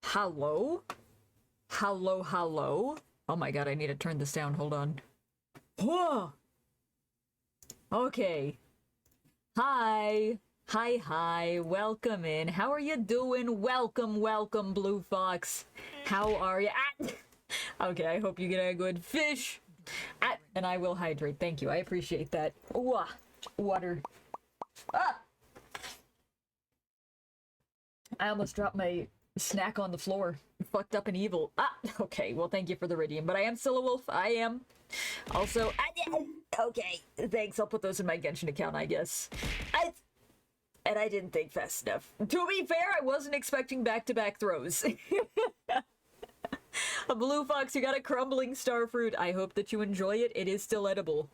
Hello? Hello, hello? Oh my god, I need to turn this down. Hold on. Whoa! Okay. Hi. Hi, hi. Welcome in. How are you doing? Welcome, welcome, Blue Fox. How are you? Ah! Okay, I hope you get a good fish. Ah, and I will hydrate. Thank you. I appreciate that. Ooh, water. Ah! I almost dropped my snack on the floor. Fucked up and evil. Ah! Okay, well, thank you for the Ridium. But I am still a wolf. I am. Also, okay. Thanks. I'll put those in my Genshin account, I guess. And I didn't think fast enough. To be fair, I wasn't expecting back-to-back throws. A Blue Fox, you got a crumbling starfruit. I hope that you enjoy it. It is still edible.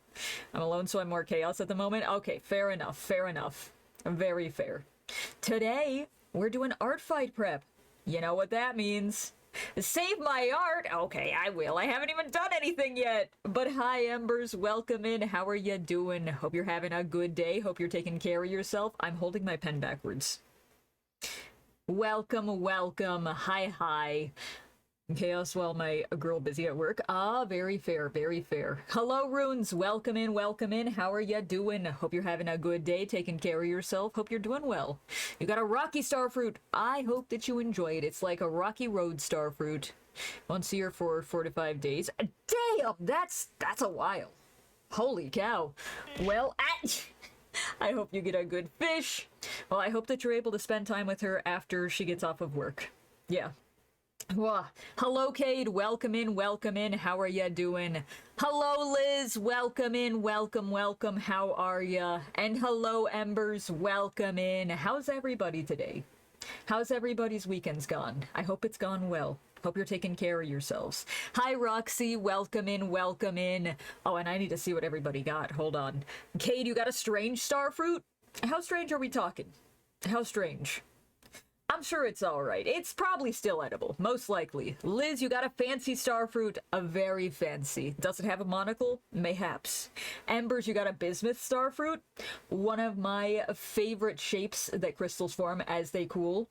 I'm alone, so I'm more chaos at the moment. Okay, fair enough. Fair enough. Very fair. Today, we're doing Artfight prep. You know what that means. Save my art? Okay, I will. I haven't even done anything yet. But hi, Embers. Welcome in. How are you doing? Hope you're having a good day. Hope you're taking care of yourself. I'm holding my pen backwards. Welcome, welcome. Hi, hi. Chaos while my girl busy at work. Ah, very fair, very fair. Hello, Runes. Welcome in, welcome in. How are you doing? Hope you're having a good day, taking care of yourself. Hope you're doing well. You got a rocky starfruit. I hope that you enjoy it. It's like a rocky road starfruit. Once a year for 4 to 5 days. Damn, that's a while. Holy cow. Well, I hope you get a good fish. Well, I hope that you're able to spend time with her after she gets off of work. Yeah. Hello, Cade. Welcome in, welcome in. How are ya doing? Hello, Liz. Welcome in, welcome, welcome. How are ya? And hello, Embers. Welcome in. How's everybody today? How's everybody's weekends gone? I hope it's gone well. Hope you're taking care of yourselves. Hi, Roxy. Welcome in, welcome in. Oh, and I need to see what everybody got. Hold on. Cade, you got a strange starfruit? How strange are we talking? How strange? I'm sure it's alright. It's probably still edible, most likely. Liz, you got a fancy starfruit. A very fancy. Does it have a monocle? Mayhaps. Embers, you got a bismuth starfruit. One of my favorite shapes that crystals form as they cool.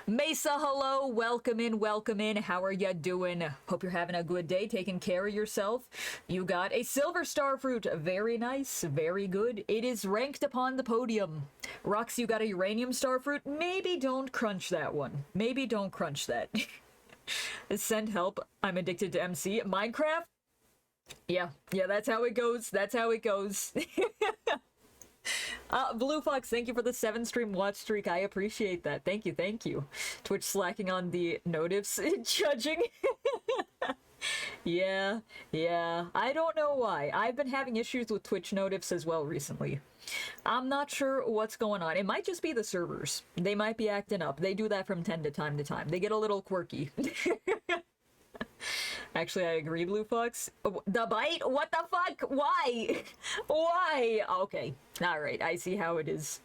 Mesa, hello. Welcome in, welcome in. How are ya doing? Hope you're having a good day, taking care of yourself. You got a silver starfruit. Very nice, very good. It is ranked upon the podium. Rox, you got a uranium starfruit. Maybe don't crunch that one. Maybe don't crunch that. Send help. I'm addicted to MC. Minecraft? Yeah, that's how it goes. That's how it goes. Blue Fox, thank you for the 7-stream watch streak. I appreciate that. Thank you, thank you. Twitch slacking on the notifs judging. Yeah. I don't know why. I've been having issues with Twitch notifs as well recently. I'm not sure what's going on. It might just be the servers. They might be acting up. They do that from time to time. They get a little quirky. Actually, I agree, Blue Fox. The bite? What the fuck? Why? Why? Okay. Alright, I see how it is.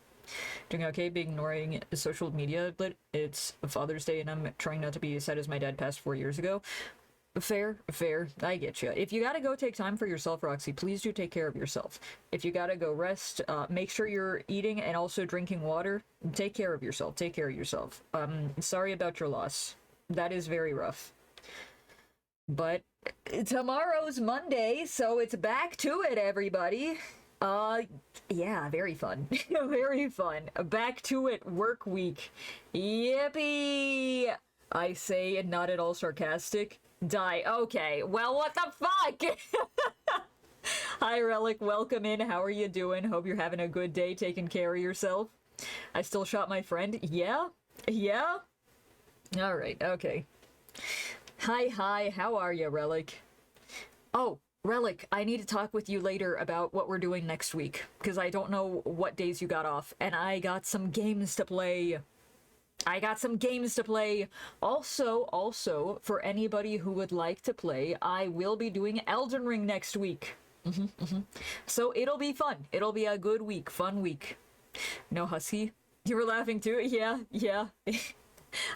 Doing okay, be ignoring social media, but it's Father's Day and I'm trying not to be as sad as my dad passed 4 years ago. Fair. I get you. If you gotta go take time for yourself, Roxy, please do take care of yourself. If you gotta go rest, make sure you're eating and also drinking water. Take care of yourself. Take care of yourself. Sorry about your loss. That is very rough. But tomorrow's Monday, so it's back to it, everybody. Yeah, very fun. Very fun. Back to it, work week. Yippee! I say, not at all sarcastic. Die. Okay, well, what the fuck? Hi, Relic. Welcome in. How are you doing? Hope you're having a good day, taking care of yourself. I still shot my friend. Yeah? Alright, okay. Hi, how are you, Relic? Oh, Relic, I need to talk with you later about what we're doing next week, because I don't know what days you got off, and I got some games to play. Also, for anybody who would like to play, I will be doing Elden Ring next week. So it'll be fun. It'll be a good week, fun week. No, Husky? You were laughing too? Yeah.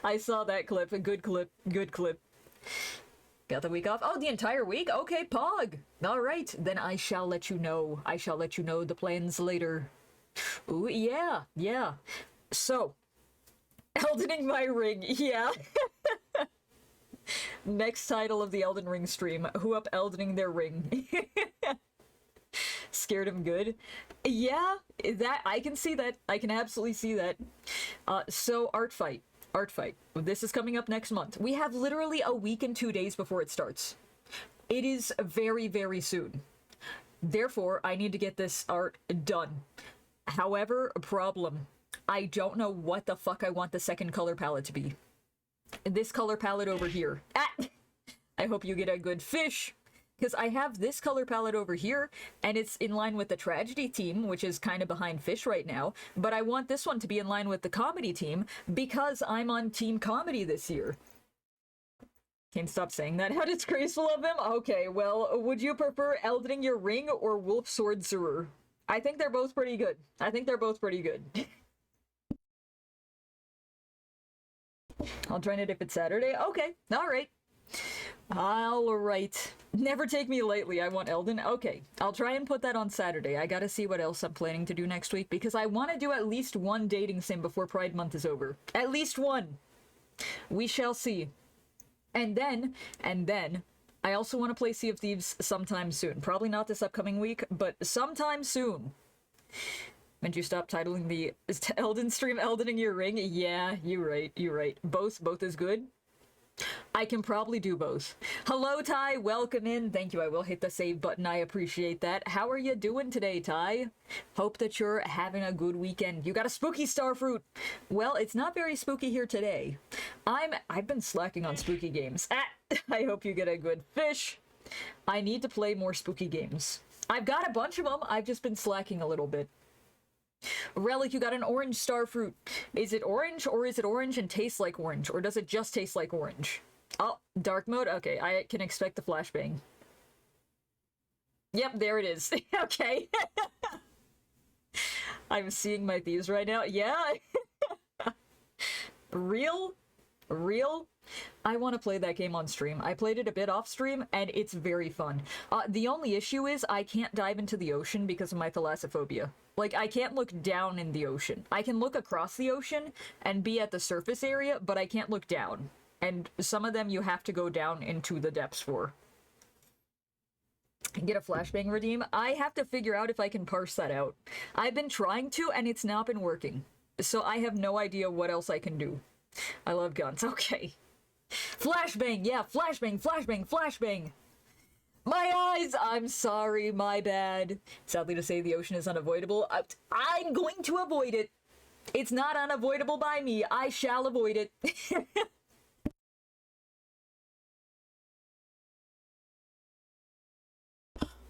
I saw that clip. A good clip. Got the week off? Oh, the entire week? Okay, Pog. All right, then I shall let you know. The plans later. Ooh, yeah. So, Eldening my ring, yeah. Next title of the Elden Ring stream. Who up Eldening their ring? Scared him good. Yeah, that I can see that. I can absolutely see that. So Artfight. Artfight. This is coming up next month. We have literally a week and 2 days before it starts. It is very, very soon. Therefore, I need to get this art done. However, a problem. I don't know what the fuck I want the second color palette to be. This color palette over here. Ah! I hope you get a good fish. Because I have this color palette over here, and it's in line with the tragedy team, which is kind of behind Fish right now, but I want this one to be in line with the comedy team, because I'm on Team Comedy this year. Can't stop saying that. How disgraceful of him? Okay, well, would you prefer Eldening Your Ring or Wolf Sword Zerur? I think they're both pretty good. I think they're both pretty good. I'll join it if it's Saturday. Okay, alright. Alright. Never take me lightly, I want Elden. Okay, I'll try and put that on Saturday. I gotta see what else I'm planning to do next week, because I want to do at least one dating sim before Pride Month is over. At least one! We shall see. And then, I also want to play Sea of Thieves sometime soon. Probably not this upcoming week, but sometime soon. Meant you stop titling the Elden stream Eldening Your Ring? Yeah, you're right. Both is good. I can probably do both. Hello, Ty. Welcome in. Thank you. I will hit the save button. I appreciate that. How are you doing today, Ty? Hope that you're having a good weekend. You got a spooky starfruit. Well, it's not very spooky here today. I've been slacking on spooky games. I hope you get a good fish. I need to play more spooky games. I've got a bunch of them. I've just been slacking a little bit. Relic, you got an orange starfruit. Is it orange, or is it orange and tastes like orange? Or does it just taste like orange? Oh, dark mode? Okay, I can expect the flashbang. Yep, there it is. Okay. I'm seeing my thieves right now. Yeah. Real? I want to play that game on stream. I played it a bit off stream, and it's very fun. The only issue is I can't dive into the ocean because of my thalassophobia. Like, I can't look down in the ocean. I can look across the ocean and be at the surface area, but I can't look down. And some of them you have to go down into the depths for. Get a flashbang redeem? I have to figure out if I can parse that out. I've been trying to, and it's not been working. So I have no idea what else I can do. I love guns. Okay. Flashbang! Yeah, flashbang! My eyes! I'm sorry, my bad. Sadly to say, the ocean is unavoidable. I'm going to avoid it. It's not unavoidable by me. I shall avoid it.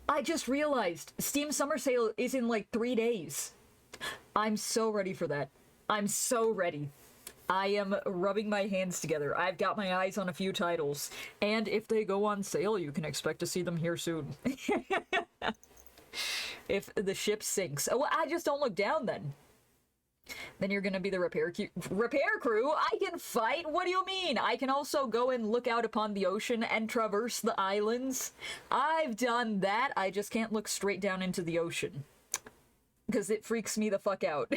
I just realized Steam Summer Sale is in like 3 days. I'm so ready for that. I'm so ready. I am rubbing my hands together. I've got my eyes on a few titles. And if they go on sale, you can expect to see them here soon. If the ship sinks. Oh, well, I just don't look down then. Then you're gonna be the repair crew? I can fight? What do you mean? I can also go and look out upon the ocean and traverse the islands. I've done that. I just can't look straight down into the ocean. Because it freaks me the fuck out.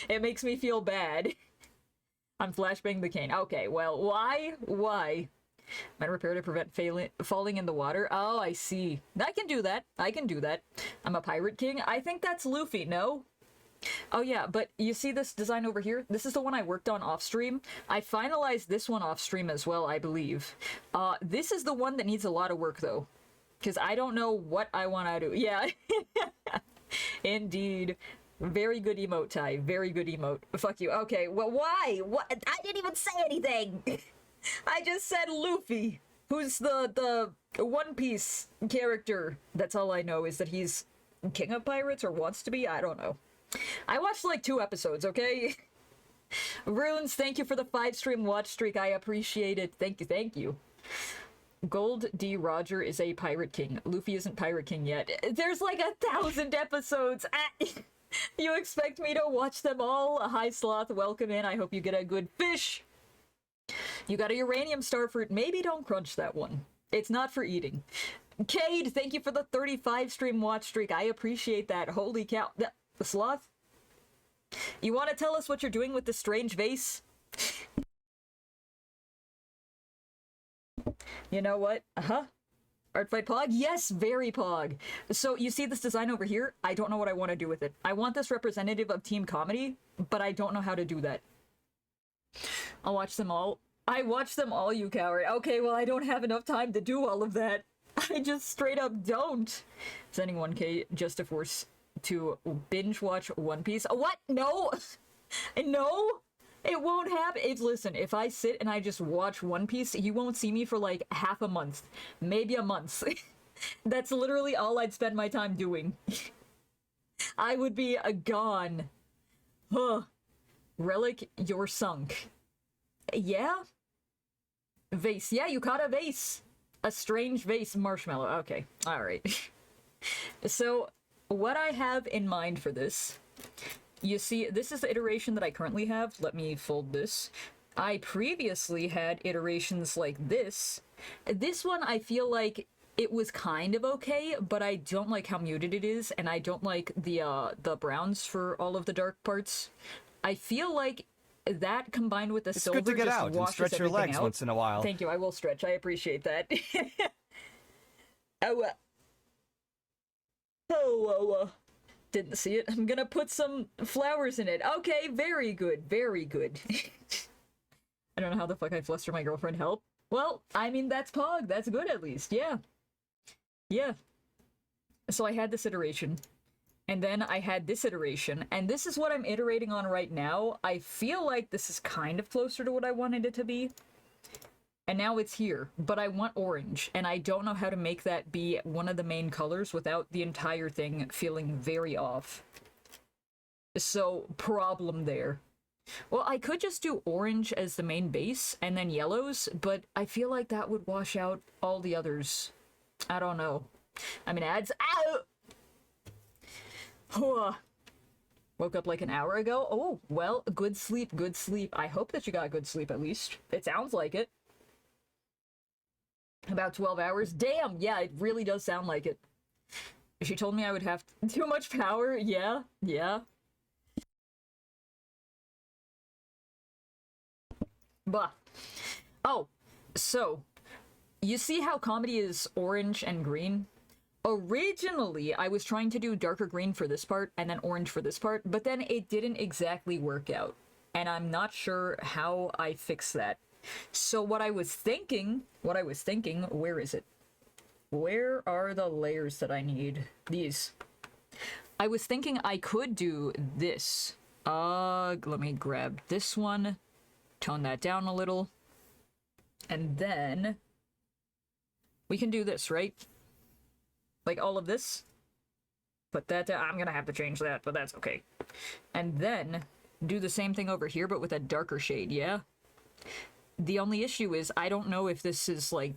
It makes me feel bad. I'm flashbang the cane. Okay, well, why? Might repair to prevent falling in the water. Oh, I see. I can do that. I'm a pirate king. I think that's Luffy, no? Oh yeah, but you see this design over here? This is the one I worked on off stream. I finalized this one off stream as well, I believe. This is the one that needs a lot of work though. Because I don't know what I want to do. Yeah. Indeed. Very good emote, Ty. Very good emote. Fuck you. Okay, well, why? What? I didn't even say anything! I just said Luffy, who's the One Piece character. That's all I know, is that he's king of pirates, or wants to be? I don't know. I watched like 2 episodes, okay? Runes, thank you for the 5-stream watch streak. I appreciate it. Thank you. Gold D. Roger is a pirate king. Luffy isn't pirate king yet. There's like 1,000 episodes! You expect me to watch them all? Hi, Sloth. Welcome in. I hope you get a good fish. You got a uranium starfruit. Maybe don't crunch that one. It's not for eating. Cade, thank you for the 35-stream watch streak. I appreciate that. Holy cow. The Sloth? You want to tell us what you're doing with this strange vase? You know what? Artfight Pog? Yes, very Pog. So you see this design over here? I don't know what I want to do with it. I want this representative of Team Comedy, but I don't know how to do that. I'll watch them all. I watch them all, you coward. Okay, well, I don't have enough time to do all of that. I just straight up don't. Sending 1K just to force to binge watch One Piece. What? No! No! It won't happen. Listen, if I sit and I just watch One Piece, you won't see me for like half a month. Maybe a month. That's literally all I'd spend my time doing. I would be gone. Huh. Relic, you're sunk. Yeah? Vase. Yeah, you caught a vase. A strange vase. Marshmallow. Okay. Alright. So, what I have in mind for this... You see, this is the iteration that I currently have. Let me fold this. I previously had iterations like this. This one, I feel like it was kind of okay, but I don't like how muted it is, and I don't like the browns for all of the dark parts. I feel like that combined with the silver It's good to get just out and washes stretch your everything legs out. once in a while. Thank you, I will stretch. I appreciate that. Didn't see it. I'm gonna put some flowers in it. Okay, very good, very good. I don't know how the fuck I fluster my girlfriend. Help. Well, I mean, that's Pog. That's good, at least. Yeah. Yeah. So I had this iteration. And then I had this iteration. And this is what I'm iterating on right now. I feel like this is kind of closer to what I wanted it to be. And now it's here. But I want orange. And I don't know how to make that be one of the main colors without the entire thing feeling very off. So, problem there. Well, I could just do orange as the main base and then yellows, but I feel like that would wash out all the others. I don't know. I mean, ads. Ow! Woke up like an hour ago. Oh, well, good sleep, good sleep. I hope that you got good sleep at least. It sounds like it. About 12 hours. Damn, yeah, it really does sound like it. She told me I would have too much power. Yeah, yeah. Bah. Oh, so, you see how comedy is orange and green? Originally, I was trying to do darker green for this part and then orange for this part, but then it didn't exactly work out. And I'm not sure how I fix that. So what I was thinking, where is it? Where are the layers that I need? These. I was thinking I could do this. Let me grab this one, tone that down a little, and then we can do this, right? Like all of this. Put that down. I'm gonna have to change that, but that's okay. And then do the same thing over here, but with a darker shade, yeah? The only issue is I don't know if this is like...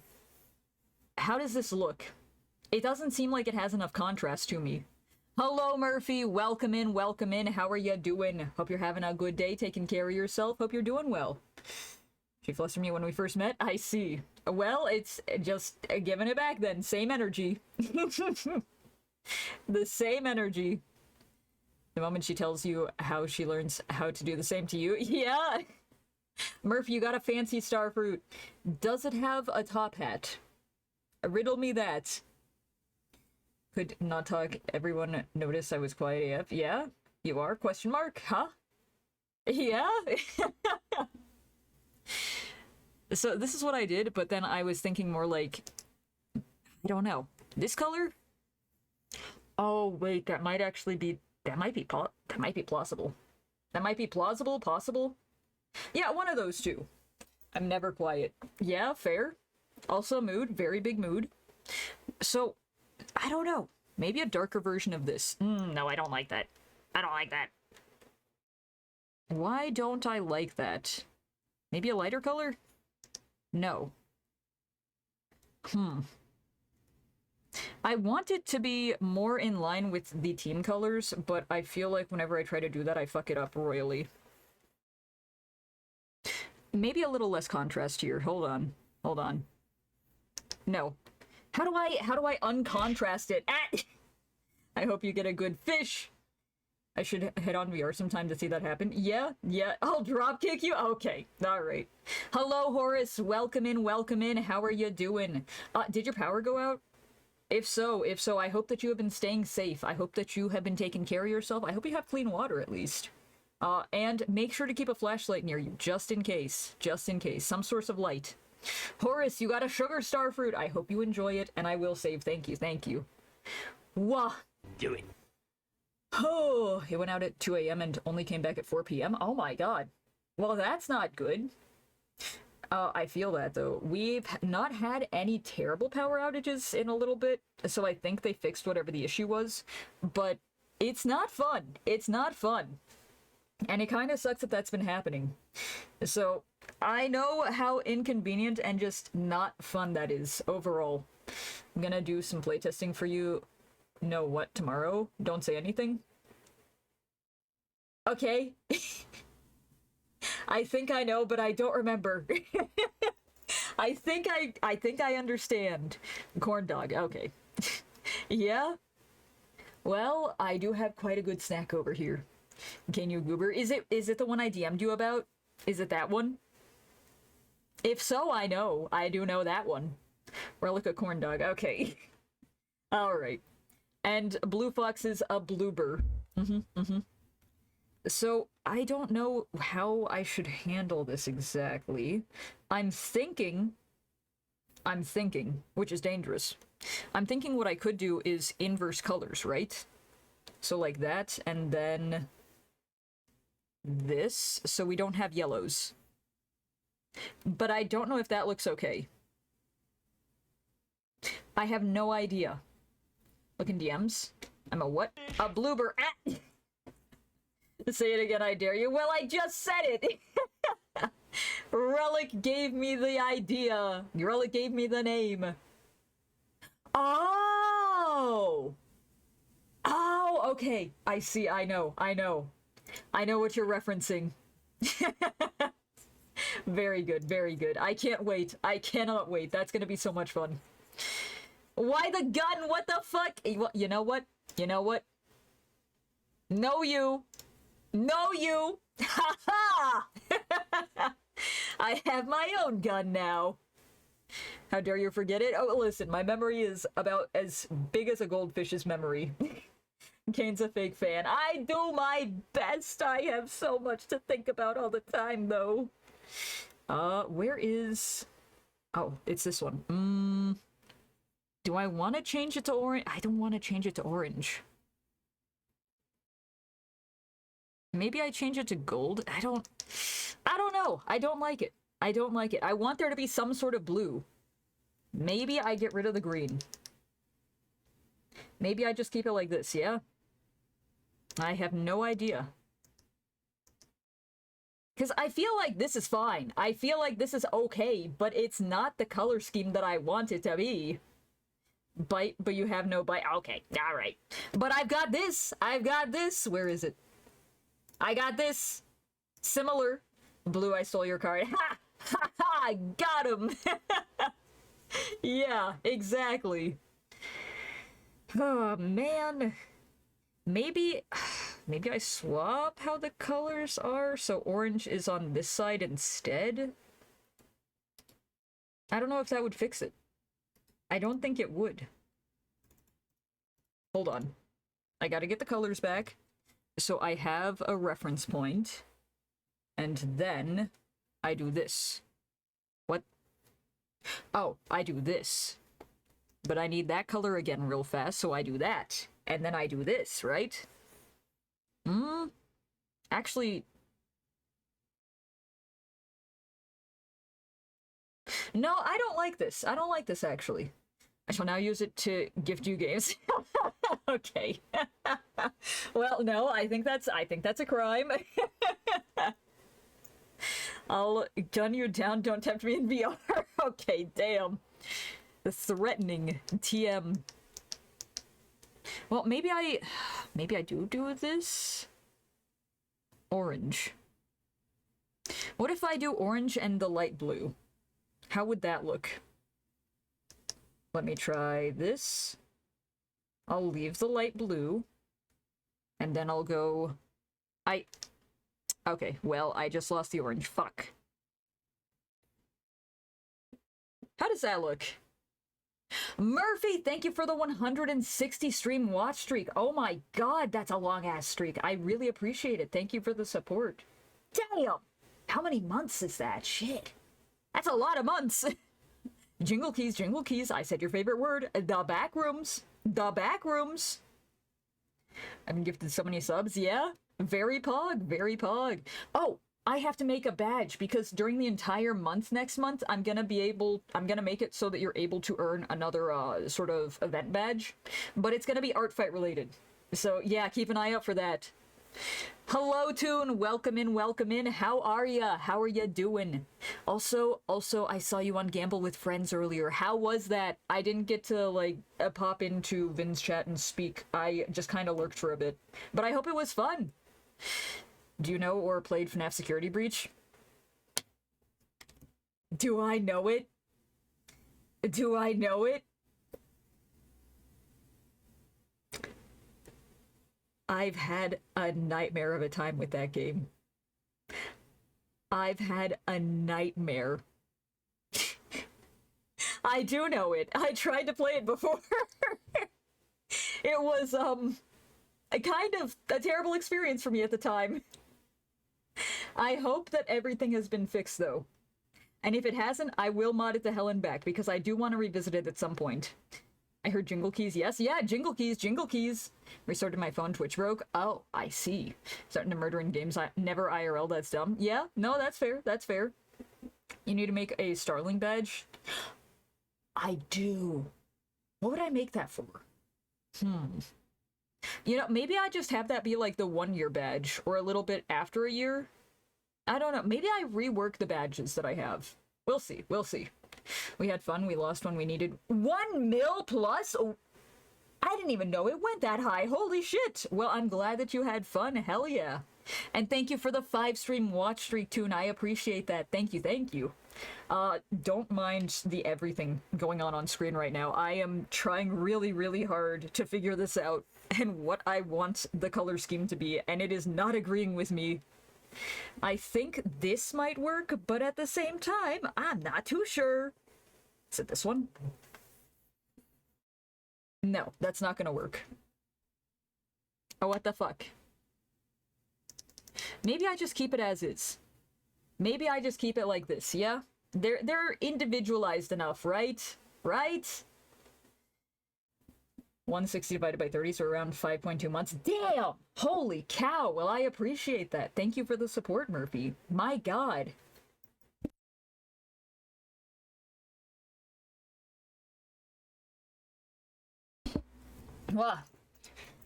How does this look? It doesn't seem like it has enough contrast to me. Hello, Murphy. Welcome in, welcome in. How are you doing? Hope you're having a good day, taking care of yourself. Hope you're doing well. She flustered me when we first met. I see. Well, it's just giving it back then. Same energy. The same energy. The moment she tells you how she learns how to do the same to you. Yeah. Murphy, you got a fancy star fruit. Does it have a top hat? Riddle me that. Could not talk. Everyone noticed I was quiet AF. Yeah, you are? Question mark? Huh? Yeah? So this is what I did, but then I was thinking more like... I don't know. This color? Oh, wait, that might actually be... That might be plausible. That might be plausible, possible? Yeah, one of those two. I'm never quiet. Yeah, fair. Also mood, very big mood. So, I don't know. Maybe a darker version of this. No, I don't like that. I don't like that. Why don't I like that? Maybe a lighter color? No. I want it to be more in line with the team colors, but I feel like whenever I try to do that, I fuck it up royally. Maybe a little less contrast here. Hold on. Hold on. No. How do I uncontrast it? Ah! I hope you get a good fish. I should head on VR sometime to see that happen. Yeah, yeah. I'll drop kick you? Okay. All right. Hello, Horace. Welcome in, welcome in. How are you doing? Did your power go out? If so, I hope that you have been staying safe. I hope that you have been taking care of yourself. I hope you have clean water, at least. And make sure to keep a flashlight near you, just in case. Just in case. Some source of light. Horace, you got a sugar star fruit. I hope you enjoy it, and I will save. Thank you, thank you. Wah. Do it. Oh, it went out at 2 a.m. and only came back at 4 p.m. Oh my god. Well, that's not good. I feel that, though. We've not had any terrible power outages in a little bit, so I think they fixed whatever the issue was. But it's not fun. It's not fun. And it kind of sucks that that's been happening. So, I know how inconvenient and just not fun that is, overall. I'm gonna do some playtesting for you. No, what, tomorrow? Don't say anything? Okay. I think I know, but I don't remember. I think I understand. Corn dog, okay. Yeah? Well, I do have quite a good snack over here. Can you goober? Is it the one I DM'd you about? Is it that one? If so, I know. I do know that one. Relica corn dog, okay. Alright. And Blue Fox is a bloober. So, I don't know how I should handle this exactly. I'm thinking, which is dangerous. I'm thinking what I could do is inverse colors, right? So like that, and then this, so we don't have yellows. But I don't know if that looks okay. I have no idea. Look in DMs. I'm a what? A bloober. Ah! Say it again, I dare you. Well, I just said it! Relic gave me the idea. Relic gave me the name. Oh! Oh, okay. I see, I know. I know what you're referencing. Very good, very good. I can't wait. I cannot wait. That's gonna be so much fun. Why the gun? What the fuck? You know what? You know what? No, you. No, you! Ha ha! I have my own gun now. How dare you forget it? Oh, listen, my memory is about as big as a goldfish's memory. Kane's a fake fan. I do my best. I have so much to think about all the time, though. Where is... Oh, it's this one. Do I want to change it to orange? I don't want to change it to orange. Maybe I change it to gold? I don't know. I don't like it. I don't like it. I want there to be some sort of blue. Maybe I get rid of the green. Maybe I just keep it like this, yeah? I have no idea. Because I feel like this is fine. I feel like this is okay, but it's not the color scheme that I want it to be. Bite, but you have no bite. Okay, alright. But I've got this! I've got this! Where is it? I got this! Similar. Blue, I stole your card. Ha! Ha ha! Got him! Yeah, exactly. Oh, man. Maybe I swap how the colors are, so orange is on this side instead? I don't know if that would fix it. I don't think it would. Hold on. I gotta get the colors back. So I have a reference point, and then I do this. What? Oh, I do this. But I need that color again real fast, so I do that. And then I do this, right? Actually... No, I don't like this. I don't like this, actually. I shall now use it to gift you games. Okay. Well, no, I think that's a crime. I'll gun you down, don't tempt me in VR. Okay, damn. The threatening TM. Well, maybe I do this. Orange. What if I do orange and the light blue? How would that look? Let me try this. I'll leave the light blue. And then I'll go... Okay, well, I just lost the orange. Fuck. How does that look? Murphy, thank you for the 160 stream watch streak. Oh my god, that's a long-ass streak. I really appreciate it. Thank you for the support. Damn! How many months is that? Shit. That's a lot of months. Jingle keys. I said your favorite word. The back rooms. The back rooms. I've been gifted so many subs. Yeah. Very pog. Very pog. Oh, I have to make a badge because during the entire month next month, I'm gonna make it so that you're able to earn another sort of event badge, but it's gonna be Artfight related. So yeah, keep an eye out for that. Hello, Toon. Welcome in. How are ya? How are ya doing? Also, I saw you on Gamble with Friends earlier. How was that? I didn't get to, like, pop into Vin's chat and speak. I just kind of lurked for a bit. But I hope it was fun. Do you know or played FNAF Security Breach? Do I know it? Do I know it? I've had a nightmare of a time with that game. I've had a nightmare. I do know it. I tried to play it before. It was, a kind of a terrible experience for me at the time. I hope that everything has been fixed, though. And if it hasn't, I will mod it to hell and back, because I do want to revisit it at some point. I heard jingle keys. Yes, yeah, jingle keys. Restarted my phone, Twitch broke. Oh, I see. Starting to murder in games. Never IRL, that's dumb. Yeah, no, that's fair. You need to make a Starling badge? I do. What would I make that for? You know, maybe I just have that be like the 1-year badge, or a little bit after a year. I don't know. Maybe I rework the badges that I have. We'll see. We had fun. We lost when we needed 1 mil plus. Oh, I didn't even know it went that high. Holy shit. Well, I'm glad that you had fun. Hell yeah. And thank you for the 5-stream watch streak, Toon. I appreciate that. Thank you. Don't mind the everything going on screen right now. I am trying really hard to figure this out and what I want the color scheme to be, and it is not agreeing with me. I think this might work, but at the same time, I'm not too sure. Is it this one? No, that's not gonna work. Oh, what the fuck? Maybe I just keep it as is. Maybe I just keep it like this, yeah? They're individualized enough, right? Right? 160 divided by 30, so around 5.2 months. Damn! Holy cow! Well, I appreciate that. Thank you for the support, Murphy. My god. Wow.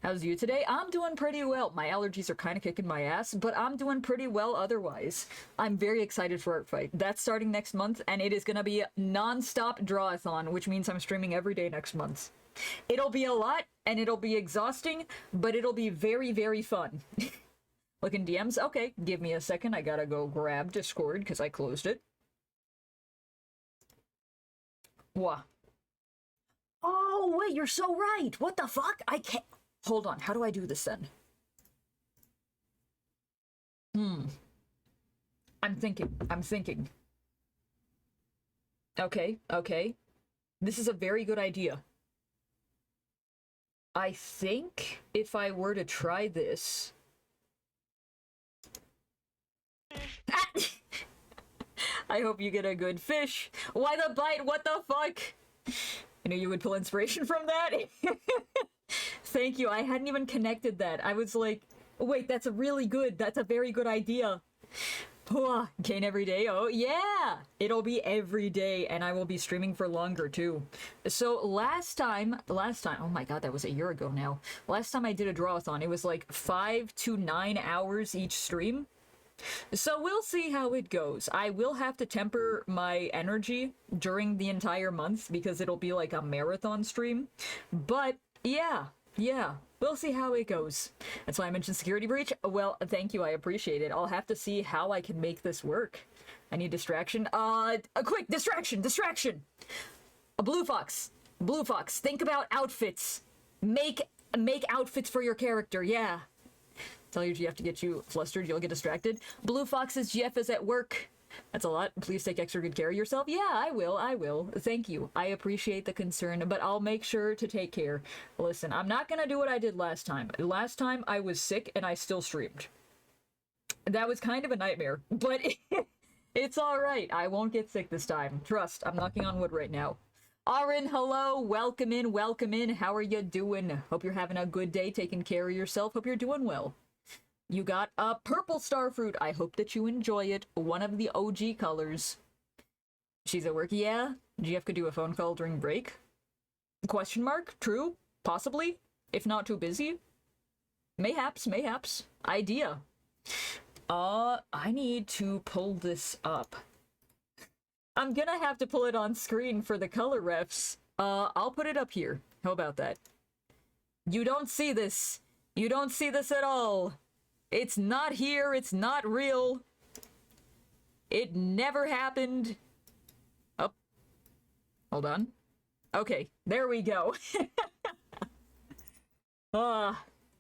How's you today? I'm doing pretty well. My allergies are kind of kicking my ass, but I'm doing pretty well otherwise. I'm very excited for Artfight. That's starting next month, and it is going to be a non-stop draw-a-thon, which means I'm streaming every day next month. It'll be a lot, and it'll be exhausting, but it'll be very fun. Look in DMs? Okay, give me a second. I gotta go grab Discord, because I closed it. Wah. Oh, wait, you're so right! What the fuck? I can't... Hold on, how do I do this then? I'm thinking. Okay. This is a very good idea. I think if I were to try this... I hope you get a good fish. Why the bite? What the fuck? I knew you would pull inspiration from that. Thank you. I hadn't even connected that. I was like, wait, that's a very good idea. Gain every day. Oh yeah, it'll be every day, and I will be streaming for longer too. So last time, oh my god, that was a year ago now. Last time I did a draw-a-thon, it was like 5 to 9 hours each stream. So we'll see how it goes. I will have to temper my energy during the entire month because it'll be like a marathon stream. But yeah, we'll see how it goes. That's why I mentioned security breach. Well, thank you, I appreciate it. I'll have to see how I can make this work. I need distraction. A quick distraction. A blue fox. Think about outfits. Make outfits for your character, yeah. Tell your GF to get you flustered, you'll get distracted. Blue Fox's GF is at work. That's a lot. Please take extra good care of yourself. Yeah, I will. Thank you. I appreciate the concern, but I'll make sure to take care. Listen, I'm not gonna do what I did last time. Last time I was sick and I still streamed. That was kind of a nightmare, but it's alright. I won't get sick this time. Trust, I'm knocking on wood right now. Arin, hello. Welcome in. How are you doing? Hope you're having a good day, taking care of yourself. Hope you're doing well. You got a purple starfruit. I hope that you enjoy it. One of the OG colors. She's at work. Yeah. GF could do a phone call during break. Question mark? True? Possibly? If not too busy? Mayhaps. Idea. I need to pull this up. I'm gonna have to pull it on screen for the color refs. I'll put it up here. How about that? You don't see this. You don't see this at all. It's not here, it's not real. It never happened. Oh. Hold on. Okay, there we go.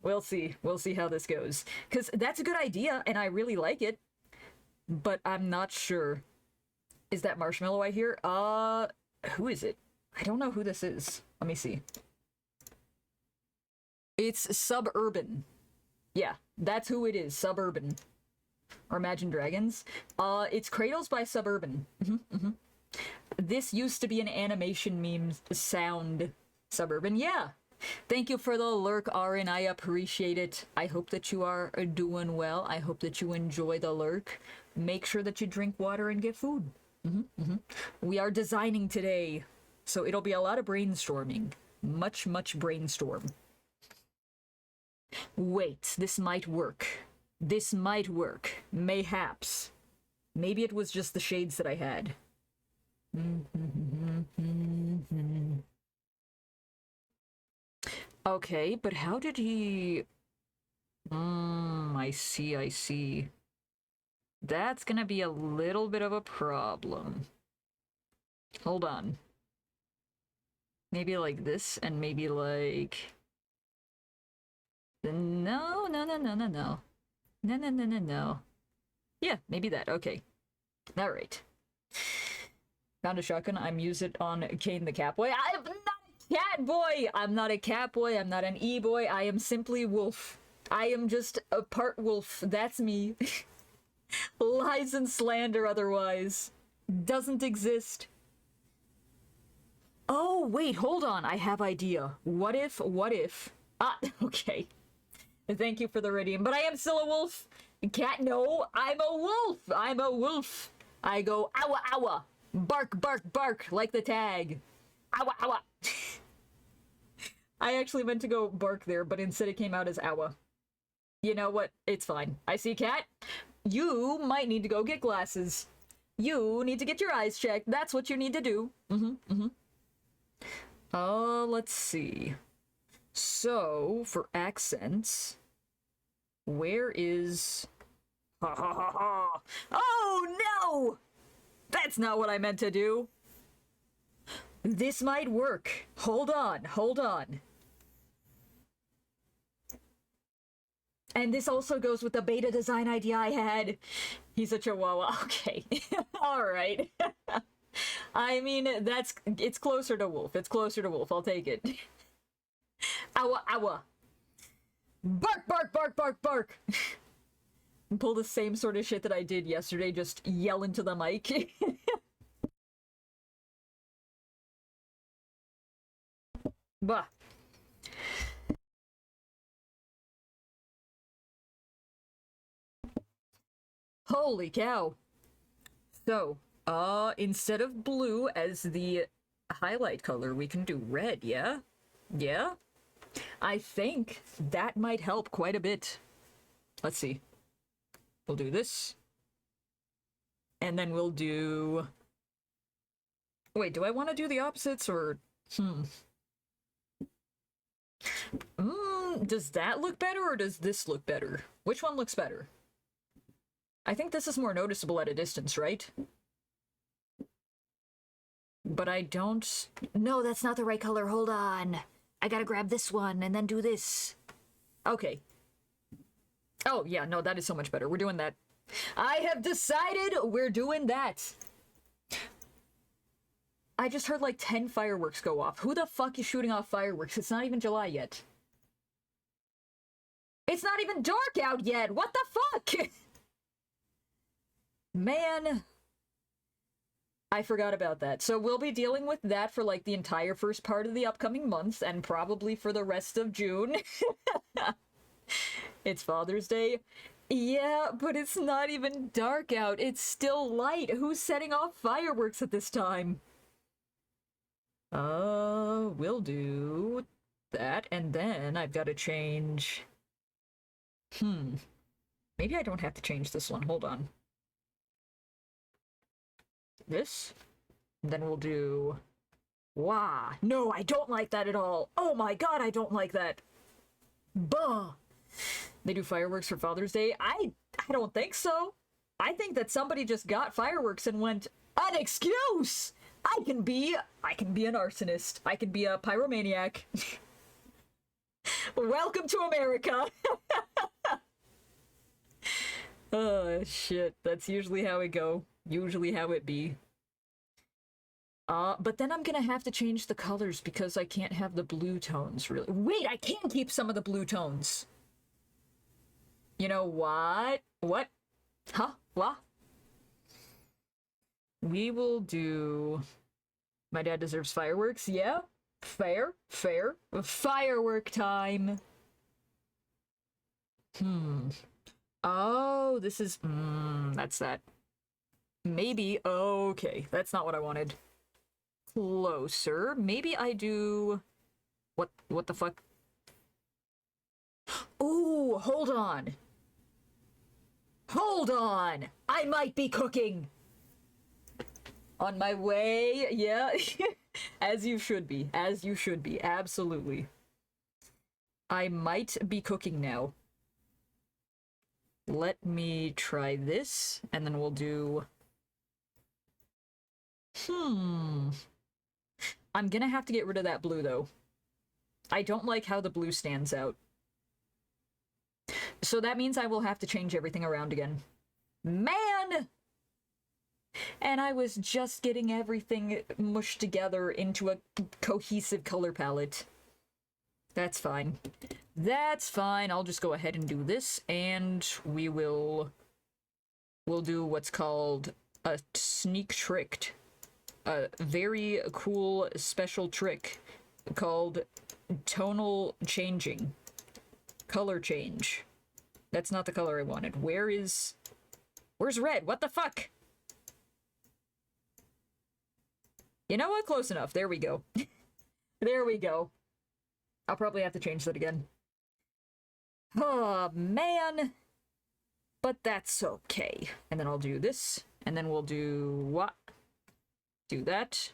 We'll see. We'll see how this goes. Because that's a good idea, and I really like it. But I'm not sure. Is that Marshmallow I hear? Who is it? I don't know who this is. Let me see. It's Suburban. Yeah, that's who it is, Suburban. Or Imagine Dragons. It's Cradles by Suburban. This used to be an animation meme sound. Suburban, yeah. Thank you for the lurk, Arin. I appreciate it. I hope that you are doing well. I hope that you enjoy the lurk. Make sure that you drink water and get food. We are designing today, so it'll be a lot of brainstorming. Much brainstorm. Wait, this might work. This might work. Mayhaps. Maybe it was just the shades that I had. Okay, but how did he... I see. That's gonna be a little bit of a problem. Hold on. Maybe like this, and maybe like... No. Yeah, maybe that. Okay. Alright. Found a shotgun. I'm using it on Kane the Catboy. I'm not a cat boy! I'm not a cat boy. I'm not an e-boy. I am simply wolf. I am just a part wolf. That's me. Lies and slander otherwise. Doesn't exist. Oh, wait, hold on. I have idea. What if... okay. Thank you for the Ridium, but I am still a wolf. Cat, no, I'm a wolf. I go, owa, owa. Bark, like the tag. Owa, owa. I actually meant to go bark there, but instead it came out as owa. You know what? It's fine. I see cat. You might need to go get glasses. You need to get your eyes checked. That's what you need to do. Let's see. So, for accents, where is... Oh, no! That's not what I meant to do. This might work. Hold on. And this also goes with the beta design idea I had. He's a chihuahua. Okay. Alright. I mean, it's closer to wolf. I'll take it. Owa. Bark. Pull the same sort of shit that I did yesterday, just yell into the mic. Bah. Holy cow. So, instead of blue as the highlight color, we can do red, yeah? Yeah? I think that might help quite a bit. Let's see. We'll do this. And then we'll do... Wait, do I want to do the opposites, or... Does that look better, or does this look better? Which one looks better? I think this is more noticeable at a distance, right? But I don't... No, that's not the right color. Hold on. I gotta grab this one and then do this. Okay. Oh, yeah, no, that is so much better. We're doing that. I have decided we're doing that. I just heard like 10 fireworks go off. Who the fuck is shooting off fireworks? It's not even July yet. It's not even dark out yet! What the fuck? Man. I forgot about that. So we'll be dealing with that for like the entire first part of the upcoming month, and probably for the rest of June. It's Father's Day. Yeah, but it's not even dark out. It's still light. Who's setting off fireworks at this time? We'll do that, and then I've got to change... Maybe I don't have to change this one. Hold on. This. And then we'll do... Wah! No, I don't like that at all! Oh my god, I don't like that! Buh! They do fireworks for Father's Day? I don't think so. I think that somebody just got fireworks and went, an excuse! I can be an arsonist. I can be a pyromaniac. Welcome to America! Oh, shit. That's usually how it go. Usually how it be. But then I'm gonna have to change the colors because I can't have the blue tones, really. Wait, I can keep some of the blue tones! You know what? What? Huh? What? We will do... My dad deserves fireworks? Yeah? Fair? Fair? Firework time! Oh, this is... that's that. Maybe... Okay, that's not what I wanted. Closer. Maybe I do... What the fuck? Ooh, hold on! Hold on! I might be cooking! On my way, yeah. As you should be. As you should be. Absolutely. I might be cooking now. Let me try this, and then we'll do... I'm gonna have to get rid of that blue, though. I don't like how the blue stands out. So that means I will have to change everything around again. Man! And I was just getting everything mushed together into a cohesive color palette. That's fine. That's fine. I'll just go ahead and do this, and we'll do what's called a sneak trick. A very cool special trick called tonal changing. Color change. That's not the color I wanted. Where's red? What the fuck? You know what? Close enough. There we go. There we go. I'll probably have to change that again. Oh, man. But that's okay. And then I'll do this. And then we'll do what? Do that.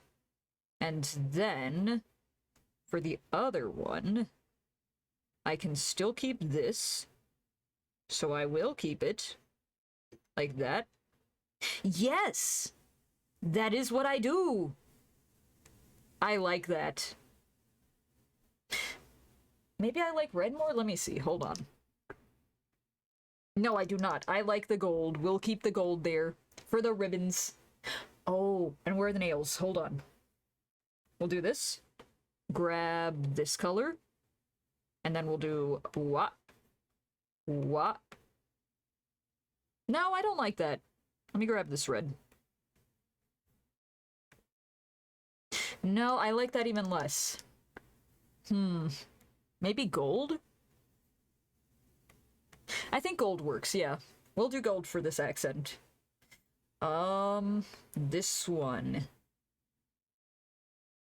And then, for the other one, I can still keep this. So I will keep it. Like that. Yes! That is what I do! I like that. Maybe I like red more? Let me see. Hold on. No, I do not. I like the gold. We'll keep the gold there. For the ribbons. Oh, and where are the nails? Hold on. We'll do this. Grab this color. And then we'll do what? What? No, I don't like that. Let me grab this red. No, I like that even less. Maybe gold? I think gold works, yeah. We'll do gold for this accent. This one.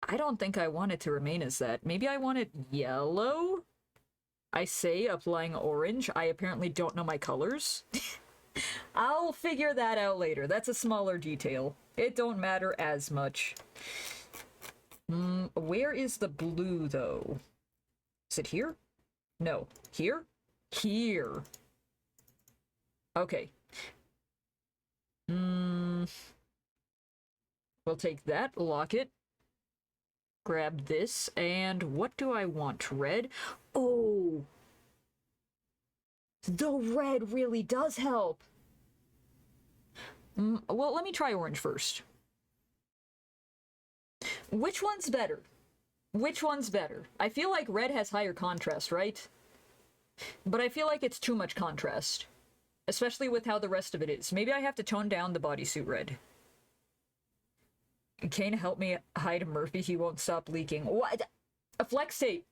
I don't think I want it to remain as that. Maybe I want it yellow? I say applying orange. I apparently don't know my colors. I'll figure that out later. That's a smaller detail. It don't matter as much. Where is the blue, though? Is it here? No. Here? Here. Okay. We'll take that, lock it. Grab this, and what do I want? Red? Oh! The red really does help. Well, let me try orange first. Which one's better? Which one's better? I feel like red has higher contrast, right? But I feel like it's too much contrast. Especially with how the rest of it is. Maybe I have to tone down the bodysuit red. Kane, help me hide Murphy. He won't stop leaking. What? A flex tape.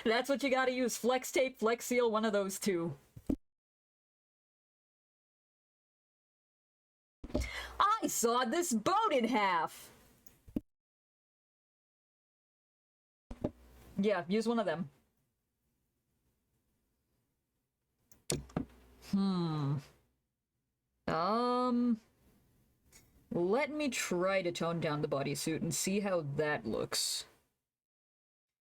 That's what you gotta use. Flex tape, flex seal, one of those two. I sawed this boat in half! Yeah, use one of them. Let me try to tone down the bodysuit and see how that looks.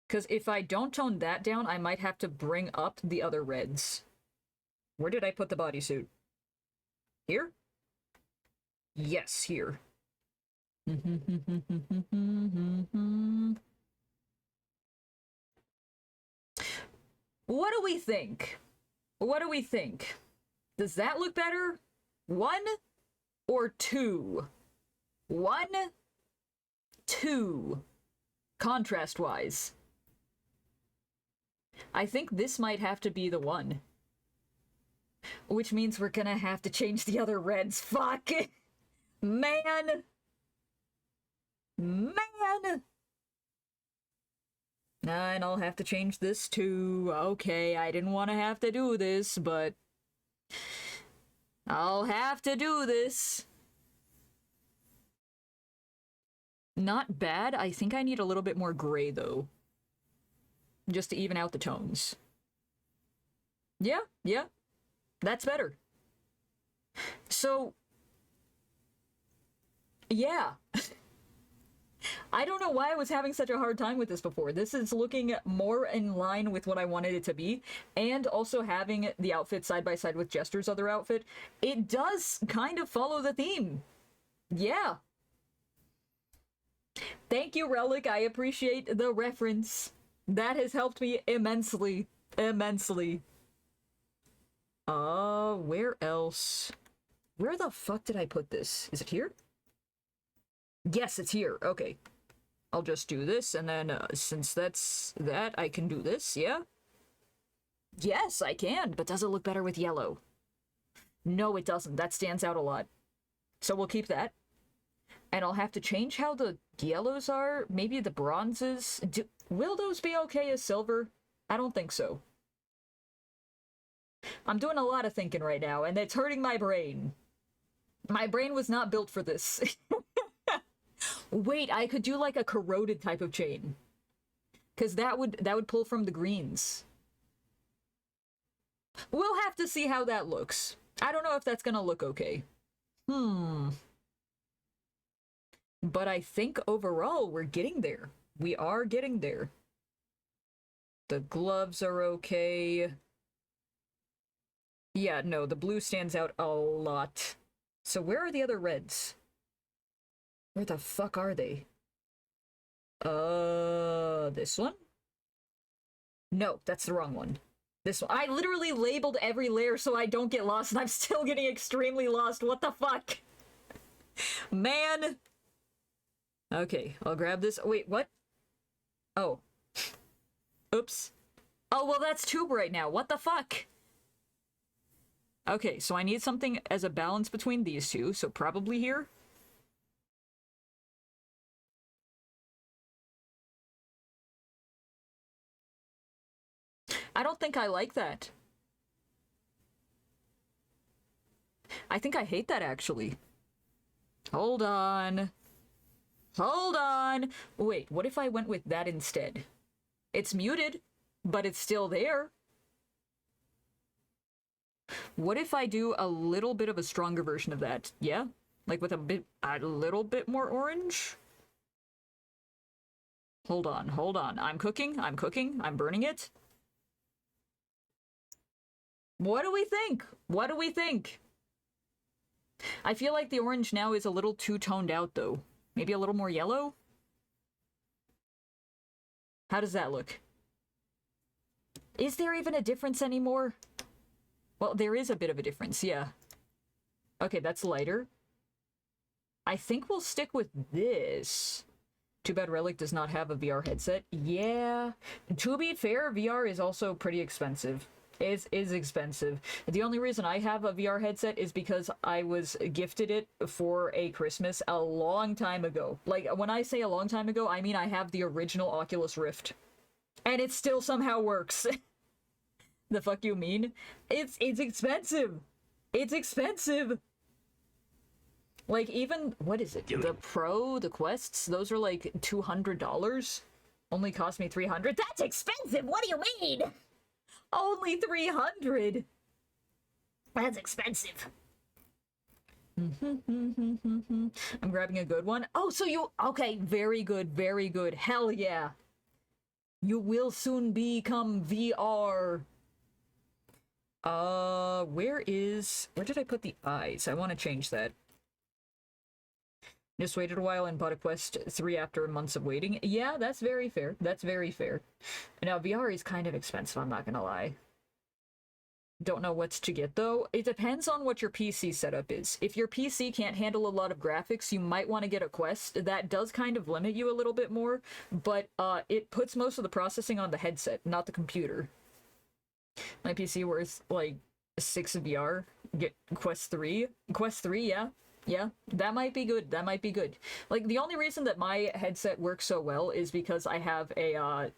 Because if I don't tone that down, I might have to bring up the other reds. Where did I put the bodysuit? Here? Yes, here. What do we think? What do we think? Does that look better? 1 or 2? 1, 2. Contrast-wise. I think this might have to be the one. Which means we're gonna have to change the other reds. Fuck! Man! Man! And I'll have to change this too. Okay, I didn't want to have to do this, but I'll have to do this. Not bad. I think I need a little bit more gray, though. Just to even out the tones. Yeah, yeah. That's better. So, yeah. I don't know why I was having such a hard time with this before. This is looking more in line with what I wanted it to be, and also having the outfit side by side with Jester's other outfit. It does kind of follow the theme. Yeah. Thank you, Relic. I appreciate the reference. That has helped me immensely. Immensely. Where else? Where the fuck did I put this? Is it here? Yes, it's here. Okay. I'll just do this, and then, since that's that, I can do this, yeah? Yes, I can, but does it look better with yellow? No, it doesn't. That stands out a lot. So we'll keep that. And I'll have to change how the yellows are. Maybe the bronzes. Will those be okay as silver? I don't think so. I'm doing a lot of thinking right now, and it's hurting my brain. My brain was not built for this. Wait, I could do like a corroded type of chain. Because that would pull from the greens. We'll have to see how that looks. I don't know if that's gonna look okay. But I think overall we're getting there. We are getting there. The gloves are okay. Yeah, no, the blue stands out a lot. So where are the other reds? Where the fuck are they? This one? No, that's the wrong one. This one. I literally labeled every layer so I don't get lost, and I'm still getting extremely lost. What the fuck? Man! Okay, I'll grab this. Wait, what? Oh. Oops. Oh, well, that's tube right now. What the fuck? Okay, so I need something as a balance between these two, so probably here. I don't think I like that. I think I hate that, actually. Hold on. Hold on! Wait, what if I went with that instead? It's muted, but it's still there. What if I do a little bit of a stronger version of that? Yeah? Like with a little bit more orange? Hold on, hold on. I'm cooking, I'm burning it. What do we think? What do we think? I feel like the orange now is a little too toned out, though. Maybe a little more yellow? How does that look? Is there even a difference anymore? Well, there is a bit of a difference, yeah. Okay, that's lighter. I think we'll stick with this. Too bad Relic does not have a VR headset. Yeah. To be fair, VR is also pretty expensive. Is expensive. The only reason I have a VR headset is because I was gifted it for a Christmas a long time ago. Like, when I say a long time ago, I mean I have the original Oculus Rift. And it still somehow works. The fuck you mean? It's expensive. It's expensive. Like, even, what is it? The Pro, the Quests, those are like $200. Only cost me $300. That's expensive! What do you mean? Only $300! That's expensive. I'm grabbing a good one. Oh, so you... Okay, very good, very good. Hell yeah. You will soon become VR. Where did I put the eyes? I want to change that. Just waited a while and bought a Quest 3 after months of waiting. Yeah, that's very fair. That's very fair. Now, VR is kind of expensive, I'm not gonna lie. Don't know what to get, though. It depends on what your PC setup is. If your PC can't handle a lot of graphics, you might want to get a Quest. That does kind of limit you a little bit more, but it puts most of the processing on the headset, not the computer. My PC worth, like, 6 VR. Get Quest 3. Quest 3, yeah. Yeah, that might be good. That might be good. Like, the only reason that my headset works so well is because I have a,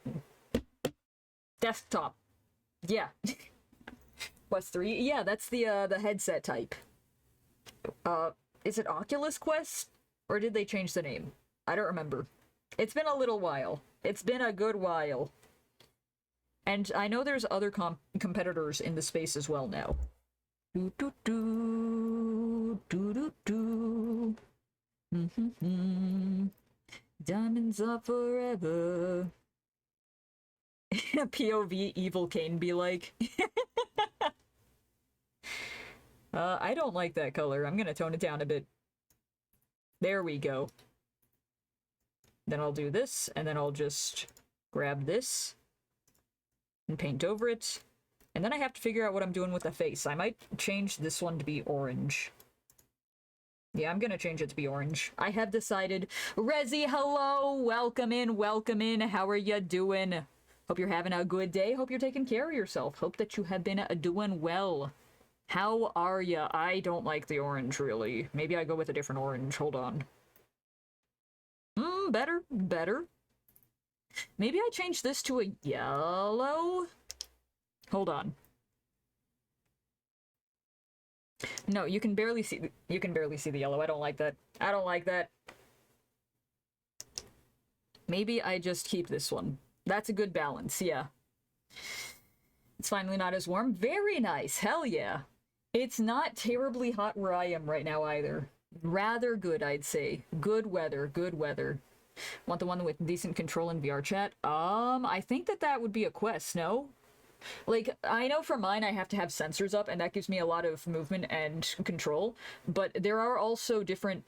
desktop. Yeah. Quest 3? Yeah, that's the headset type. Is it Oculus Quest? Or did they change the name? I don't remember. It's been a little while. It's been a good while. And I know there's other competitors in the space as well now. Do do do do do do. Diamonds are forever. POV Evil Kane be like. I don't like that color. I'm gonna tone it down a bit. There we go. Then I'll do this, and then I'll just grab this and paint over it. And then I have to figure out what I'm doing with the face. I might change this one to be orange. Yeah, I'm gonna change it to be orange. I have decided. Rezi, hello! Welcome in, welcome in. How are ya doing? Hope you're having a good day. Hope you're taking care of yourself. Hope that you have been doing well. How are ya? I don't like the orange, really. Maybe I go with a different orange. Hold on. Better, better. Maybe I change this to a yellow? Hold on. No, you can barely see the yellow. I don't like that. I don't like that. Maybe I just keep this one. That's a good balance, yeah. It's finally not as warm. Very nice. Hell yeah. It's not terribly hot where I am right now either. Rather good, I'd say. Good weather, good weather. Want the one with decent control in VR chat? I think that would be a Quest, no? Like, I know for mine I have to have sensors up, and that gives me a lot of movement and control, but there are also different...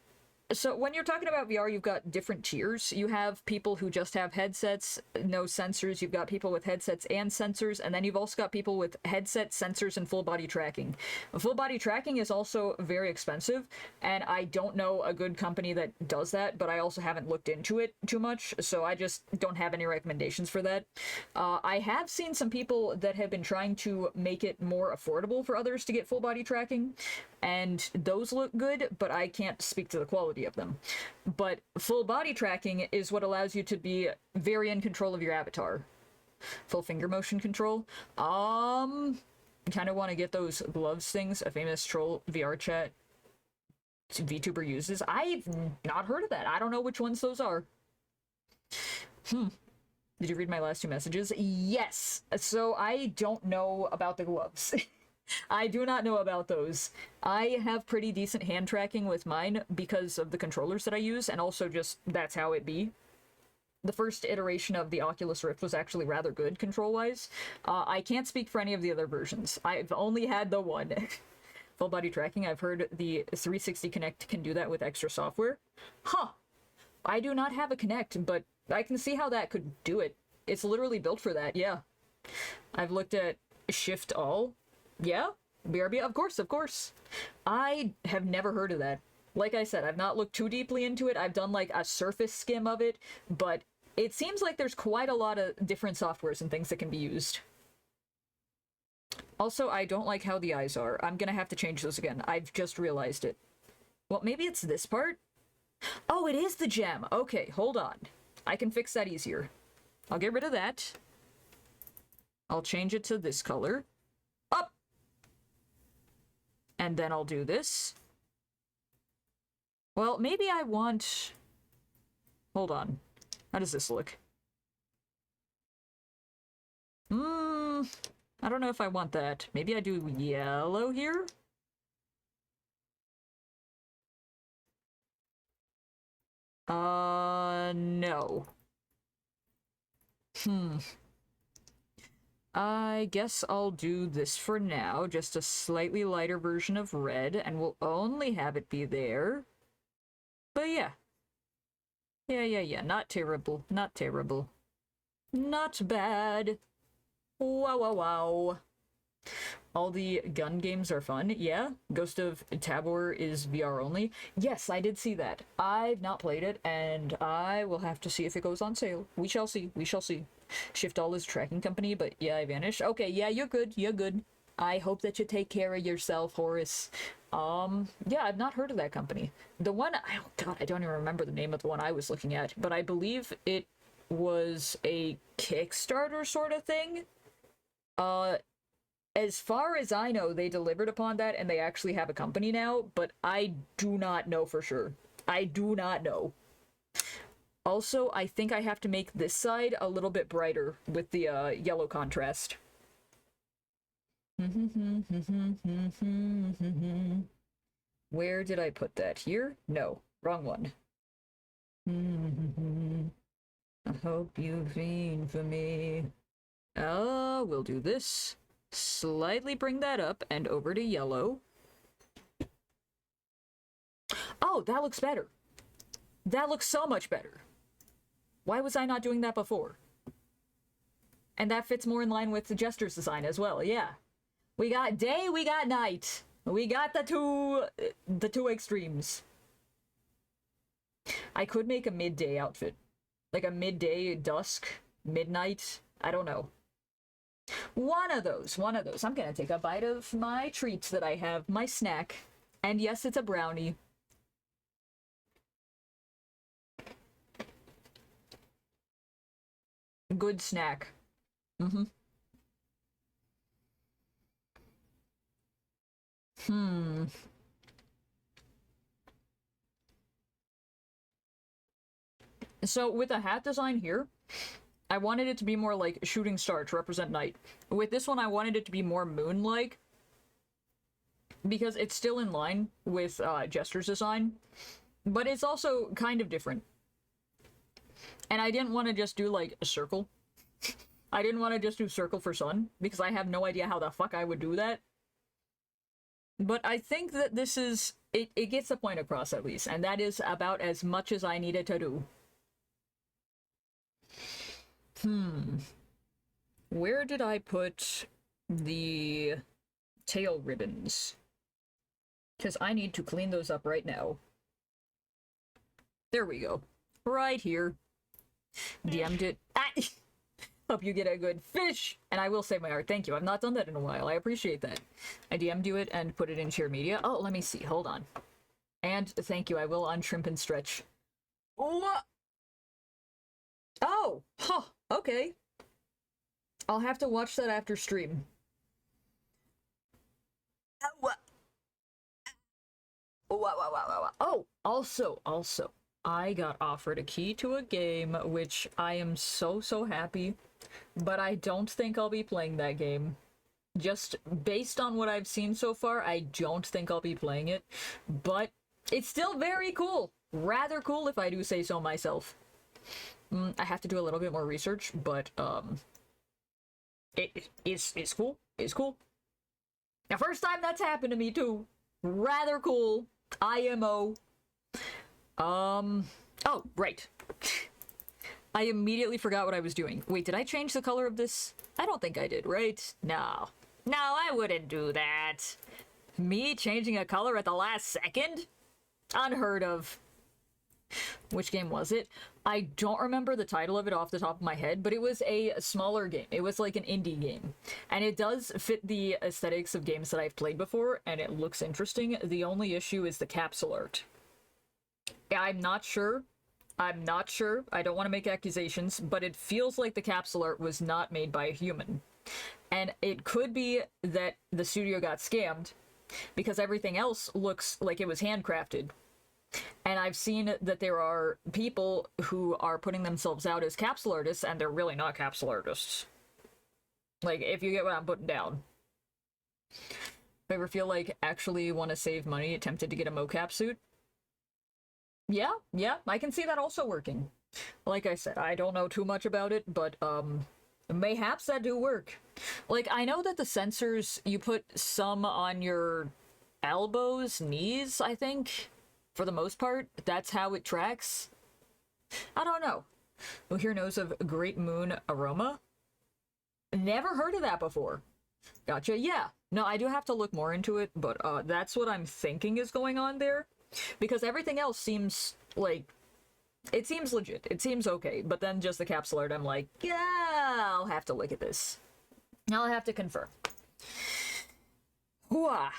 So when you're talking about VR, you've got different tiers. You have people who just have headsets, no sensors. You've got people with headsets and sensors, and then you've also got people with headsets, sensors, and full body tracking. Full body tracking is also very expensive, and I don't know a good company that does that, but I also haven't looked into it too much, so I just don't have any recommendations for that. I have seen some people that have been trying to make it more affordable for others to get full body tracking, and those look good, but I can't speak to the quality of them. But full body tracking is what allows you to be very in control of your avatar. Full finger motion control. Kind of want to get those gloves things a famous troll VR chat VTuber uses. I've not heard of that. I don't know which ones those are. Did you read my last 2 messages? Yes. So I don't know about the gloves. I do not know about those. I have pretty decent hand tracking with mine because of the controllers that I use, and also just that's how it be. The first iteration of the Oculus Rift was actually rather good control-wise. I can't speak for any of the other versions. I've only had the one. Full body tracking, I've heard the 360 Kinect can do that with extra software. Huh. I do not have a Kinect, but I can see how that could do it. It's literally built for that, yeah. I've looked at Shift All. Yeah, BRB, of course, of course. I have never heard of that. Like I said, I've not looked too deeply into it. I've done like a surface skim of it, but it seems like there's quite a lot of different softwares and things that can be used. Also, I don't like how the eyes are. I'm gonna have to change those again. I've just realized it. Well, maybe it's this part? Oh, it is the gem. Okay, hold on. I can fix that easier. I'll get rid of that. I'll change it to this color. Up! And then I'll do this. Well, maybe I want... Hold on. How does this look? I don't know if I want that. Maybe I do yellow here? No. I guess I'll do this for now, just a slightly lighter version of red, and we'll only have it be there. But yeah. Yeah, not terrible, not terrible. Not bad. Wow. All the gun games are fun, yeah. Ghost of Tabor is VR only. Yes, I did see that. I've not played it, and I will have to see if it goes on sale. We shall see, we shall see. Shift All is a tracking company, but yeah, I vanished. Okay, yeah, you're good, you're good. I hope that you take care of yourself, Horace. Yeah, I've not heard of that company. The one, oh god, I don't even remember the name of the one I was looking at, but I believe it was a Kickstarter sort of thing. As far as I know, they delivered upon that and they actually have a company now, but I do not know for sure. I do not know. Also, I think I have to make this side a little bit brighter with the yellow contrast. Where did I put that? Here? No, wrong one. I hope you fiend for me. We'll do this. Slightly bring that up and over to yellow. Oh, that looks better. That looks so much better. Why was I not doing that before? And that fits more in line with the Jester's design as well, yeah. We got day, we got night. We got the two extremes. I could make a midday outfit. Like a midday, dusk, midnight, I don't know. One of those. I'm gonna take a bite of my treats that I have, my snack. And yes, it's a brownie. Good snack. So with the hat design here, I wanted it to be more like a shooting star to represent night. With this one, I wanted it to be more moon-like, because it's still in line with Jester's design, but it's also kind of different. And I didn't want to just do, like, a circle. I didn't want to just do circle for sun, because I have no idea how the fuck I would do that. But I think that this is... It gets the point across, at least, and that is about as much as I needed to do. Where did I put the tail ribbons? Because I need to clean those up right now. There we go. Right here. DM'd it. Hope you get a good fish! And I will save my art. Thank you. I've not done that in a while. I appreciate that. I DM'd you it and put it into your media. Oh, let me see. Hold on. And thank you. I will unshrimp and stretch. What? Oh! Huh. Okay. I'll have to watch that after stream. Oh, also, I got offered a key to a game, which I am so happy, but I don't think I'll be playing that game. Just based on what I've seen so far, I don't think I'll be playing it, but it's still very cool. Rather cool if I do say so myself. I have to do a little bit more research, but, it's cool. It's cool. The first time that's happened to me, too. Rather cool. IMO. Oh, right. I immediately forgot what I was doing. Wait, did I change the color of this? I don't think I did, right? Nah. No, I wouldn't do that. Me changing a color at the last second? Unheard of. Which game was it? I don't remember the title of it off the top of my head, but it was a smaller game. It was like an indie game. And it does fit the aesthetics of games that I've played before, and it looks interesting. The only issue is the capsule art. I'm not sure. I'm not sure. I don't want to make accusations, but it feels like the capsule art was not made by a human. And it could be that the studio got scammed, because everything else looks like it was handcrafted. And I've seen that there are people who are putting themselves out as capsule artists, and they're really not capsule artists. Like, if you get what I'm putting down. If I ever feel like actually want to save money, tempted to get a mocap suit? Yeah, I can see that also working. Like I said, I don't know too much about it, but, mayhaps that do work. Like, I know that the sensors, you put some on your elbows, knees, I think, for the most part. That's how it tracks. I don't know. Who here knows of Great Moon Aroma? Never heard of that before. Gotcha. Yeah. No, I do have to look more into it, but that's what I'm thinking is going on there. Because everything else seems like... It seems legit. It seems okay. But then just the capsule art, I'm like, yeah, I'll have to look at this. I'll have to confirm. Hooah.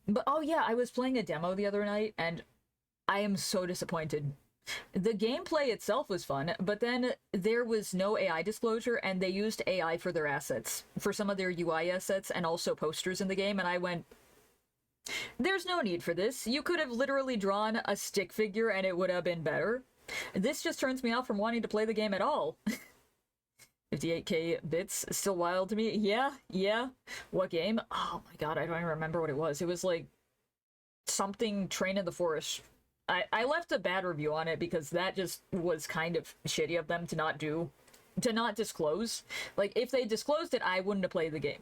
But, oh yeah, I was playing a demo the other night, and I am so disappointed. The gameplay itself was fun, but then there was no AI disclosure, and they used AI for their assets, for some of their UI assets, and also posters in the game, and I went, there's no need for this. You could have literally drawn a stick figure, and it would have been better. This just turns me off from wanting to play the game at all. 58k bits, still wild to me. Yeah. What game? Oh my god, I don't even remember what it was. It was like something Train in the Forest. I left a bad review on it because that just was kind of shitty of them to not disclose. Like, if they disclosed it, I wouldn't have played the game.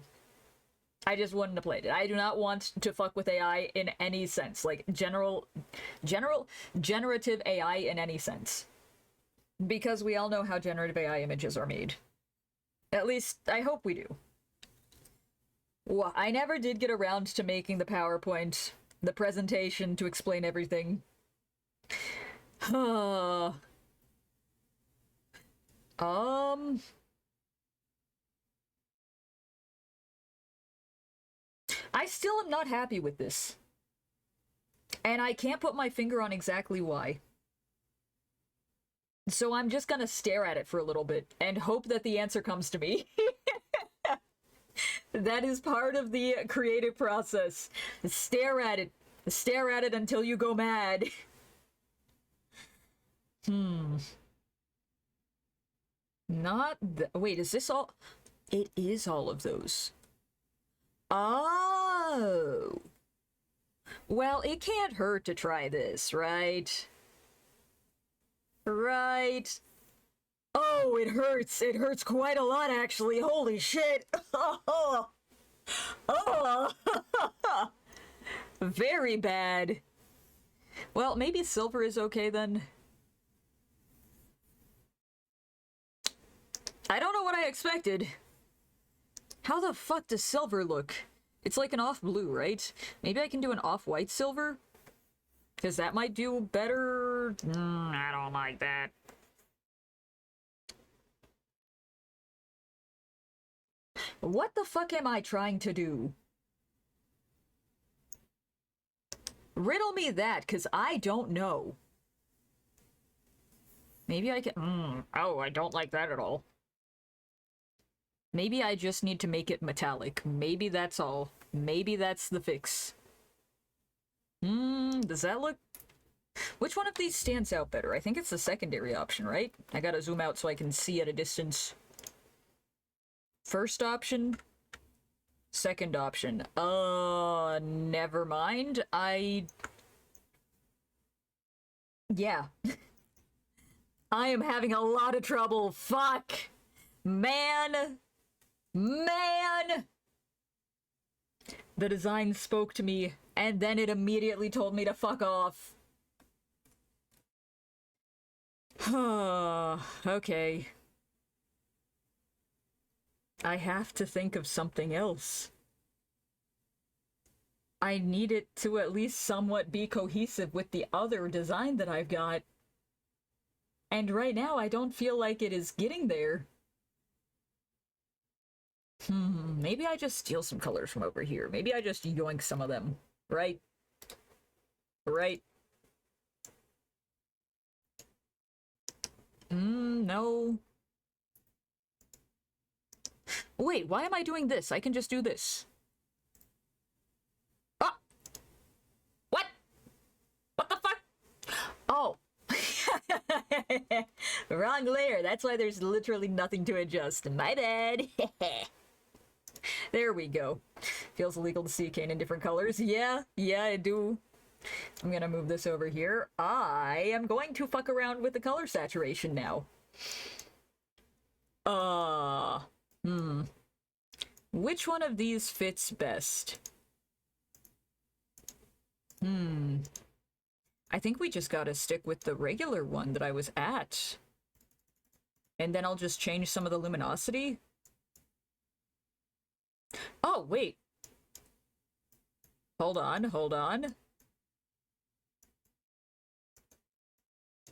I just wouldn't have played it. I do not want to fuck with AI in any sense. Like, generative AI in any sense. Because we all know how generative AI images are made. At least, I hope we do. Well, I never did get around to making the PowerPoint, the presentation to explain everything. I still am not happy with this. And I can't put my finger on exactly why. So I'm just gonna stare at it for a little bit and hope that the answer comes to me. That is part of the creative process. Stare at it. Stare at it until you go mad. Wait, is this all? It is all of those. Oh. Well, it can't hurt to try this, right? Right. Oh, it hurts. It hurts quite a lot, actually. Holy shit. Oh. Very bad. Well, maybe silver is okay then. I don't know what I expected. How the fuck does silver look? It's like an off blue, right? Maybe I can do an off-white silver? Because that might do better. I don't like that. What the fuck am I trying to do? Riddle me that, because I don't know. Maybe I can... Oh, I don't like that at all. Maybe I just need to make it metallic. Maybe that's all. Maybe that's the fix. Does that look... Which one of these stands out better? I think it's the secondary option, right? I gotta zoom out so I can see at a distance. First option. Second option. Never mind. Yeah. I am having a lot of trouble. Fuck. Man. The design spoke to me, and then it immediately told me to fuck off. Okay. I have to think of something else. I need it to at least somewhat be cohesive with the other design that I've got. And right now, I don't feel like it is getting there. Maybe I just steal some colors from over here. Maybe I just yoink some of them. Right? Right? No. Wait, why am I doing this? I can just do this. Ah! What? What the fuck? Oh. Wrong layer. That's why there's literally nothing to adjust. My bad. There we go. Feels illegal to see a cane in different colors. Yeah, I do. I'm gonna move this over here. I am going to fuck around with the color saturation now. Which one of these fits best? I think we just gotta stick with the regular one that I was at. And then I'll just change some of the luminosity. Oh, wait. Hold on.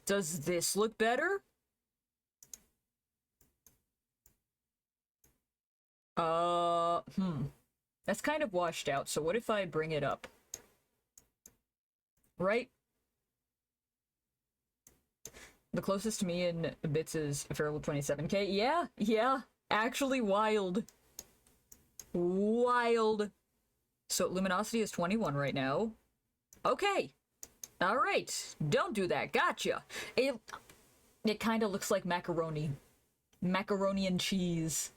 Does this look better? That's kind of washed out, so what if I bring it up? Right? The closest to me in bits is Feral 27k. Yeah. Actually wild. Wild. So luminosity is 21 right now. Okay. Alright. Don't do that. Gotcha. It kind of looks like macaroni. Macaroni and cheese.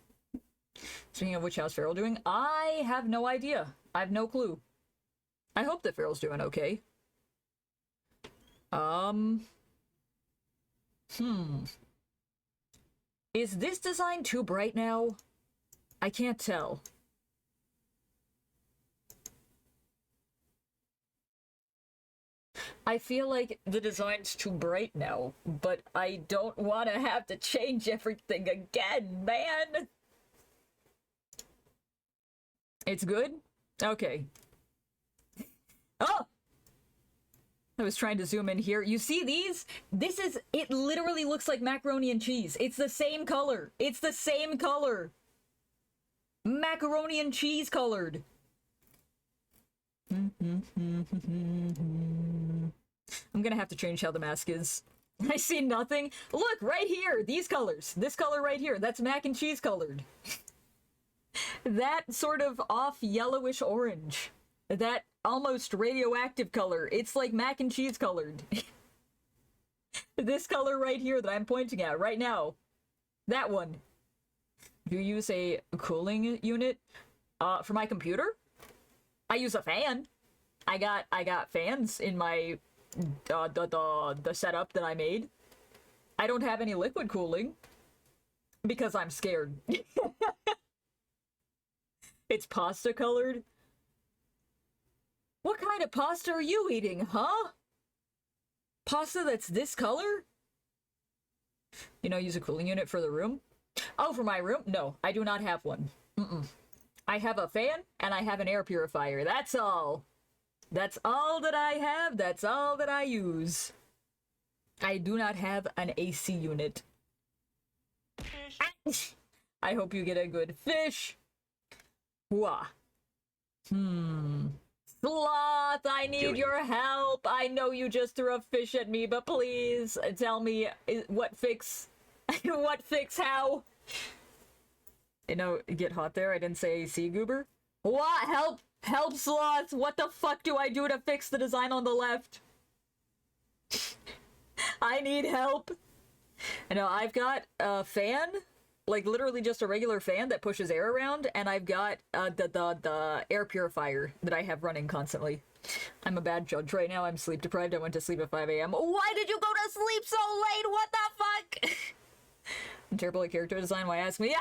Speaking of which, how's Feral doing? I have no idea. I have no clue. I hope that Feral's doing okay. Is this design too bright now? I can't tell. I feel like the design's too bright now, but I don't want to have to change everything again, man! It's good? Okay. Oh! I was trying to zoom in here. You see these? It literally looks like macaroni and cheese. It's the same color. It's the same color. Macaroni and cheese colored. I'm gonna have to change how the mask is. I see nothing. Look, right here. These colors. This color right here. That's mac and cheese colored. That sort of off yellowish orange. That almost radioactive color. It's like mac and cheese colored. This color right here that I'm pointing at right now. That one. Do you use a cooling unit? For my computer? I use a fan. I got fans in my the setup that I made. I don't have any liquid cooling because I'm scared. It's pasta colored. What kind of pasta are you eating, huh? Pasta that's this color? You know, use a cooling unit for the room? Oh, for my room? No, I do not have one. I have a fan and I have an air purifier. That's all. That's all that I have. That's all that I use. I do not have an AC unit. I hope you get a good fish. Wah. Sloth, I need your help. I know you just threw a fish at me, but please tell me what fix. What fix how? You know, get hot there. I didn't say AC, goober. What? Help! Help, Sloth! What the fuck do I do to fix the design on the left? I need help. I know, I've got a fan, like literally just a regular fan that pushes air around, and I've got the air purifier that I have running constantly. I'm a bad judge right now. I'm sleep deprived. I went to sleep at 5 a.m. Why did you go to sleep so late? What the fuck? I'm terrible at character design. Why ask me?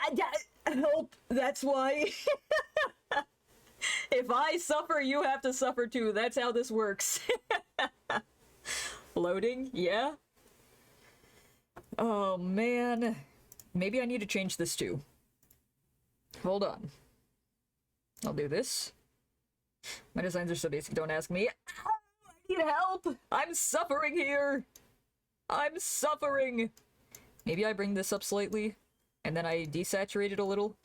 Help. That's why. If I suffer, you have to suffer too. That's how this works. Loading? Yeah? Oh, man. Maybe I need to change this too. Hold on. I'll do this. My designs are so basic, don't ask me. I need help! I'm suffering here! I'm suffering! Maybe I bring this up slightly, and then I desaturate it a little.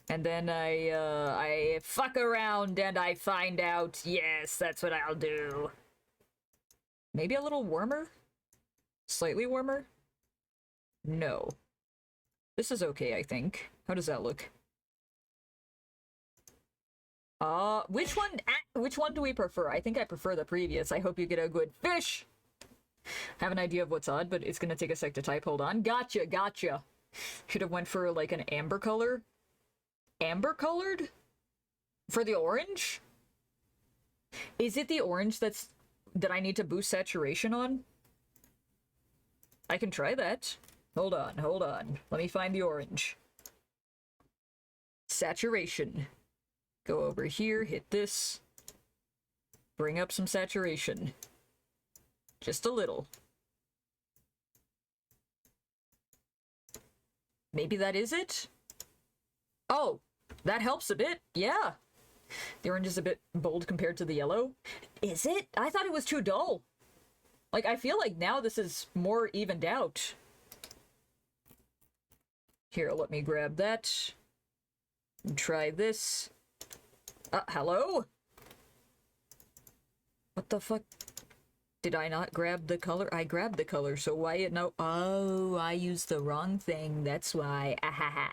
And then I fuck around and I find out, yes, that's what I'll do. Maybe a little warmer? Slightly warmer? No. This is okay, I think. How does that look? Which one do we prefer? I think I prefer the previous. I hope you get a good fish! Have an idea of what's odd, but it's gonna take a sec to type. Hold on. Gotcha, gotcha. Should have went for, like, an amber color. Amber colored? For the orange? Is it the orange that I need to boost saturation on? I can try that. Hold on, hold on. Let me find the orange. Saturation. Go over here, hit this. Bring up some saturation. Just a little. Maybe that is it? Oh, that helps a bit. Yeah. The orange is a bit bold compared to the yellow. Is it? I thought it was too dull. Like, I feel like now this is more evened out. Here, let me grab that. Try this. Hello? What the fuck? Did I not grab the color? I grabbed the color, so why it no— Oh, I used the wrong thing, that's why. Ahaha.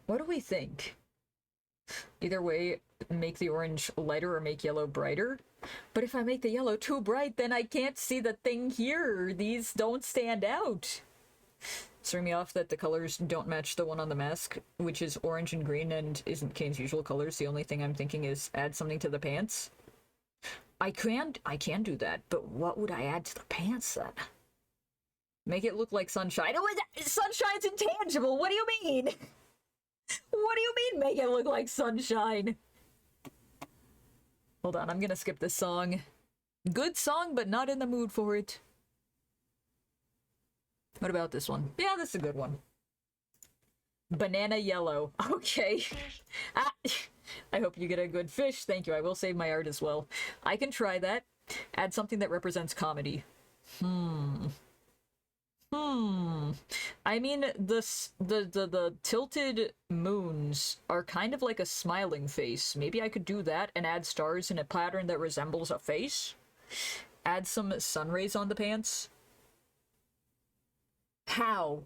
What do we think? Either way, make the orange lighter or make yellow brighter. But if I make the yellow too bright, then I can't see the thing here. These don't stand out. It's throwing me off that the colors don't match the one on the mask, which is orange and green and isn't Kane's usual colors. The only thing I'm thinking is add something to the pants. I can do that, but what would I add to the pants then? Make it look like sunshine. Oh, sunshine's intangible! What do you mean? What do you mean, make it look like sunshine? Hold on, I'm gonna skip this song. Good song, but not in the mood for it. What about this one? Yeah, this is a good one. Banana yellow. Okay. I hope you get a good fish. Thank you. I will save my art as well. I can try that. Add something that represents comedy. I mean, the tilted moons are kind of like a smiling face. Maybe I could do that and add stars in a pattern that resembles a face. Add some sun rays on the pants. How?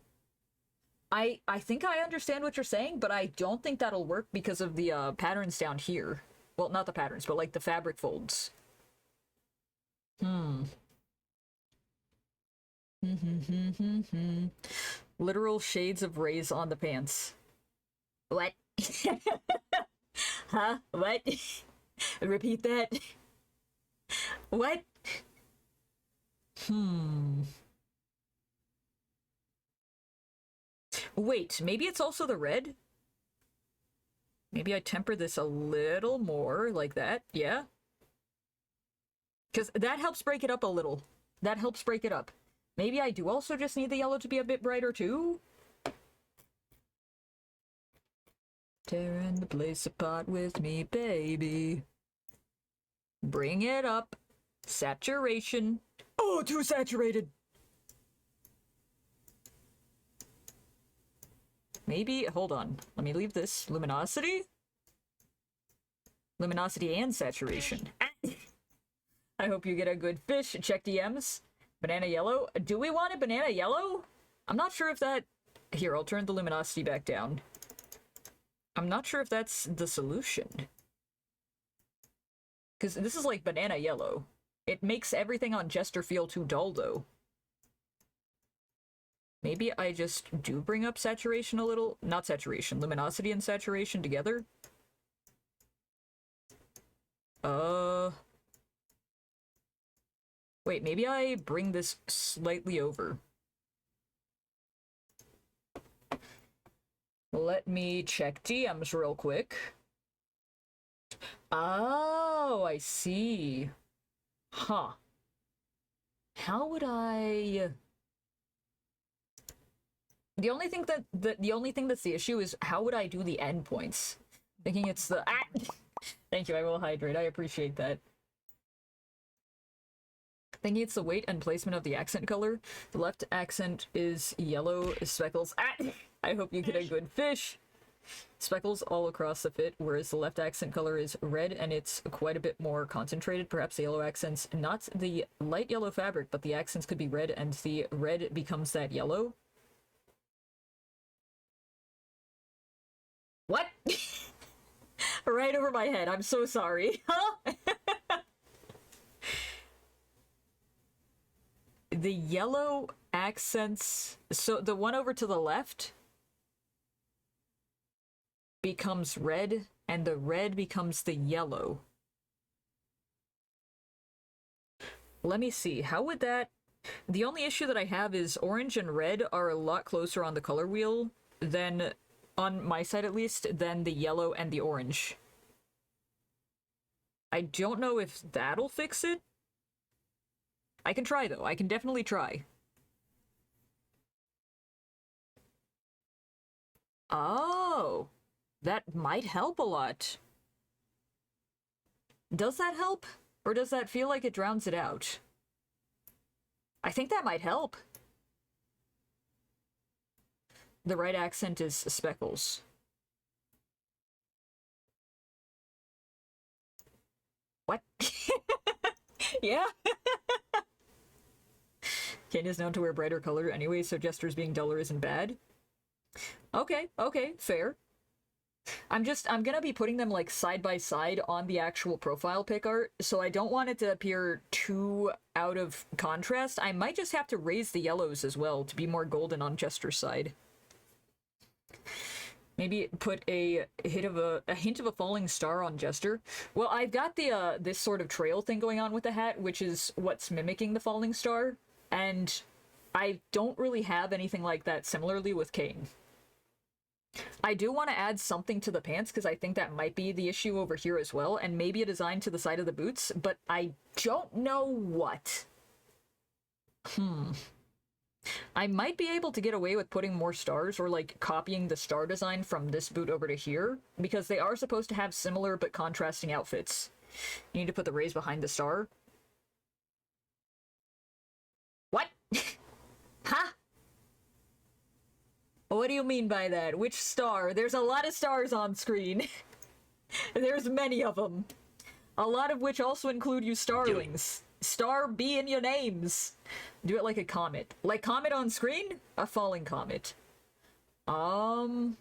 I think I understand what you're saying, but I don't think that'll work because of the patterns down here. Well, not the patterns, but like the fabric folds. Literal shades of rays on the pants. What? Huh? What? Repeat that. What? Wait, maybe it's also the red? Maybe I temper this a little more, like that, yeah? Because that helps break it up a little. That helps break it up. Maybe I do also just need the yellow to be a bit brighter, too? Tearing the place apart with me, baby. Bring it up. Saturation. Oh, too saturated! Maybe, hold on. Let me leave this. Luminosity? Luminosity and saturation. I hope you get a good fish. Check DMs. Banana yellow. Do we want a banana yellow? I'm not sure if that... Here, I'll turn the luminosity back down. I'm not sure if that's the solution. Because this is like banana yellow. It makes everything on Jester feel too dull, though. Maybe I just do bring up saturation a little? Not saturation, luminosity and saturation together? Wait, maybe I bring this slightly over. Let me check DMs real quick. Oh, I see. Huh. How would I... The only thing the only thing that's the issue is how would I do the endpoints? Thinking it's the Thank you, I will hydrate. I appreciate that. Thinking it's the weight and placement of the accent color. The left accent is yellow speckles. I hope you get a good fish. Speckles all across the fit, whereas the left accent color is red and it's quite a bit more concentrated. Perhaps the yellow accents, not the light yellow fabric, but the accents could be red and the red becomes that yellow. What? Right over my head. I'm so sorry. Huh? The yellow accents... So the one over to the left becomes red, and the red becomes the yellow. Let me see. How would that... The only issue that I have is orange and red are a lot closer on the color wheel than... on my side at least, than the yellow and the orange. I don't know if that'll fix it. I can try, though. I can definitely try. Oh, that might help a lot. Does that help? Or does that feel like it drowns it out? I think that might help. The right accent is speckles. What? Yeah? Kenya's known to wear brighter color anyway, so Jester's being duller isn't bad. Okay, okay, fair. I'm gonna be putting them, like, side by side on the actual profile pic art, so I don't want it to appear too out of contrast. I might just have to raise the yellows as well to be more golden on Jester's side. Maybe put a hint of a falling star on Jester. Well, I've got the this sort of trail thing going on with the hat, which is what's mimicking the falling star, and I don't really have anything like that similarly with Kane. I do want to add something to the pants because I think that might be the issue over here as well, and maybe a design to the side of the boots, but I don't know what. I might be able to get away with putting more stars or, like, copying the star design from this boot over to here, because they are supposed to have similar but contrasting outfits. You need to put the rays behind the star. What? Huh? What do you mean by that? Which star? There's a lot of stars on screen. There's many of them. A lot of which also include you starlings. Star be in your names. Do it like a comet. Like comet on screen? A falling comet. Do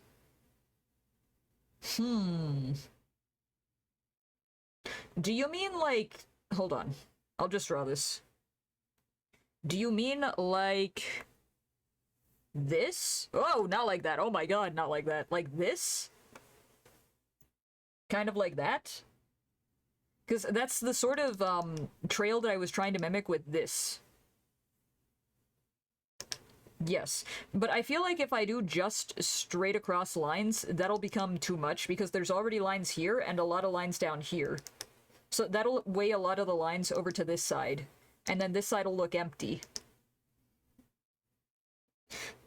you mean like... Hold on. I'll just draw this. Do you mean like... this? Oh, not like that. Oh my god, not like that. Like this? Kind of like that? Because that's the sort of trail that I was trying to mimic with this. Yes, but I feel like if I do just straight across lines, that'll become too much because there's already lines here and a lot of lines down here. So that'll weigh a lot of the lines over to this side, and then this side will look empty.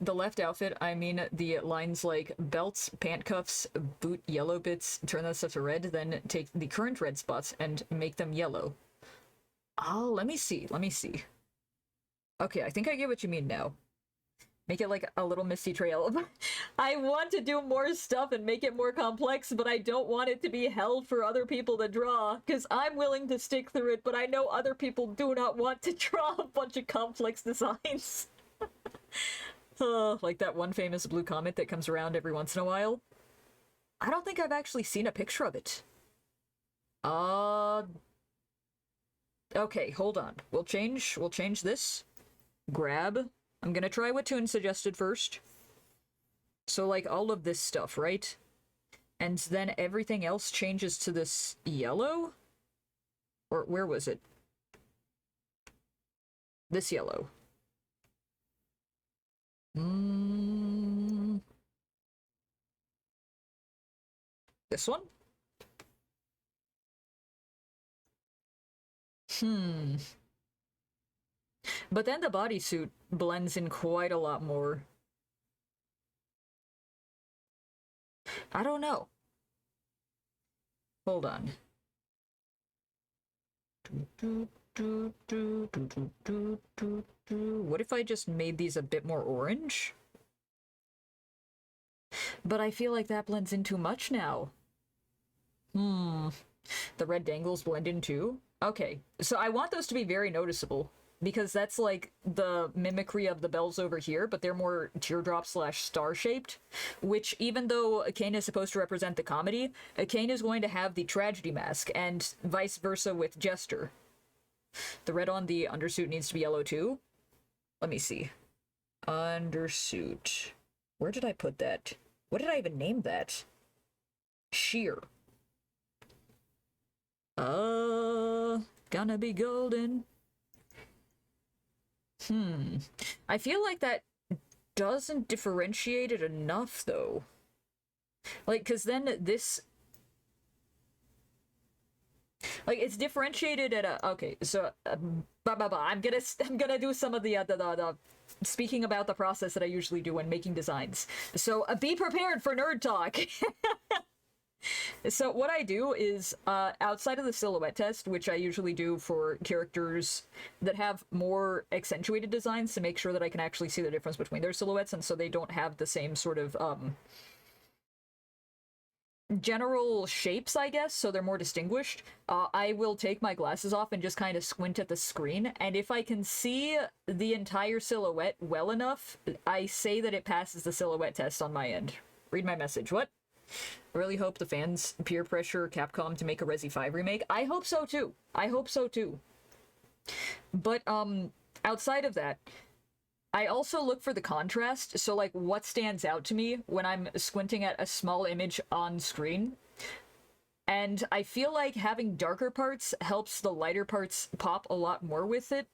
The left outfit, I mean the lines like belts, pant cuffs, boot yellow bits, turn that stuff to red, then take the current red spots and make them yellow. Oh, let me see. Okay, I think I get what you mean now. Make it like a little misty trail. I want to do more stuff and make it more complex, but I don't want it to be hell for other people to draw, because I'm willing to stick through it, but I know other people do not want to draw a bunch of complex designs. Like that one famous blue comet that comes around every once in a while. I don't think I've actually seen a picture of it. Okay, hold on. We'll change this. Grab. I'm gonna try what Toon suggested first. So, like, all of this stuff, right? And then everything else changes to this yellow? Or where was it? This yellow. This one? But then the bodysuit blends in quite a lot more. I don't know. Hold on. What if I just made these a bit more orange? But I feel like that blends in too much now. The red dangles blend in too? Okay, so I want those to be very noticeable, because that's like the mimicry of the bells over here, but they're more teardrop slash star shaped, which even though Kane is supposed to represent the comedy, Kane is going to have the tragedy mask, and vice versa with Jester. The red on the undersuit needs to be yellow too? Let me see. Undersuit. Where did I put that? What did I even name that? Sheer. Gonna be golden. I feel like that doesn't differentiate it enough, though. Like, because then this... Like, it's differentiated at a... Okay, so... I'm gonna do some of the speaking about the process that I usually do when making designs. So, be prepared for nerd talk! So what I do is, outside of the silhouette test, which I usually do for characters that have more accentuated designs to make sure that I can actually see the difference between their silhouettes, and so they don't have the same sort of, general shapes, I guess, so they're more distinguished, I will take my glasses off and just kind of squint at the screen, and if I can see the entire silhouette well enough, I say that it passes the silhouette test on my end. Read my message. What? I really hope the fans peer pressure Capcom to make a Resi 5 remake. I hope so too. I hope so too. But, outside of that, I also look for the contrast, so like what stands out to me when I'm squinting at a small image on screen. And I feel like having darker parts helps the lighter parts pop a lot more with it.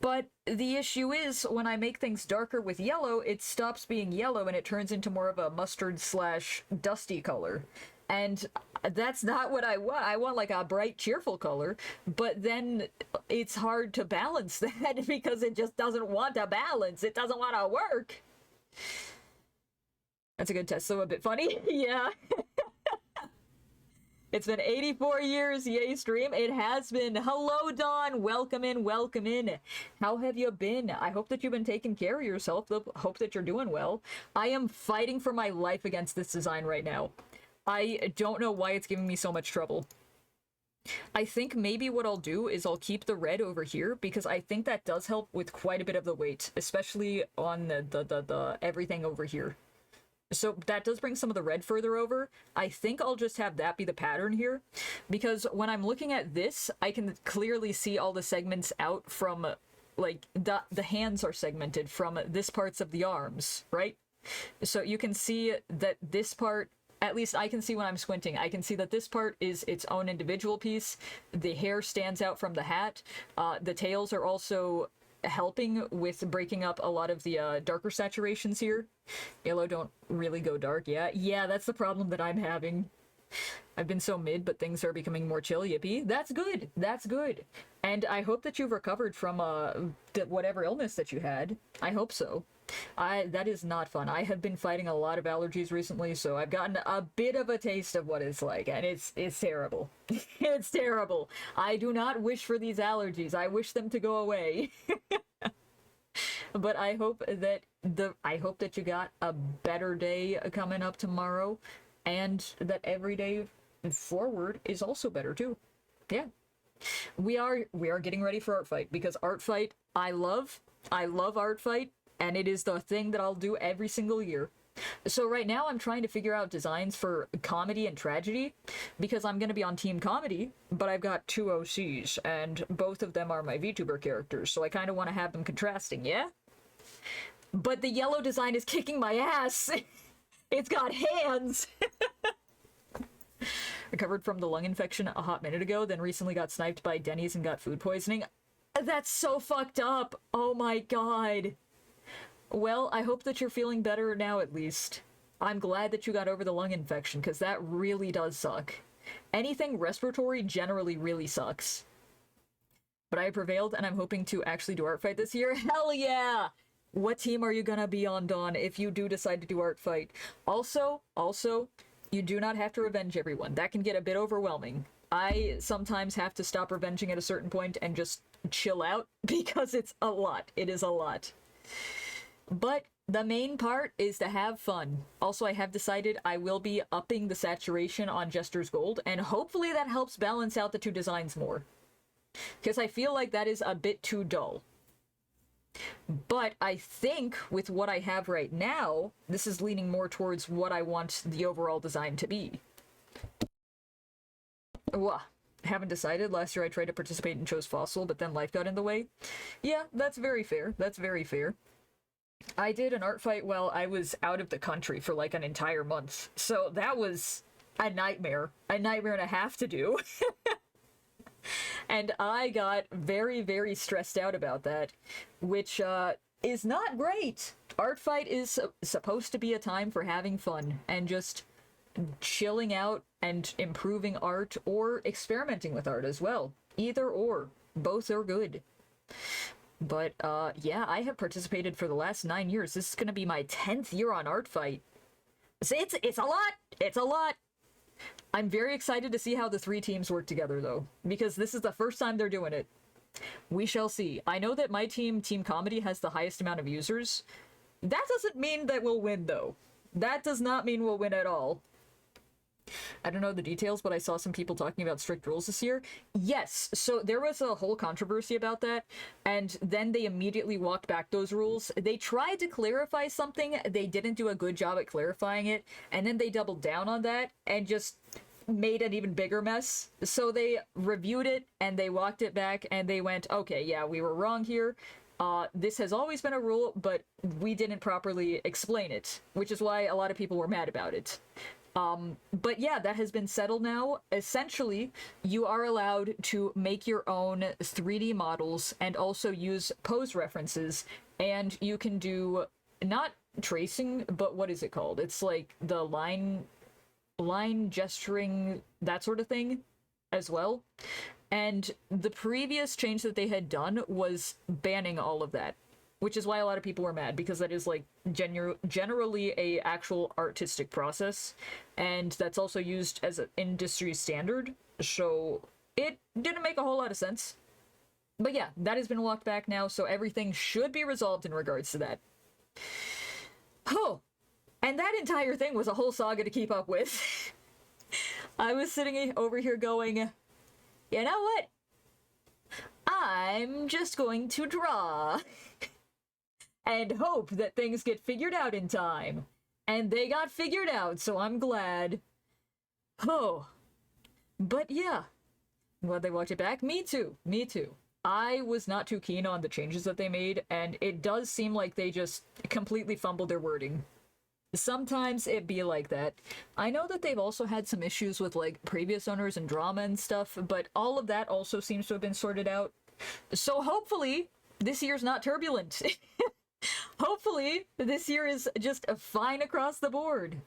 But the issue is, when I make things darker with yellow, it stops being yellow and it turns into more of a mustard slash dusty color. And that's not what I want. I want like a bright, cheerful color, but then it's hard to balance that because it just doesn't want to balance. It doesn't want to work. That's a good test, so a bit funny. Yeah. It's been 84 years, yay stream. It has been. Hello, Dawn. Welcome in, welcome in. How have you been? I hope that you've been taking care of yourself. Hope that you're doing well. I am fighting for my life against this design right now. I don't know why it's giving me so much trouble. I think maybe what I'll do is I'll keep the red over here, because I think that does help with quite a bit of the weight, especially on the everything over here. So that does bring some of the red further over. I think I'll just have that be the pattern here, because when I'm looking at this, I can clearly see all the segments out from, like, the hands are segmented from this parts of the arms, right? So you can see that this part, at least I can see when I'm squinting, I can see that this part is its own individual piece. The hair stands out from the hat. The tails are also helping with breaking up a lot of the darker saturations here. Yellow don't really go dark. Yeah, that's the problem that I'm having. I've been so mid, but things are becoming more chill. Yippee. That's good. That's good. And I hope that you've recovered from whatever illness that you had. I hope so. That is not fun. I have been fighting a lot of allergies recently, so I've gotten a bit of a taste of what it's like, and it's terrible. It's terrible. I do not wish for these allergies. I wish them to go away. But I hope that you got a better day coming up tomorrow, and that every day forward is also better too. Yeah. We are getting ready for Artfight, because Artfight I love Artfight, and it is the thing that I'll do every single year. So right now I'm trying to figure out designs for comedy and tragedy, because I'm going to be on Team Comedy, but I've got two OCs, and both of them are my VTuber characters, so I kind of want to have them contrasting, yeah? But the yellow design is kicking my ass! It's got hands! Recovered from the lung infection a hot minute ago, then recently got sniped by Denny's and got food poisoning. That's so fucked up! Oh my god! Well, I hope that you're feeling better now, at least. I'm glad that you got over the lung infection, because that really does suck. Anything respiratory generally really sucks. But I prevailed, and I'm hoping to actually do Artfight this year. Hell yeah! What team are you gonna be on, Dawn, if you do decide to do Artfight? Also, you do not have to revenge everyone. That can get a bit overwhelming. I sometimes have to stop revenging at a certain point and just chill out because it's a lot. It is a lot. But the main part is to have fun. Also, I have decided I will be upping the saturation on Jester's Gold, and hopefully that helps balance out the two designs more. Because I feel like that is a bit too dull. But I think with what I have right now, this is leaning more towards what I want the overall design to be. Haven't decided. Last year I tried to participate and chose Fossil, but then life got in the way. Yeah, that's very fair. That's very fair. I did an art fight while I was out of the country for like an entire month. So that was a nightmare. A nightmare and a half to do. And I got very, very stressed out about that, which is not great. Artfight is supposed to be a time for having fun and just chilling out and improving art or experimenting with art as well. Either or. Both are good. But, yeah, I have participated for the last 9 years. This is gonna be my 10th year on Artfight. It's a lot! It's a lot! I'm very excited to see how the three teams work together, though, because this is the first time they're doing it. We shall see. I know that my team, Team Comedy, has the highest amount of users. That doesn't mean that we'll win, though. That does not mean we'll win at all. I don't know the details, but I saw some people talking about strict rules this year. Yes, so there was a whole controversy about that, and then they immediately walked back those rules. They tried to clarify something, they didn't do a good job at clarifying it, and then they doubled down on that and just made an even bigger mess. So they reviewed it, and they walked it back, and they went, okay, yeah, we were wrong here. This has always been a rule, but we didn't properly explain it, which is why a lot of people were mad about it. But yeah, that has been settled now. Essentially, you are allowed to make your own 3D models and also use pose references, and you can do, not tracing, but what is it called? It's like the line gesturing, that sort of thing as well. And the previous change that they had done was banning all of that, which is why a lot of people were mad, because that is like generally a actual artistic process, and that's also used as an industry standard, so it didn't make a whole lot of sense. But yeah, that has been walked back now, so everything should be resolved in regards to that. Oh, and that entire thing was a whole saga to keep up with. I was sitting over here going, you know what? I'm just going to draw. And hope that things get figured out in time. And they got figured out, so I'm glad. Oh. But yeah. I'm glad they walked it back. Me too. Me too. I was not too keen on the changes that they made, and it does seem like they just completely fumbled their wording. Sometimes it be like that. I know that they've also had some issues with, like, previous owners and drama and stuff, but all of that also seems to have been sorted out. So hopefully, this year's not turbulent. Hopefully, this year is just fine across the board.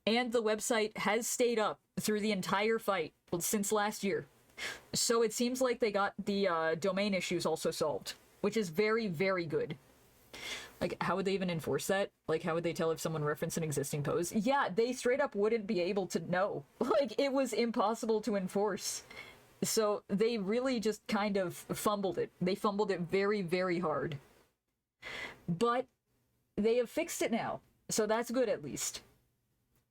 And the website has stayed up through the entire fight since last year. So it seems like they got the domain issues also solved, which is very, very good. Like, how would they even enforce that? Like, how would they tell if someone referenced an existing pose? Yeah, they straight up wouldn't be able to know. Like, it was impossible to enforce. So they really just kind of fumbled it. They fumbled it very, very hard. But they have fixed it now, so that's good at least.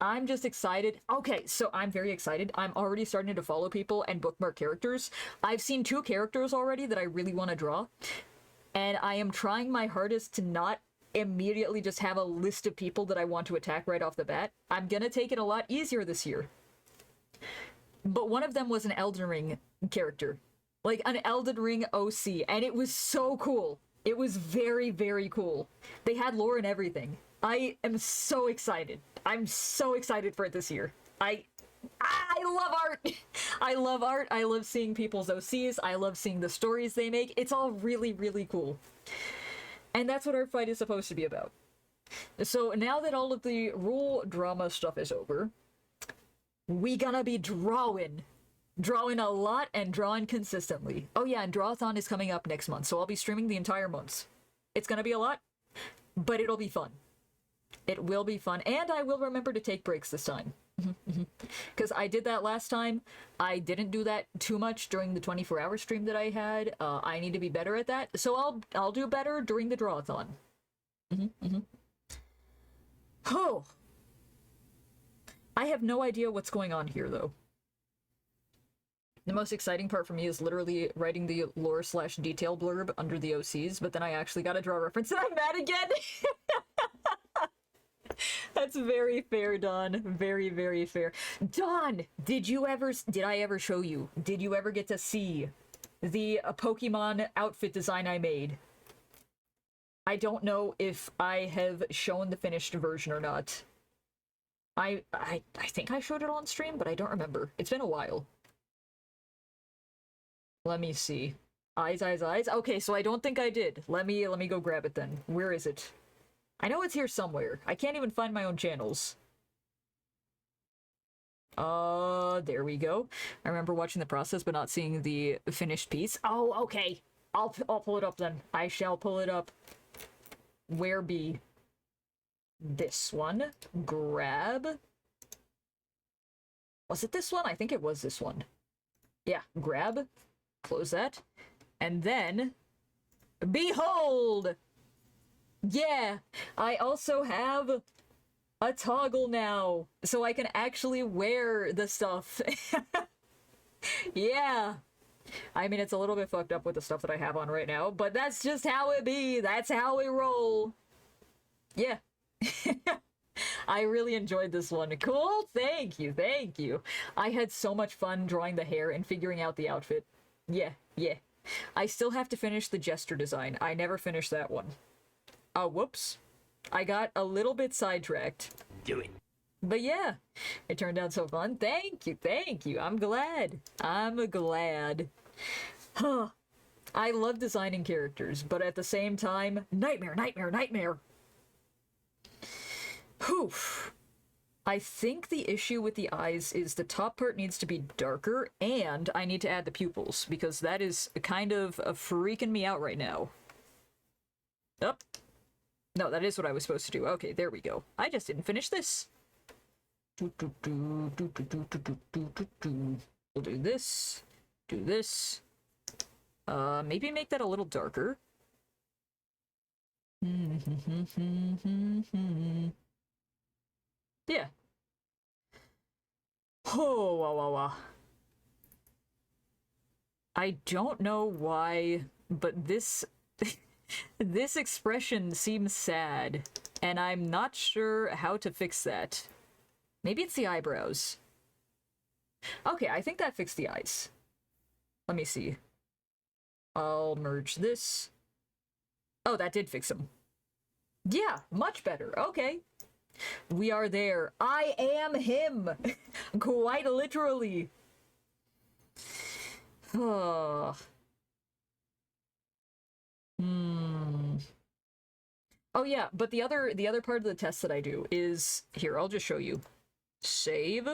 I'm just excited. Okay, so I'm very excited. I'm already starting to follow people and bookmark characters. I've seen 2 characters already that I really want to draw, and I am trying my hardest to not immediately just have a list of people that I want to attack right off the bat. I'm gonna take it a lot easier this year. But one of them was an Elden Ring character. Like, an Elden Ring OC, and it was so cool. It was very, very cool. They had lore and everything. I am so excited. I'm so excited for it this year. I love art. I love art. I love seeing people's OCs. I love seeing the stories they make. It's all really, really cool. And that's what Artfight is supposed to be about. So now that all of the rule drama stuff is over, we gonna be drawing. Drawing a lot and drawing consistently. Oh yeah, and Drawathon is coming up next month, so I'll be streaming the entire month. It's gonna be a lot. but it'll be fun. It will be fun, and I will remember to take breaks this time. Because I did that last time. I didn't do that too much during the 24-hour stream that I had. I need to be better at that, so I'll do better during the drawathon. Oh, I have no idea what's going on here, though. The most exciting part for me is literally writing the lore/detail blurb under the OCs, but then I actually got to draw a reference and I'm mad again! That's very fair, Dawn. Very, very fair. Dawn! Did I ever show you? Did you ever get to see the Pokemon outfit design I made? I don't know if I have shown the finished version or not. I think I showed it on stream, but I don't remember. It's been a while. Let me see. Eyes. Okay, so I don't think I did. Let me go grab it then. Where is it? I know it's here somewhere. I can't even find my own channels. There we go. I remember watching the process but not seeing the finished piece. Oh, okay. I'll pull it up then. I shall pull it up. Where be? This one. Grab. Was it this one? I think it was this one. Yeah, grab. Close that. And then... behold! Yeah! I also have a toggle now, so I can actually wear the stuff. Yeah! I mean, it's a little bit fucked up with the stuff that I have on right now, but that's just how it be. That's how we roll. Yeah. I really enjoyed this one. Cool. Thank you. Thank you. I had so much fun drawing the hair and figuring out the outfit. Yeah. Yeah. I still have to finish the Jester design. I never finished that one. Oh, whoops. I got a little bit sidetracked. Do it. But yeah, it turned out so fun. Thank you, thank you. I'm glad. I'm glad. Huh. I love designing characters, but at the same time, nightmare. Poof. I think the issue with the eyes is the top part needs to be darker, and I need to add the pupils, because that is kind of freaking me out right now. Oh. No, that is what I was supposed to do. Okay, there we go. I just didn't finish this. We'll do this. Do this. Maybe make that a little darker. Yeah. Oh, wow. I don't know why, but this... this expression seems sad, and I'm not sure how to fix that. Maybe it's the eyebrows. Okay, I think that fixed the eyes. Let me see. I'll merge this. Oh, that did fix them. Yeah, much better. Okay. We are there. I am him! Quite literally. Oh. Oh yeah, but the other part of the test that I do is here, I'll just show you. Save.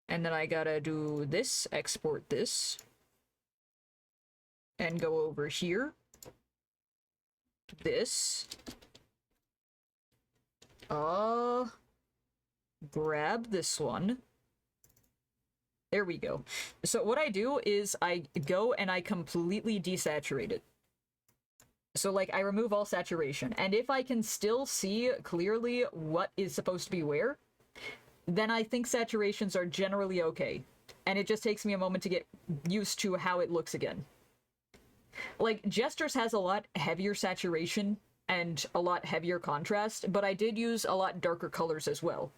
And then I gotta do this, export this. And go over here. This. Grab this one. There we go. So what I do is I go and I completely desaturate it. So, like, I remove all saturation, and if I can still see clearly what is supposed to be where, then I think saturations are generally okay. And it just takes me a moment to get used to how it looks again. Like, Jester's has a lot heavier saturation and a lot heavier contrast, but I did use a lot darker colors as well.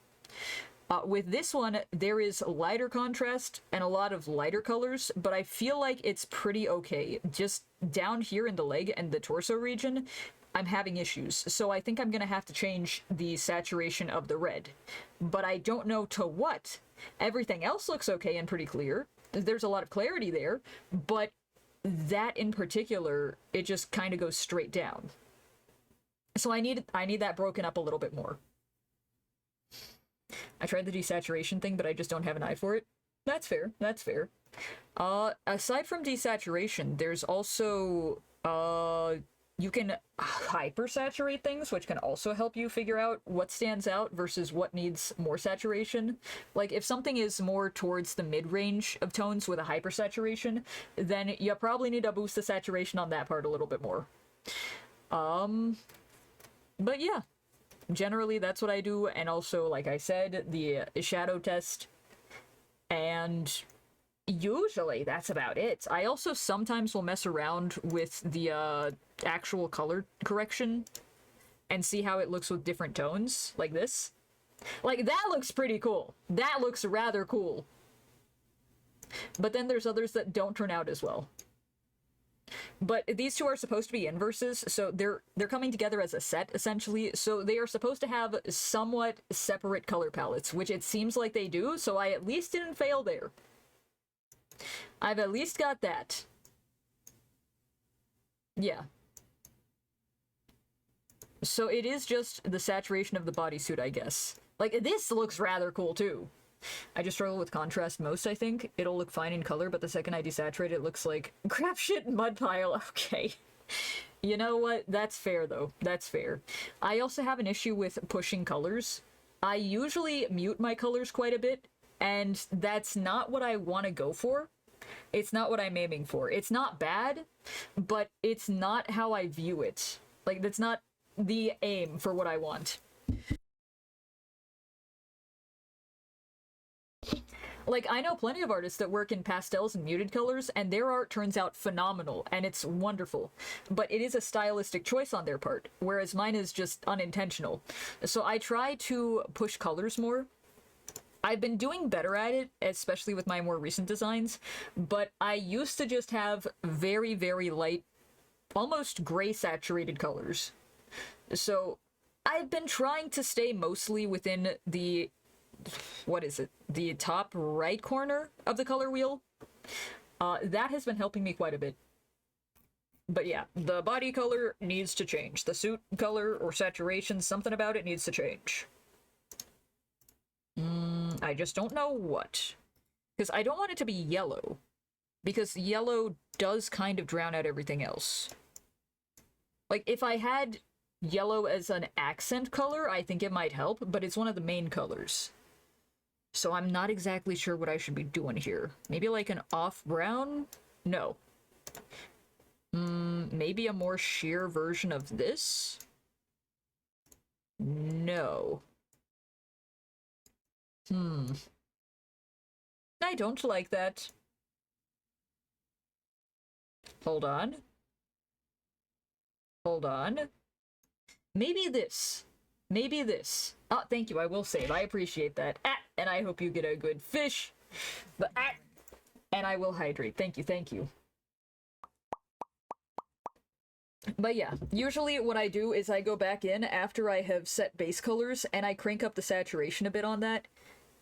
With this one, there is lighter contrast and a lot of lighter colors, but I feel like it's pretty okay. Just down here in the leg and the torso region, I'm having issues, so I think I'm gonna have to change the saturation of the red. But I don't know to what. Everything else looks okay and pretty clear. There's a lot of clarity there, but that in particular, it just kind of goes straight down. So I need that broken up a little bit more. I tried the desaturation thing, but I just don't have an eye for it. That's fair, that's fair. Aside from desaturation, there's also, you can hypersaturate things, which can also help you figure out what stands out versus what needs more saturation. Like, if something is more towards the mid-range of tones with a hypersaturation, then you probably need to boost the saturation on that part a little bit more. But yeah, generally that's what I do, and also, like I said, the shadow test, and usually that's about it. I also sometimes will mess around with the actual color correction and see how it looks with different tones, like this. Like, that looks pretty cool. That looks rather cool. But then there's others that don't turn out as well. But these two are supposed to be inverses, so they're coming together as a set, essentially, so they are supposed to have somewhat separate color palettes, which it seems like they do, so I at least didn't fail there. I've at least got that. Yeah. So it is just the saturation of the bodysuit, I guess. Like, this looks rather cool, too. I just struggle with contrast most, I think. It'll look fine in color, but the second I desaturate it looks like crap shit mud pile. Okay. You know what? That's fair, though. That's fair. I also have an issue with pushing colors. I usually mute my colors quite a bit, and that's not what I want to go for. It's not what I'm aiming for. It's not bad, but it's not how I view it. Like, that's not the aim for what I want. Like, I know plenty of artists that work in pastels and muted colors, and their art turns out phenomenal, and it's wonderful. But it is a stylistic choice on their part, whereas mine is just unintentional. So I try to push colors more. I've been doing better at it, especially with my more recent designs, but I used to just have very, very light, almost gray saturated colors. So I've been trying to stay mostly within the, what is it, the top right corner of the color wheel. That has been helping me quite a bit. But yeah, the body color needs to change. The suit color or saturation, something about it needs to change. I just don't know what. Because I don't want it to be yellow. Because yellow does kind of drown out everything else. Like, if I had yellow as an accent color, I think it might help, but it's one of the main colors. So I'm not exactly sure what I should be doing here. Maybe like an off brown? No. Maybe a more sheer version of this? No. I don't like that. Hold on. Hold on. Maybe this. Maybe this. Oh, thank you, I will save. I appreciate that. And I hope you get a good fish. But and I will hydrate. Thank you, thank you. But yeah, usually what I do is I go back in after I have set base colors, and I crank up the saturation a bit on that.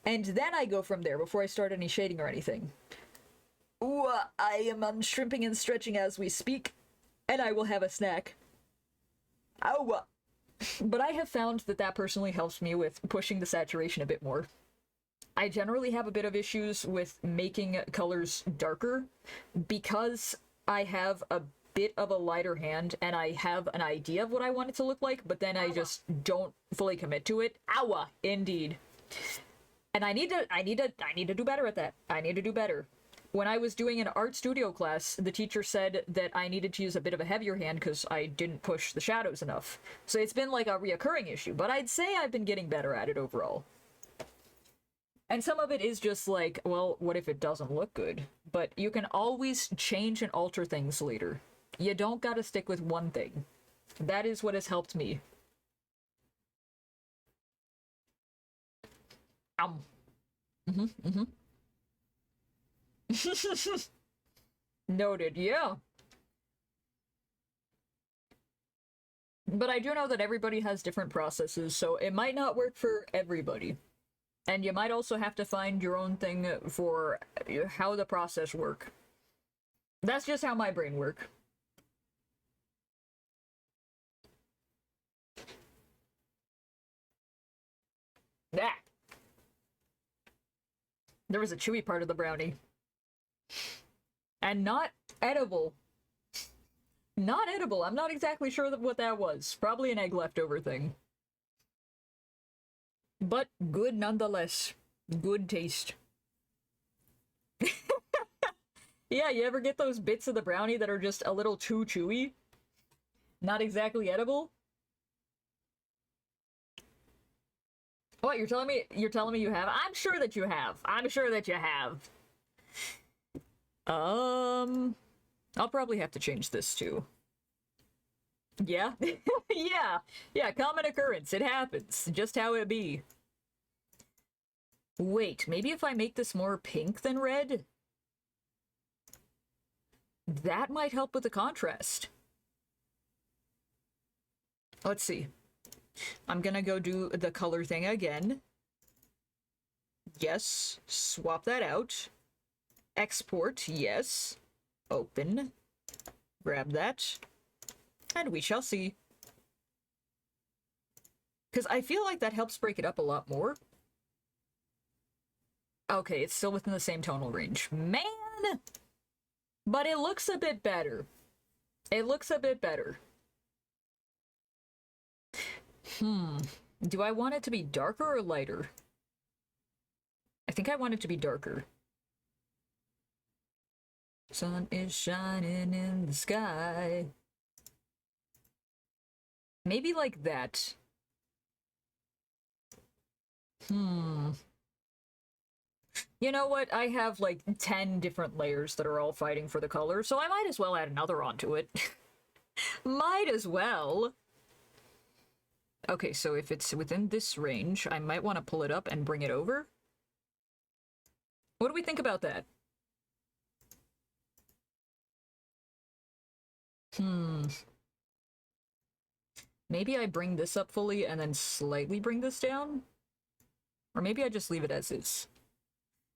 And then I go from there before I start any shading or anything. Ooh, I am unshrimping and stretching as we speak, and I will have a snack. Ow! But I have found that that personally helps me with pushing the saturation a bit more. I generally have a bit of issues with making colors darker because I have a bit of a lighter hand and I have an idea of what I want it to look like, but then I just don't fully commit to it. Ow! Indeed. And I need to do better at that. I need to do better. When I was doing an art studio class, the teacher said that I needed to use a bit of a heavier hand because I didn't push the shadows enough. So it's been like a reoccurring issue, but I'd say I've been getting better at it overall. And some of it is just like, well, what if it doesn't look good? But you can always change and alter things later. You don't gotta stick with one thing. That is what has helped me. Noted, yeah. But I do know that everybody has different processes, so it might not work for everybody. And you might also have to find your own thing for how the process work. That's just how my brain work. Ah! There was a chewy part of the brownie. And not edible. Not edible. I'm not exactly sure what that was. Probably an egg leftover thing. But good nonetheless. Good taste. Yeah, you ever get those bits of the brownie that are just a little too chewy? Not exactly edible? What, you're telling me you have? I'm sure that you have. I'm sure that you have. I'll probably have to change this too. Yeah? Yeah. Yeah, common occurrence. It happens. Just how it be. Wait, maybe if I make this more pink than red? That might help with the contrast. Let's see. I'm gonna go do the color thing again. Yes. Swap that out. Export, yes. Open. Grab that. And we shall see. Because I feel like that helps break it up a lot more. Okay, it's still within the same tonal range. Man! But it looks a bit better. It looks a bit better. Do I want it to be darker or lighter? I think I want it to be darker. Sun is shining in the sky. Maybe like that. You know what? I have like 10 different layers that are all fighting for the color, so I might as well add another onto it. Might as well. Okay, so if it's within this range, I might want to pull it up and bring it over. What do we think about that? Maybe I bring this up fully and then slightly bring this down? Or maybe I just leave it as is.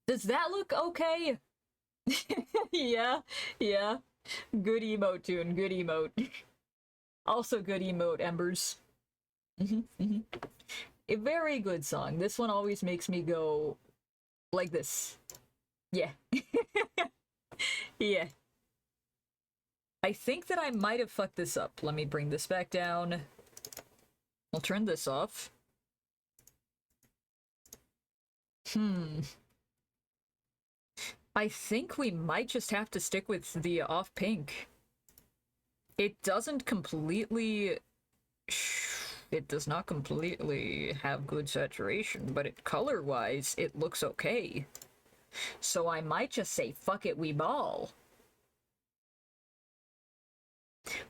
Does that look okay? Yeah, yeah. Good emote, Tune. Good emote. Also good emote, Embers. A very good song. This one always makes me go like this. Yeah. Yeah. I think that I might have fucked this up. Let me bring this back down. I'll turn this off. I think we might just have to stick with the off pink. It doesn't completely... It does not completely have good saturation, but color-wise, it looks okay. So I might just say, fuck it, we ball.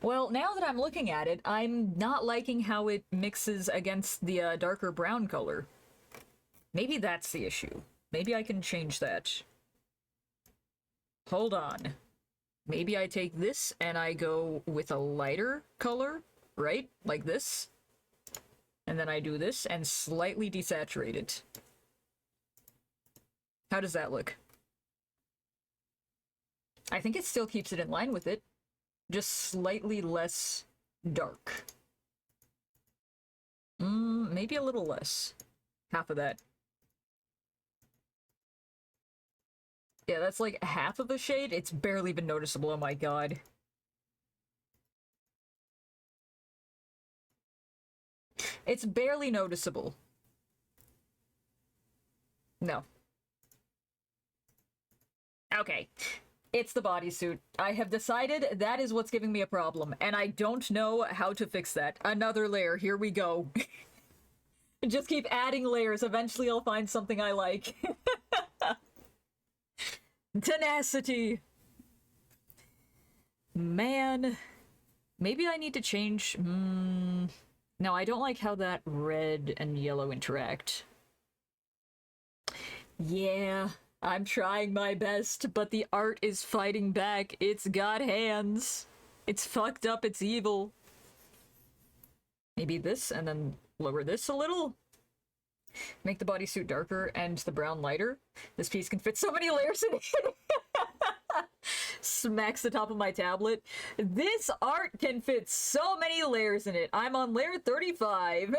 Well, now that I'm looking at it, I'm not liking how it mixes against the darker brown color. Maybe that's the issue. Maybe I can change that. Hold on. Maybe I take this and I go with a lighter color, right? Like this. And then I do this and slightly desaturate it. How does that look? I think it still keeps it in line with it. Just slightly less dark. Maybe a little less. Half of that. Yeah, that's like half of a shade. It's barely even noticeable, oh my god. It's barely noticeable. No. Okay. It's the bodysuit. I have decided that is what's giving me a problem, and I don't know how to fix that. Another layer, here we go. Just keep adding layers, eventually I'll find something I like. Tenacity! Man. Maybe I need to change... No, I don't like how that red and yellow interact. Yeah, I'm trying my best, but the art is fighting back. It's got hands. It's fucked up, it's evil. Maybe this, and then lower this a little? Make the bodysuit darker and the brown lighter. This piece can fit so many layers in it. Smacks the top of my tablet. This art can fit so many layers in it. I'm on layer 35.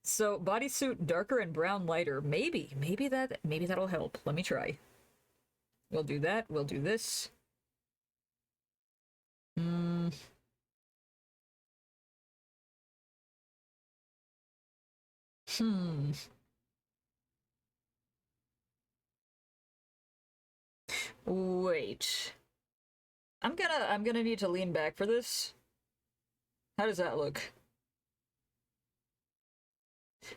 So bodysuit darker and brown lighter. Maybe that'll help. Let me try. We'll do that. We'll do this. Hmm. Hmm. Wait. I'm gonna need to lean back for this. How does that look?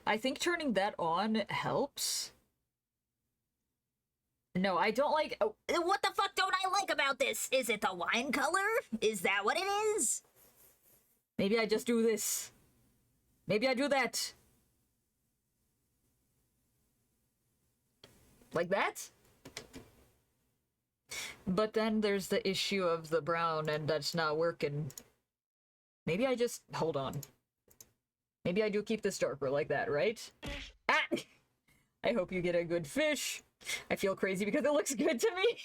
I think turning that on helps. No, I don't like. Oh, What the fuck don't I like about this? Is it the wine color? Is that what it is? maybe I just do this. Maybe I do that. Like that? But then there's the issue of the brown, and that's not working. Maybe I just... Hold on. Maybe I do keep this darker like that, right? Ah! I hope you get a good fish. I feel crazy because it looks good to me.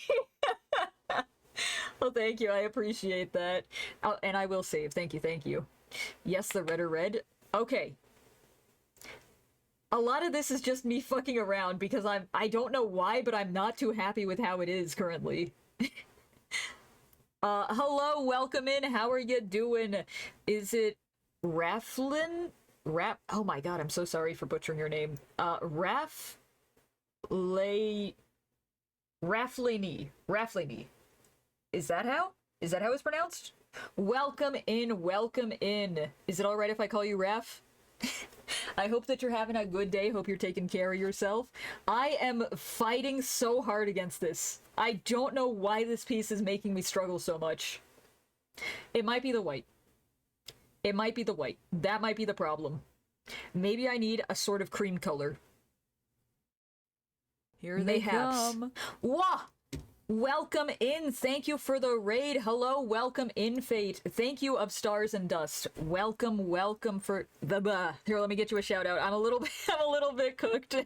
Well, thank you. I appreciate that. Oh, and I will save. Thank you, thank you. Yes, the red are red. Okay. A lot of this is just me fucking around because I don't know why, but I'm not too happy with how it is currently. Hello, welcome in. How are you doing? Is it Raflin? Oh my god, I'm so sorry for butchering your name. Raflini. Raflini. Is that how? Is that how it's pronounced? Welcome in, welcome in. Is it alright if I call you Raf? I hope that you're having a good day. Hope you're taking care of yourself. I am fighting so hard against this. I don't know why this piece is making me struggle so much. It might be the white. It might be the white. That might be the problem. Maybe I need a sort of cream color. Here they come. Wah! Welcome in. Thank you for the raid. Hello, welcome in, Fate. Thank you of Stars and Dust. Welcome, welcome for the Here, let me get you a shout out. I'm a little bit cooked.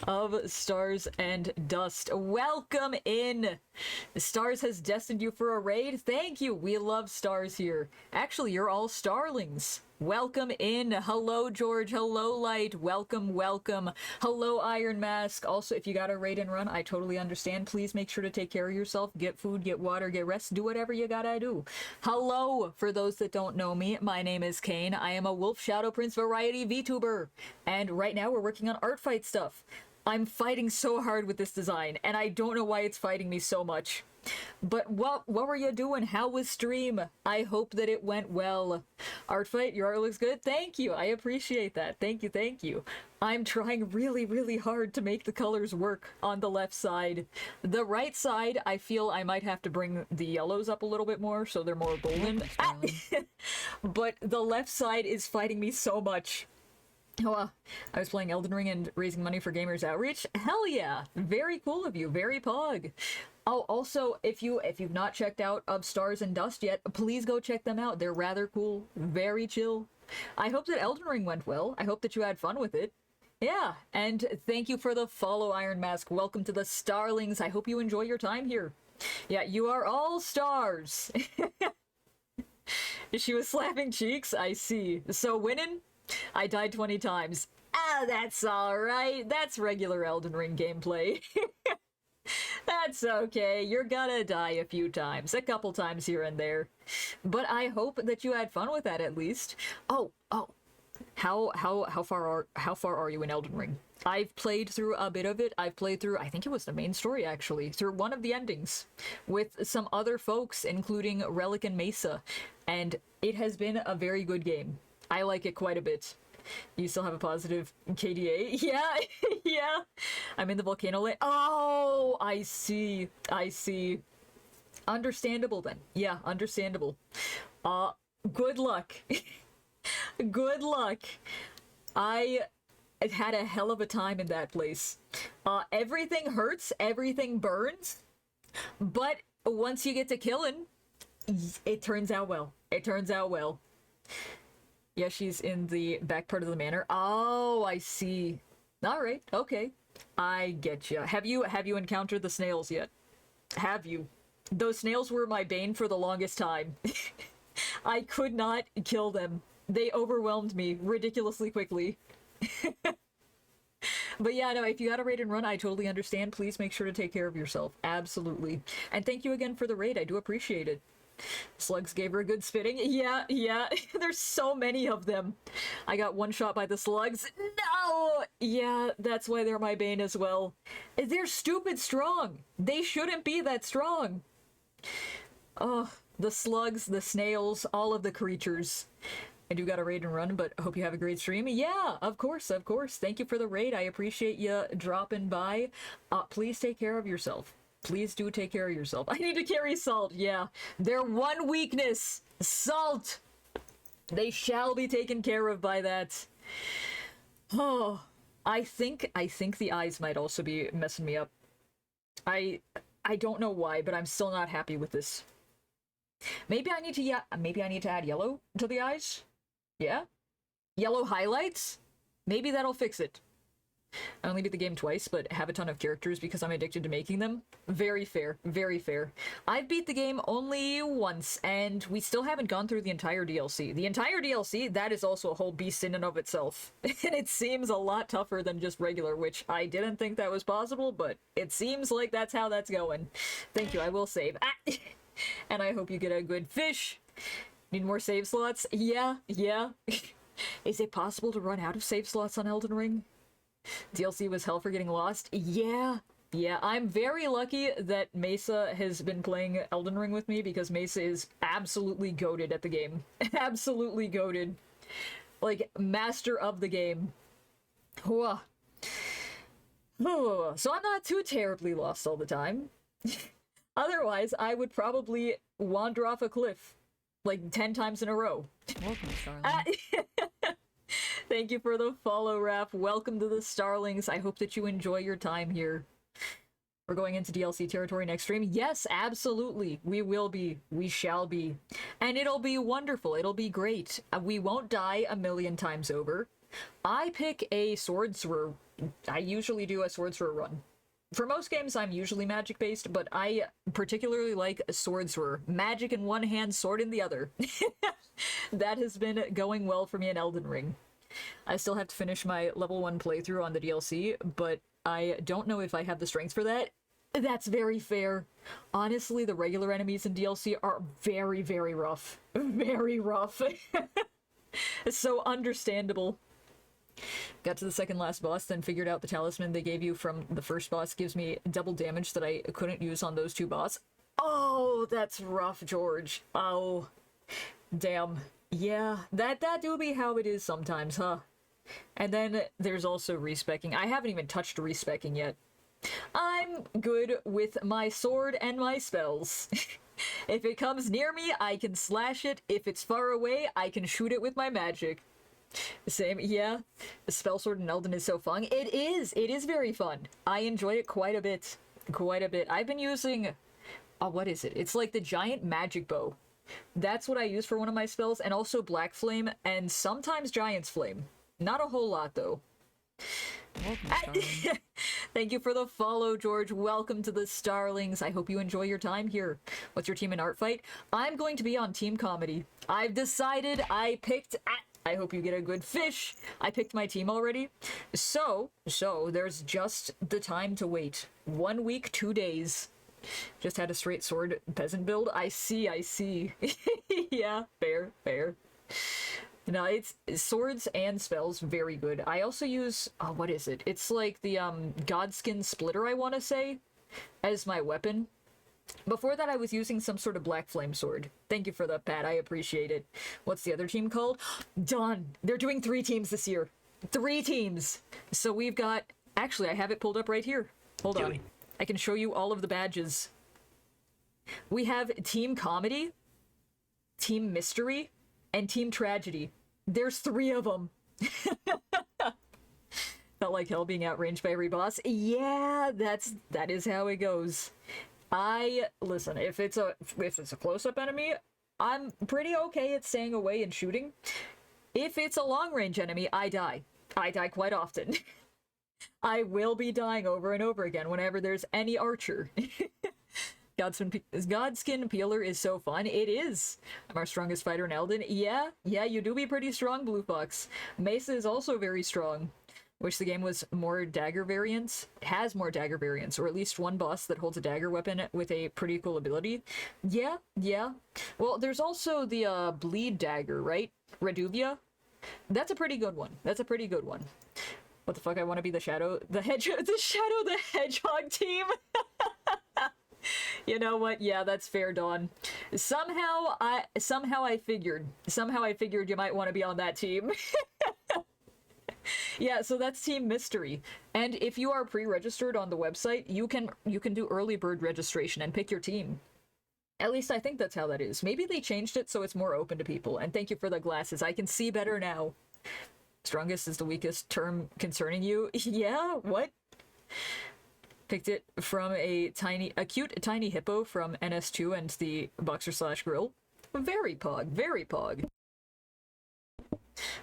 Of Stars and Dust. Welcome in. Stars has destined you for a raid. Thank you. We love Stars here. Actually, you're all starlings. Welcome in. Hello, George. Hello, Light. Welcome, welcome. Hello, Iron Mask. Also, if you got a raid and run, I totally understand. Please make sure to take care of yourself. Get food, get water, get rest. Do whatever you gotta do. Hello, for those that don't know me, my name is Kane. I am a Wolf Shadow Prince variety VTuber. And right now we're working on Artfight stuff. I'm fighting so hard with this design, and I don't know why it's fighting me so much. But what were you doing? How was stream? I hope that it went well. Artfight, your art looks good. Thank you. I appreciate that. Thank you, thank you. I'm trying really, really hard to make the colors work on the left side. The right side, I feel I might have to bring the yellows up a little bit more so they're more golden. But the left side is fighting me so much. Oh, I was playing Elden Ring and raising money for Gamers Outreach. Hell yeah! Very cool of you. Very pog. Oh, also, if you've not checked out Of Stars and Dust yet, please go check them out. They're rather cool. Very chill. I hope that Elden Ring went well. I hope that you had fun with it. Yeah, and thank you for the follow, Iron Mask. Welcome to the Starlings. I hope you enjoy your time here. Yeah, you are all stars. She was slapping cheeks? I see. So winning? I died 20 times. Ah, that's alright. That's regular Elden Ring gameplay. That's okay. You're gonna die a few times. A couple times here and there. But I hope that you had fun with that at least. Oh. How far are you in Elden Ring? I've played through a bit of it. I've played through, I think it was the main story actually, through one of the endings with some other folks, including Relic and Mesa. And it has been a very good game. I like it quite a bit. You still have a positive KDA? Yeah, yeah. I'm in the volcano lane. Oh, I see. I see. Understandable then. Yeah, understandable. Good luck. Good luck. I had a hell of a time in that place. Everything hurts, everything burns, but once you get to killing, it turns out well. It turns out well. Yeah, she's in the back part of the manor. Oh, I see. All right, okay. I get you. Have you encountered the snails yet? Have you? Those snails were my bane for the longest time. I could not kill them. They overwhelmed me ridiculously quickly. But yeah, no, if you got a raid and run, I totally understand. Please make sure to take care of yourself. Absolutely. And thank you again for the raid. I do appreciate it. Slugs gave her a good spitting. Yeah, yeah. There's so many of them. I got one shot by the slugs. No! Yeah, that's why they're my bane as well. They're stupid strong. They shouldn't be that strong. Oh, the slugs, the snails, all of the creatures. I do got a raid and run, but I hope you have a great stream. Yeah, of course, of course. Thank you for the raid. I appreciate you dropping by. Please take care of yourself. Please do take care of yourself. I need to carry salt. Yeah, their one weakness, salt. They shall be taken care of by that. Oh, I think the eyes might also be messing me up. I don't know why, but I'm still not happy with this. Maybe I need to add yellow to the eyes. Yeah? Yellow highlights? Maybe that'll fix it. I only beat the game twice, but have a ton of characters because I'm addicted to making them. Very fair. Very fair. I've beat the game only once, and we still haven't gone through the entire DLC. The entire DLC, that is also a whole beast in and of itself. And it seems a lot tougher than just regular, which I didn't think that was possible, but it seems like that's how that's going. Thank you, I will save. And I hope you get a good fish. Need more save slots? Yeah, yeah. Is it possible to run out of save slots on Elden Ring? DLC was hell for getting lost? Yeah. Yeah, I'm very lucky that Mesa has been playing Elden Ring with me because Mesa is absolutely goated at the game. Absolutely goated. Like, master of the game. So I'm not too terribly lost all the time. Otherwise, I would probably wander off a cliff like 10 times in a row. Welcome, Starling. Thank you for the follow, Raph. Welcome to the Starlings. I hope that you enjoy your time here. We're going into DLC territory next stream. Yes, absolutely. We will be. We shall be. And it'll be wonderful. It'll be great. We won't die a million times over. I pick a sorcerer. I usually do a sorcerer run. For most games, I'm usually magic-based, but I particularly like a sorcerer. Magic in one hand, sword in the other. That has been going well for me in Elden Ring. I still have to finish my level 1 playthrough on the DLC, but I don't know if I have the strength for that. That's very fair. Honestly, the regular enemies in DLC are very, very rough. Very rough. So understandable. Got to the second last boss, then figured out the talisman they gave you from the first boss gives me double damage that I couldn't use on those two boss. Oh, that's rough, George. Oh, damn. Yeah, that do be how it is sometimes, huh? And then there's also respecking. I haven't even touched respecking yet. I'm good with my sword and my spells. If it comes near me, I can slash it. If it's far away, I can shoot it with my magic. Same, yeah. The spell sword in Elden is so fun. It is very fun. I enjoy it quite a bit. Quite a bit. I've been using, what is it? It's like the giant magic bow. That's what I use for one of my spells, and also Black Flame, and sometimes Giant's Flame. Not a whole lot, though. Welcome, Starling. Thank you for the follow, George. Welcome to the Starlings. I hope you enjoy your time here. What's your team in Artfight? I'm going to be on Team Comedy. I've decided. I picked... I hope you get a good fish. I picked my team already. So there's just the time to wait. 1 week, 2 days. Just had a straight sword peasant build. I see. Yeah, fair. No, it's swords and spells, very good. I also use, what is it? It's like the Godskin Splitter, I want to say, as my weapon. Before that, I was using some sort of Black Flame sword. Thank you for the pat, I appreciate it. What's the other team called? Done! They're doing 3 teams this year. 3 teams! So we've got... Actually, I have it pulled up right here. Hold on. I can show you all of the badges. We have Team Comedy, Team Mystery, and Team Tragedy. There's 3 of them. Felt like hell being outranged by every boss. Yeah, that is how it goes. Listen, if it's a close-up enemy, I'm pretty okay at staying away and shooting. If it's a long-range enemy, I die. I die quite often. I will be dying over and over again whenever there's any archer. Godskin Peeler is so fun. It is. I'm our strongest fighter in Elden. Yeah, you do be pretty strong, Blue Fox. Mesa is also very strong. Wish the game was more dagger variants. Has more dagger variants, or at least one boss that holds a dagger weapon with a pretty cool ability. Yeah, yeah. Well, there's also the bleed dagger, right? Reduvia. That's a pretty good one. That's a pretty good one. What the fuck? I want to be the Shadow the Hedgehog team. You know what? Yeah, that's fair, Dawn. Somehow I figured you might want to be on that team. Yeah, so that's Team Mystery. And if you are pre-registered on the website, you can do early bird registration and pick your team. At least I think that's how that is. Maybe they changed it so it's more open to people. And thank you for the glasses. I can see better now. Strongest is the weakest term concerning you. Yeah, what? Picked it from a cute tiny hippo from NS2 and the Boxer/Grill. Very pog, very pog.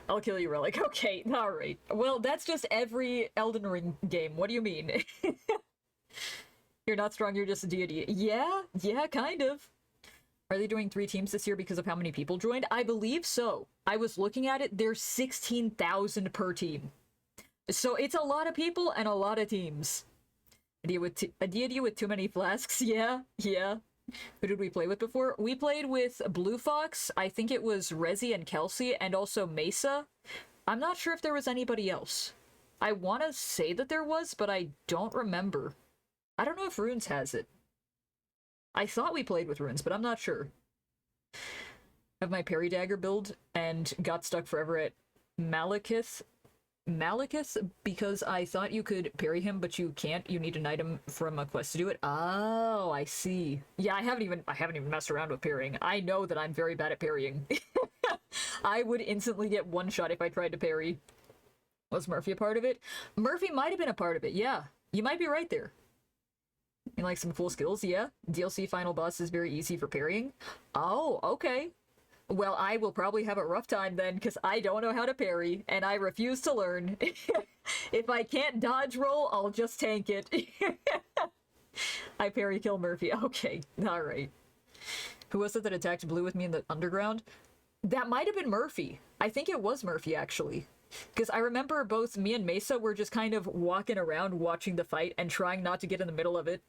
I'll kill you, Relic. Okay, alright. Well, that's just every Elden Ring game. What do you mean? You're not strong, you're just a deity. Yeah, kind of. Are they doing 3 teams this year because of how many people joined? I believe so. I was looking at it, there's 16,000 per team. So it's a lot of people and a lot of teams. A deity with too many flasks? Yeah. Who did we play with before? We played with Blue Fox, I think it was Rezi and Kelsey, and also Mesa. I'm not sure if there was anybody else. I want to say that there was, but I don't remember. I don't know if Runes has it. I thought we played with Runes, but I'm not sure. Have my parry dagger build and got stuck forever at Malekith because I thought you could parry him, but you can't. You need an item from a quest to do it. Oh, I see. Yeah, I haven't even messed around with parrying. I know that I'm very bad at parrying. I would instantly get one shot if I tried to parry. Was Murphy a part of it? Murphy might have been a part of it, yeah. You might be right there. You like some cool skills, yeah. DLC final boss is very easy for parrying. Oh, okay. Well, I will probably have a rough time then, because I don't know how to parry, and I refuse to learn. If I can't dodge roll, I'll just tank it. I parry kill Murphy. Okay, alright. Who was it that attacked Blue with me in the underground? That might have been Murphy. I think it was Murphy, actually. Because I remember both me and Mesa were just kind of walking around watching the fight and trying not to get in the middle of it.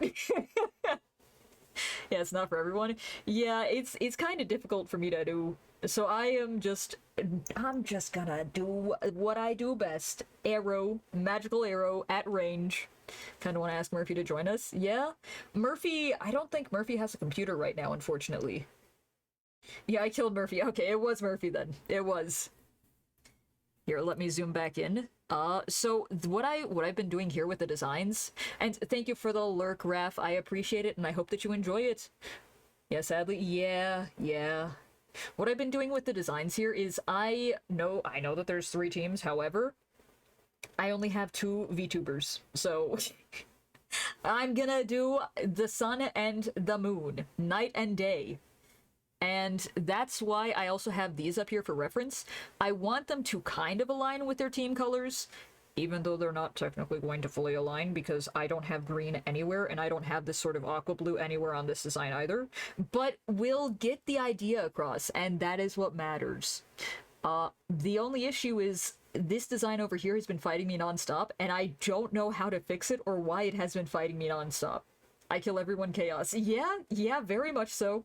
Yeah, it's not for everyone. Yeah, it's kind of difficult for me to do. So I'm just gonna do what I do best. Arrow, magical arrow at range. Kind of want to ask Murphy to join us. Yeah, Murphy, I don't think Murphy has a computer right now, unfortunately. Yeah, I killed Murphy. Okay, it was Murphy then. It was. Here, let me zoom back in. So what I've been doing here with the designs, and thank you for the lurk, Raph. I appreciate it, and I hope that you enjoy it. Yeah, sadly, yeah. What I've been doing with the designs here is I know that there's 3 teams. However, I only have 2 VTubers, so I'm gonna do the sun and the moon, night and day. And that's why I also have these up here for reference. I want them to kind of align with their team colors, even though they're not technically going to fully align because I don't have green anywhere and I don't have this sort of aqua blue anywhere on this design either. But we'll get the idea across, and that is what matters. The only issue is this design over here has been fighting me nonstop, and I don't know how to fix it or why it has been fighting me nonstop. I kill everyone chaos. Yeah, very much so.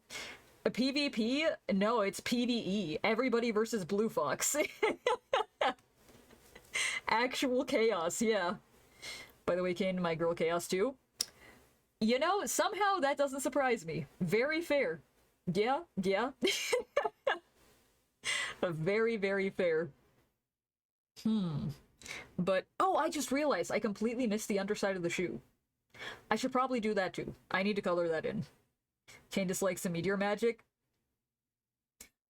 A PvP? No, it's PvE. Everybody versus Blue Fox. Actual chaos, yeah. By the way, Kane, my girl chaos too. You know, somehow that doesn't surprise me. Very fair. Yeah. Very, very fair. But, oh, I just realized I completely missed the underside of the shoe. I should probably do that too. I need to color that in. Kane dislikes the meteor magic.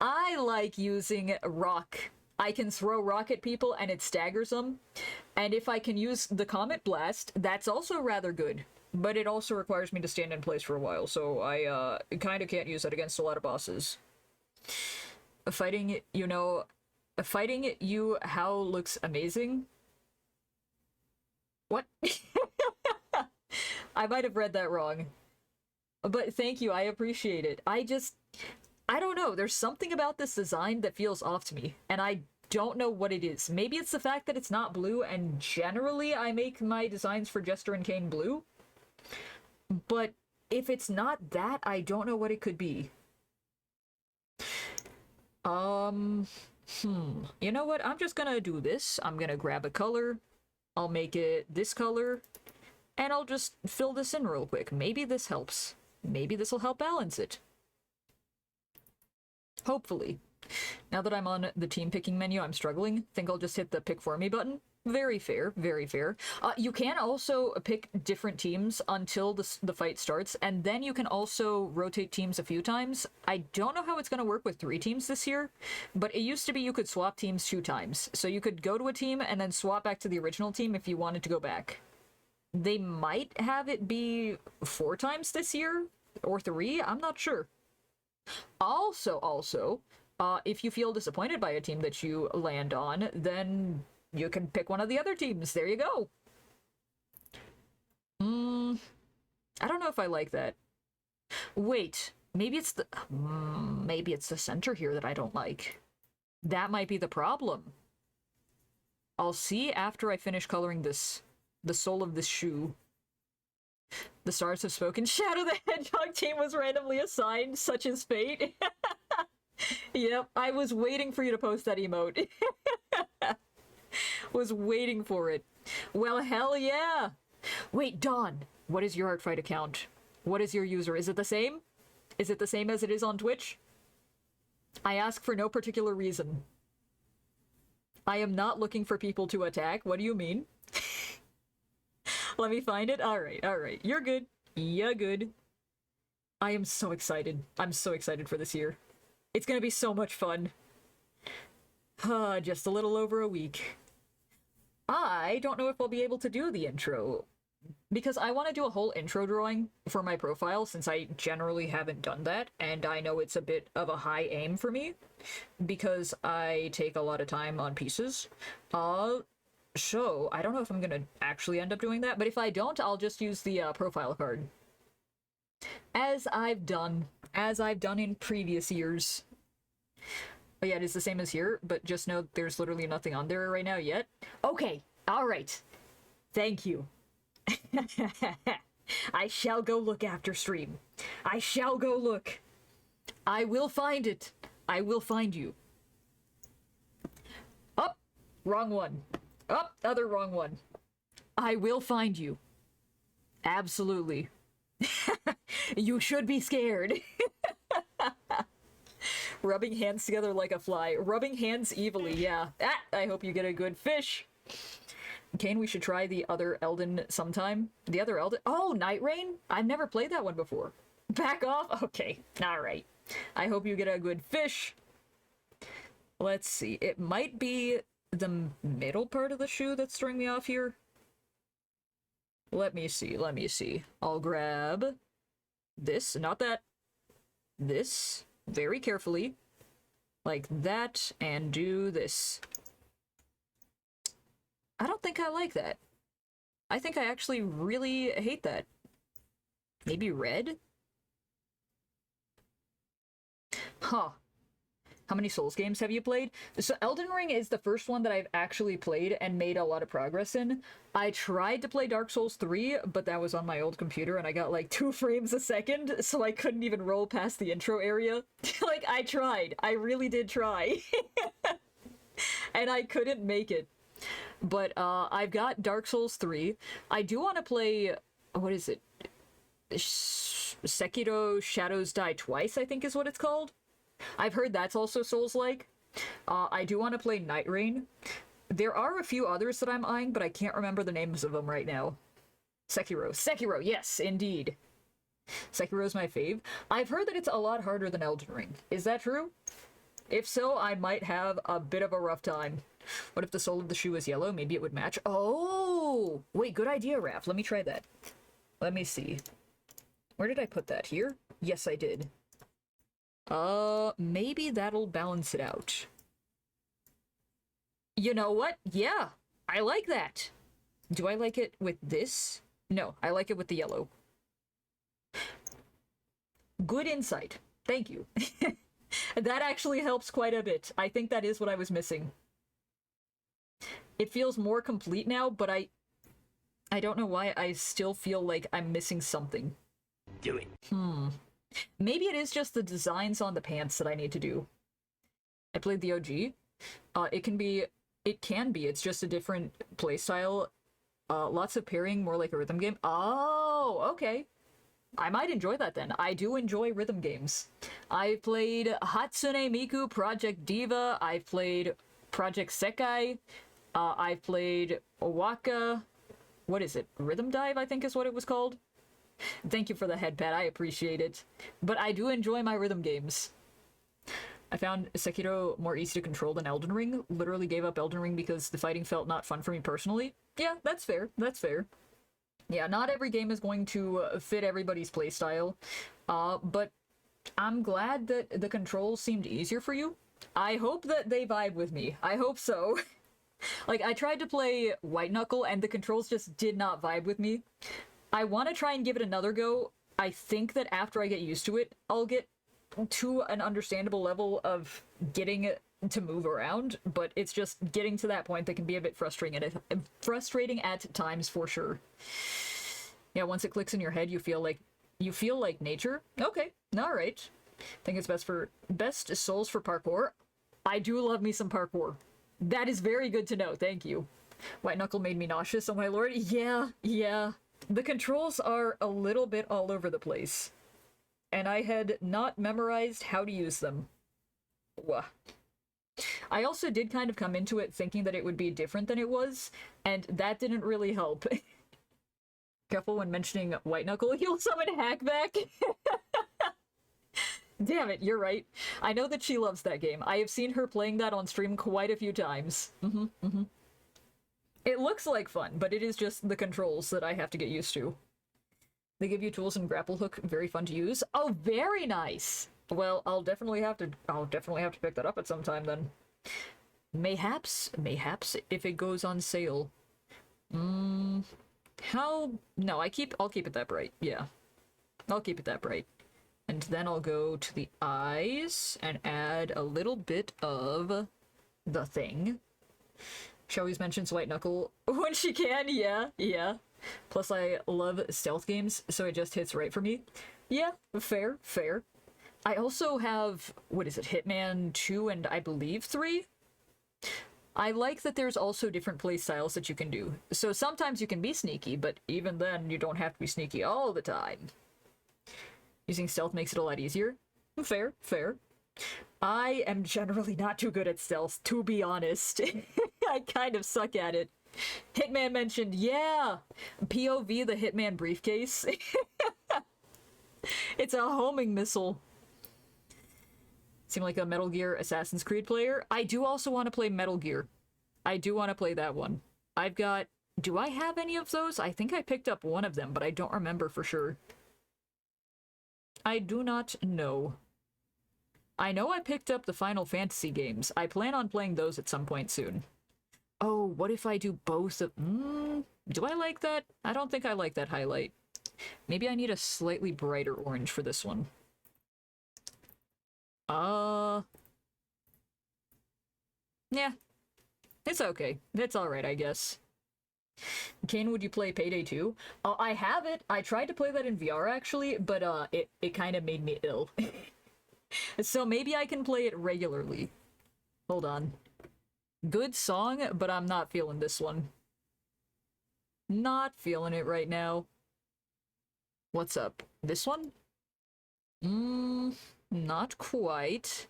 I like using rock. I can throw rock at people and it staggers them. And if I can use the Comet Blast, that's also rather good. But it also requires me to stand in place for a while, so I kind of can't use that against a lot of bosses. Fighting you how looks amazing? What? I might have read that wrong. But thank you, I appreciate it. I don't know, there's something about this design that feels off to me, and I don't know what it is. Maybe it's the fact that it's not blue, and generally I make my designs for Jester and Kane blue. But if it's not that, I don't know what it could be. You know what? I'm just gonna do this. I'm gonna grab a color. I'll make it this color. And I'll just fill this in real quick. Maybe this helps. Maybe this will help balance it. Hopefully. Now that I'm on the team picking menu, I'm struggling. Think I'll just hit the pick for me button. Very fair, very fair. You can also pick different teams until the fight starts, and then you can also rotate teams a few times. I don't know how it's going to work with 3 teams this year, but it used to be you could swap teams 2 times. So you could go to a team and then swap back to the original team if you wanted to go back. They might have it be 4 times this year, or 3, I'm not sure. Also, if you feel disappointed by a team that you land on, then you can pick one of the other teams. There you go. I don't know if I like that. Wait, maybe it's the center here that I don't like. That might be the problem. I'll see after I finish coloring this, the sole of this shoe. The stars have spoken. Shadow the Hedgehog team was randomly assigned, such is fate. Yep, I was waiting for you to post that emote. Was waiting for it. Well, hell yeah! Wait, Dawn, what is your Artfight account? What is your user? Is it the same? Is it the same as it is on Twitch? I ask for no particular reason. I am not looking for people to attack. What do you mean? Let me find it. Alright. You're good. You're good. I am so excited. I'm so excited for this year. It's gonna be so much fun. Just a little over a week. I don't know if I'll be able to do the intro, because I want to do a whole intro drawing for my profile, since I generally haven't done that, and I know it's a bit of a high aim for me, because I take a lot of time on pieces. So, I don't know if I'm gonna actually end up doing that, but if I don't, I'll just use the profile card. As I've done in previous years. Oh yeah, it is the same as here, but just know there's literally nothing on there right now yet. Okay, alright. Thank you. I shall go look after stream. I shall go look. I will find it. I will find you. Oh, wrong one. Oh, other wrong one. I will find you. Absolutely. You should be scared. Rubbing hands together like a fly. Rubbing hands evilly, yeah. I hope you get a good fish. Kane, we should try the other Elden sometime. The other Elden? Oh, Night Rain? I've never played that one before. Back off? Okay, alright. I hope you get a good fish. Let's see. It might be the middle part of the shoe that's throwing me off here. Let me see. I'll grab this, not that. This, very carefully. Like that, and do this. I don't think I like that. I think I actually really hate that. Maybe red? Huh. How many Souls games have you played? So Elden Ring is the first one that I've actually played and made a lot of progress in. I tried to play Dark Souls 3, but that was on my old computer and I got like 2 frames a second, so I couldn't even roll past the intro area. Like, I tried. I really did try. And I couldn't make it. But I've got Dark Souls 3. I do want to play... what is it? Sekiro Shadows Die Twice, I think is what it's called. I've heard that's also Souls-like. I do want to play Night Rain. There are a few others that I'm eyeing, but I can't remember the names of them right now. Sekiro, yes, indeed. Sekiro's my fave. I've heard that it's a lot harder than Elden Ring. Is that true? If so, I might have a bit of a rough time. What if the sole of the shoe is yellow? Maybe it would match. Oh! Wait, good idea, Raph. Let me try that. Let me see. Where did I put that? Here? Yes, I did. Maybe that'll balance it out. You know what? Yeah, I like that. Do I like it with this? No, I like it with the yellow. Good insight. Thank you. That actually helps quite a bit. I think that is what I was missing. It feels more complete now, but I don't know why I still feel like I'm missing something. Do it. Maybe it is just the designs on the pants that I need to do. I played the OG. It can be, it's just a different playstyle. Lots of pairing, more like a rhythm game. Oh, okay. I might enjoy that then. I do enjoy rhythm games. I've played Hatsune Miku, Project Diva. I've played Project Sekai. I've played Owaka. What is it? Rhythm Dive, I think is what it was called. Thank you for the head pat, I appreciate it. But I do enjoy my rhythm games. I found Sekiro more easy to control than Elden Ring. Literally gave up Elden Ring because the fighting felt not fun for me personally. Yeah, that's fair. That's fair. Yeah, not every game is going to fit everybody's playstyle. But I'm glad that the controls seemed easier for you. I hope that they vibe with me. I hope so. Like, I tried to play White Knuckle and the controls just did not vibe with me. I want to try and give it another go. I think that after I get used to it, I'll get to an understandable level of getting it to move around, but it's just getting to that point that can be a bit frustrating at times for sure. Yeah, once it clicks in your head, you feel like nature. Okay, all right. Think it's best souls for parkour. I do love me some parkour. That is very good to know. Thank you. White Knuckle made me nauseous, oh my lord. Yeah. The controls are a little bit all over the place. And I had not memorized how to use them. Wah. I also did kind of come into it thinking that it would be different than it was, and that didn't really help. Careful when mentioning White Knuckle, he'll summon Hackback! Damn it, you're right. I know that she loves that game. I have seen her playing that on stream quite a few times. It looks like fun, but it is just the controls that I have to get used to. They give you tools and grapple hook, very fun to use. Oh, very nice! Well, I'll definitely have to pick that up at some time then. Mayhaps, if it goes on sale. No, I'll keep it that bright, yeah. I'll keep it that bright. And then I'll go to the eyes and add a little bit of the thing. She always mentions White Knuckle when she can, yeah. Plus I love stealth games, so it just hits right for me. Yeah, fair. I also have, what is it, Hitman 2 and I believe 3? I like that there's also different playstyles that you can do. So sometimes you can be sneaky, but even then you don't have to be sneaky all the time. Using stealth makes it a lot easier. Fair. I am generally not too good at stealth, to be honest. I kind of suck at it. Hitman mentioned, yeah! POV the Hitman briefcase. It's a homing missile. Seem like a Metal Gear Assassin's Creed player. I do also want to play Metal Gear. I do want to play that one. Do I have any of those? I think I picked up one of them, but I don't remember for sure. I do not know. I know I picked up the Final Fantasy games. I plan on playing those at some point soon. Oh, what if I do both of... do I like that? I don't think I like that highlight. Maybe I need a slightly brighter orange for this one. Yeah. It's okay. It's alright, I guess. Kane, would you play Payday 2? I have it. I tried to play that in VR, actually, but it kind of made me ill. So maybe I can play it regularly. Hold on. Good song, but I'm not feeling this one. Not feeling it right now. What's up? This one? Not quite.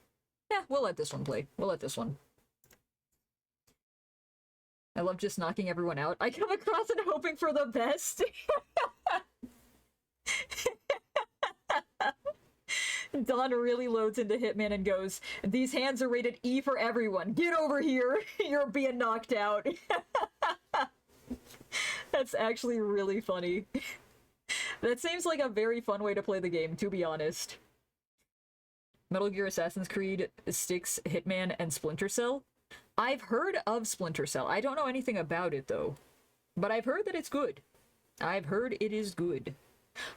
Yeah, we'll let this one play. We'll let this one. I love just knocking everyone out. I come across and hoping for the best. Don really loads into Hitman and goes, "These hands are rated E for everyone. Get over here. You're being knocked out." That's actually really funny. That seems like a very fun way to play the game, to be honest. Metal Gear Assassin's Creed, Styx, Hitman, and Splinter Cell. I've heard of Splinter Cell. I don't know anything about it, though. But I've heard that it's good. I've heard it is good.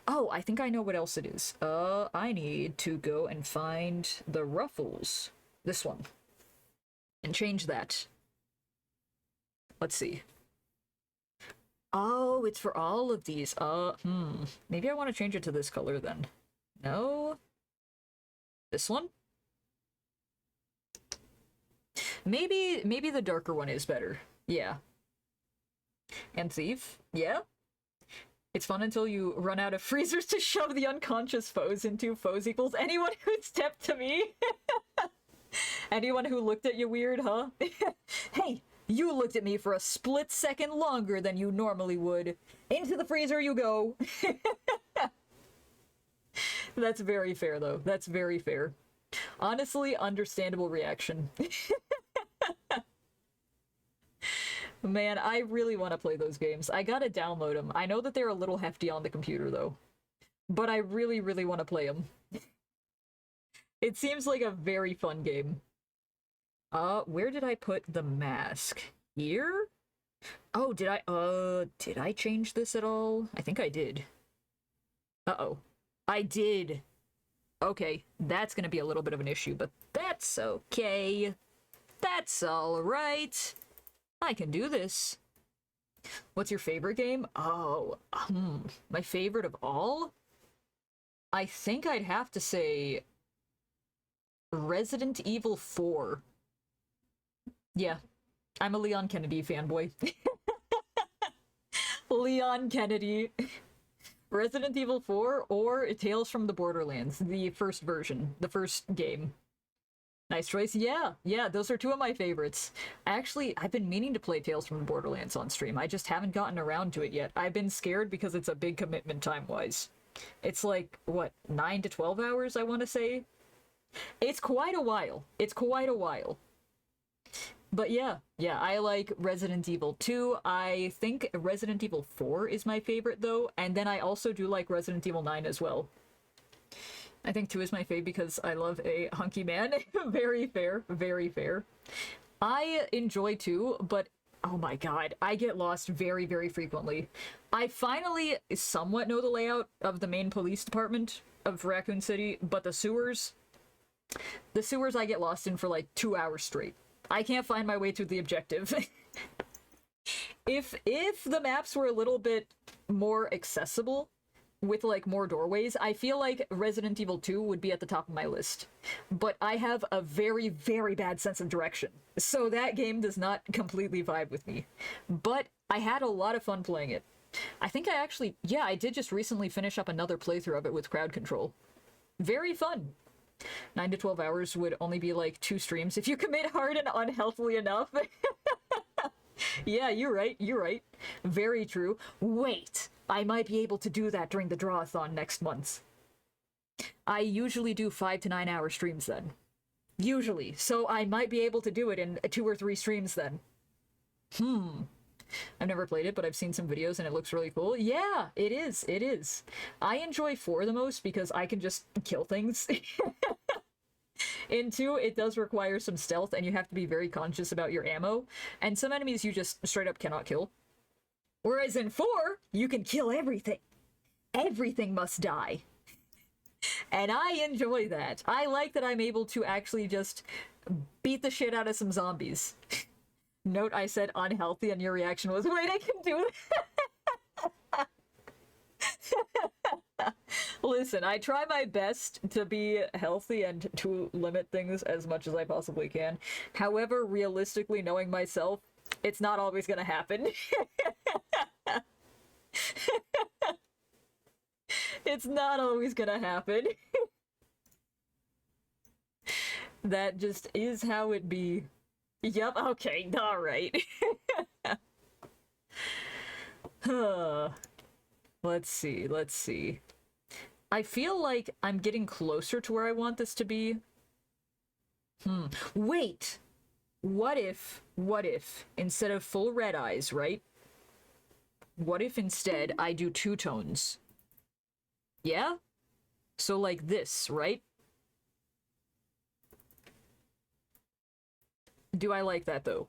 Oh, I think I know what else it is. I need to go and find the ruffles. This one. And change that. Let's see. Oh, it's for all of these. Maybe I want to change it to this color then. No? This one? Maybe the darker one is better. Yeah. And Thief? Yeah? It's fun until you run out of freezers to shove the unconscious foes into. Foes equals anyone who stepped to me. Anyone who looked at you weird, huh? Hey, you looked at me for a split second longer than you normally would. Into the freezer you go. That's very fair, though. That's very fair. Honestly, understandable reaction. Man, I really want to play those games. I gotta download them. I know that they're a little hefty on the computer, though. But I really, really want to play them. It seems like a very fun game. Where did I put the mask? Here? Oh, did I change this at all? I think I did. Uh-oh. I did. Okay, that's gonna be a little bit of an issue, but that's okay. That's alright. I can do this. What's your favorite game? Oh, my favorite of all? I think I'd have to say Resident Evil 4. Yeah, I'm a Leon Kennedy fanboy. Leon Kennedy. Resident Evil 4 or Tales from the Borderlands, the first version, the first game. Nice choice. Yeah, those are two of my favorites. Actually, I've been meaning to play Tales from the Borderlands on stream. I just haven't gotten around to it yet. I've been scared because it's a big commitment time-wise. It's like, what, 9 to 12 hours, I want to say? It's quite a while. But yeah, I like Resident Evil 2. I think Resident Evil 4 is my favorite, though, and then I also do like Resident Evil 9 as well. I think 2 is my fave because I love a hunky man. Very fair, very fair. I enjoy 2, but oh my god, I get lost very, very frequently. I finally somewhat know the layout of the main police department of Raccoon City, but the sewers I get lost in for like 2 hours straight. I can't find my way to the objective. If the maps were a little bit more accessible, with like more doorways, I feel like Resident Evil 2 would be at the top of my list. But I have a very, very bad sense of direction, so that game does not completely vibe with me. But I had a lot of fun playing it. I think I did just recently finish up another playthrough of it with crowd control. Very fun. 9 to 12 hours would only be like 2 streams if you commit hard and unhealthily enough. Yeah, you're right. Very true. Wait, I might be able to do that during the drawathon next month. I usually do 5 to 9 hour streams then. Usually, so I might be able to do it in 2 or 3 streams then. I've never played it, but I've seen some videos and it looks really cool. Yeah, it is. I enjoy 4 the most because I can just kill things. In 2, it does require some stealth, and you have to be very conscious about your ammo, and some enemies you just straight up cannot kill. Whereas in 4, you can kill everything. Everything must die. And I enjoy that. I like that I'm able to actually just beat the shit out of some zombies. Note I said unhealthy, and your reaction was, wait, I can do that? Listen, I try my best to be healthy and to limit things as much as I possibly can. However, realistically, knowing myself, it's not always gonna happen. It's not always gonna happen. That just is how it be. Yep, okay, alright. Let's see. I feel like I'm getting closer to where I want this to be. Wait! What if, instead of full red eyes, right? What if instead I do 2 tones? Yeah? So like this, right? Do I like that, though?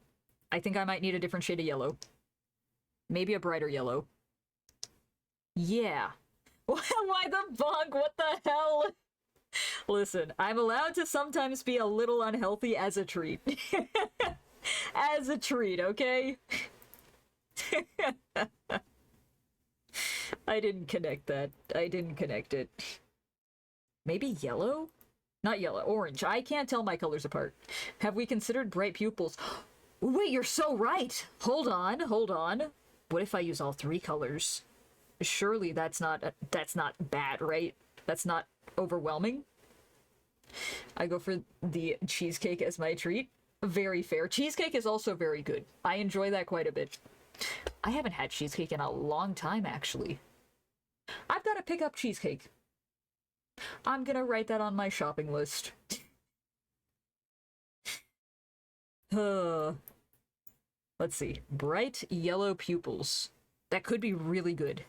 I think I might need a different shade of yellow. Maybe a brighter yellow. Yeah. Why the bonk? What the hell? Listen, I'm allowed to sometimes be a little unhealthy as a treat. As a treat, okay? I didn't connect that. I didn't connect it. Maybe yellow? Not yellow, orange. I can't tell my colors apart. Have we considered bright pupils? Wait, you're so right! Hold on, hold on. What if I use all three colors? Surely that's not bad, right? That's not overwhelming. I go for the cheesecake as my treat. Very fair. Cheesecake is also very good. I enjoy that quite a bit. I haven't had cheesecake in a long time, actually. I've got to pick up cheesecake. I'm gonna write that on my shopping list. Let's see. Bright yellow pupils. That could be really good.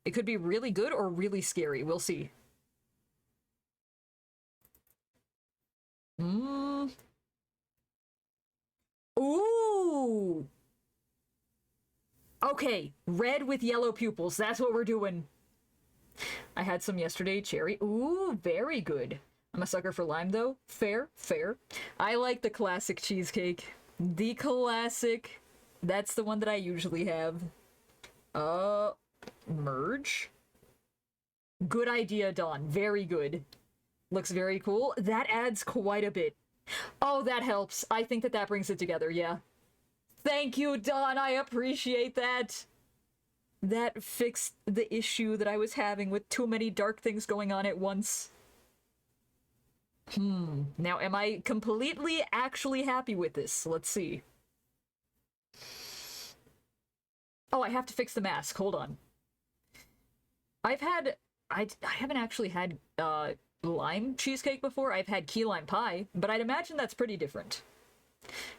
It could be really good or really scary. We'll see. Ooh! Okay, red with yellow pupils. That's what we're doing. I had some yesterday. Cherry. Ooh, very good. I'm a sucker for lime, though. Fair, fair. I like the classic cheesecake. The classic. That's the one that I usually have. Merge? Good idea, Dawn. Very good. Looks very cool. That adds quite a bit. Oh, that helps. I think that brings it together, yeah. Thank you, Dawn. I appreciate that. That fixed the issue that I was having with too many dark things going on at once. Now, am I completely actually happy with this? Let's see. Oh, I have to fix the mask. Hold on. I haven't actually had lime cheesecake before. I've had key lime pie, but I'd imagine that's pretty different.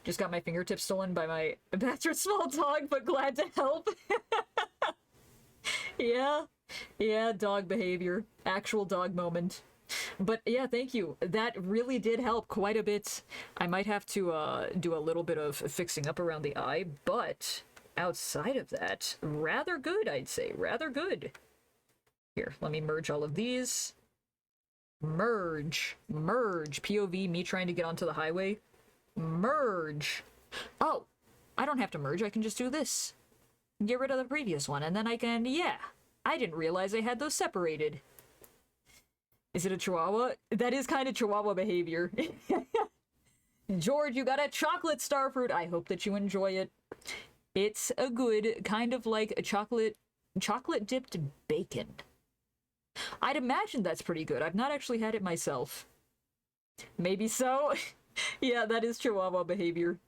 Just got my fingertips stolen by my bastard small dog, but glad to help. Yeah, dog behavior. Actual dog moment. But yeah, thank you. That really did help quite a bit. I might have to do a little bit of fixing up around the eye, but outside of that, rather good, I'd say. Rather good. Here, let me merge all of these. Merge. Merge. POV, me trying to get onto the highway. Merge. Oh, I don't have to merge. I can just do this. Get rid of the previous one, and then I can, yeah. I didn't realize I had those separated. Is it a chihuahua? That is kind of chihuahua behavior. George, you got a chocolate starfruit. I hope that you enjoy it. It's a good, kind of like a chocolate dipped bacon. I'd imagine that's pretty good. I've not actually had it myself. Maybe so? Yeah, that is chihuahua behavior.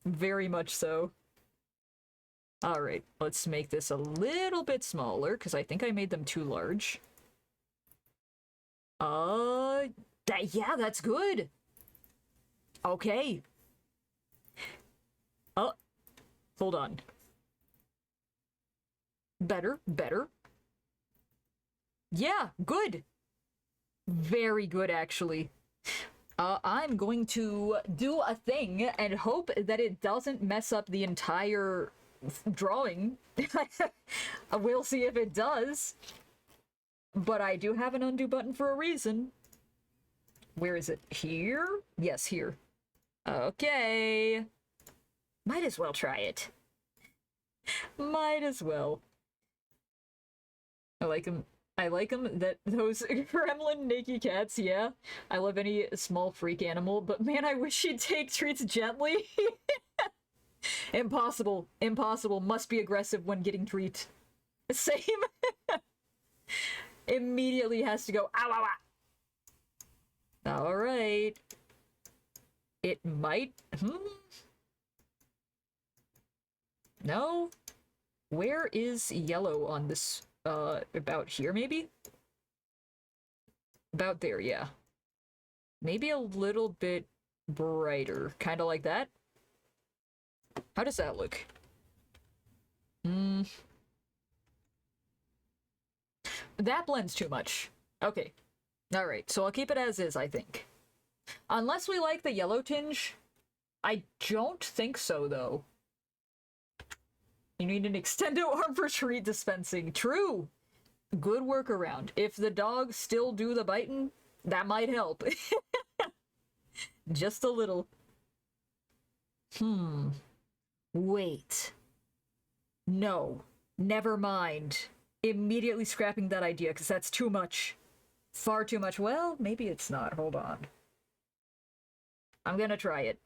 Very much so. Alright, let's make this a little bit smaller, because I think I made them too large. Yeah, that's good. Okay. Oh, hold on. Better. Yeah, good. Very good, actually. I'm going to do a thing and hope that it doesn't mess up the entire drawing. We'll see if it does. But I do have an undo button for a reason. Where is it? Here? Yes, here. Okay. Might as well try it. Might as well. I like them. That those gremlin naked cats, yeah. I love any small freak animal, but man, I wish she'd take treats gently. Impossible. Impossible. Must be aggressive when getting treat. Same. Immediately has to go, ow, ow, ow. Alright. It might... No? Where is yellow on this? About here, maybe? About there, yeah. Maybe a little bit brighter. Kind of like that? How does that look? That blends too much. Okay. Alright, so I'll keep it as is, I think. Unless we like the yellow tinge. I don't think so, though. You need an extended arm for treat dispensing. True! Good workaround. If the dogs still do the biting, that might help. Just a little. Wait. No. Never mind. Immediately scrapping that idea, because that's too much. Far too much. Well, maybe it's not. Hold on. I'm gonna try it.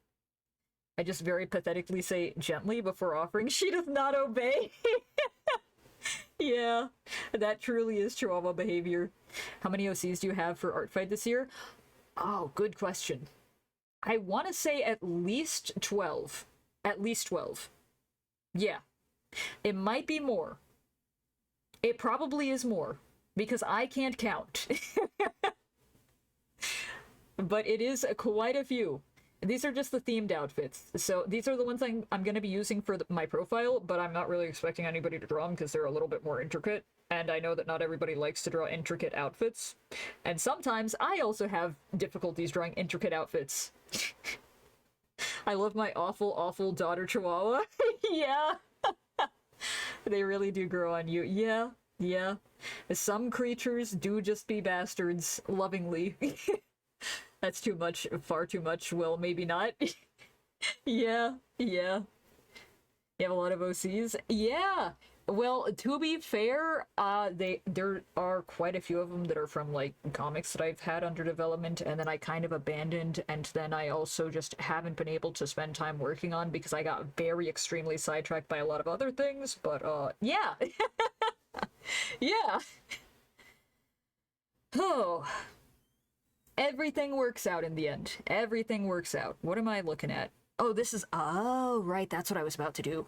I just very pathetically say gently before offering. She does not obey. Yeah, that truly is Chihuahua behavior. How many OCs do you have for Artfight this year? Oh, good question. I want to say at least 12. At least 12. Yeah. It might be more. It probably is more, because I can't count. But it is quite a few. These are just the themed outfits. So these are the ones I'm going to be using for my profile, but I'm not really expecting anybody to draw them because they're a little bit more intricate. And I know that not everybody likes to draw intricate outfits. And sometimes I also have difficulties drawing intricate outfits. I love my awful, awful daughter Chihuahua. Yeah. They really do grow on you. Yeah, yeah. Some creatures do just be bastards, lovingly. That's too much, far too much. Well, maybe not. Yeah, yeah. You have a lot of OCs? Yeah! Well, to be fair, there are quite a few of them that are from, like, comics that I've had under development, and then I kind of abandoned, and then I also just haven't been able to spend time working on because I got very extremely sidetracked by a lot of other things, but, yeah! Yeah! Oh. Everything works out in the end. Everything works out. What am I looking at? Oh, this is... Oh, right, that's what I was about to do.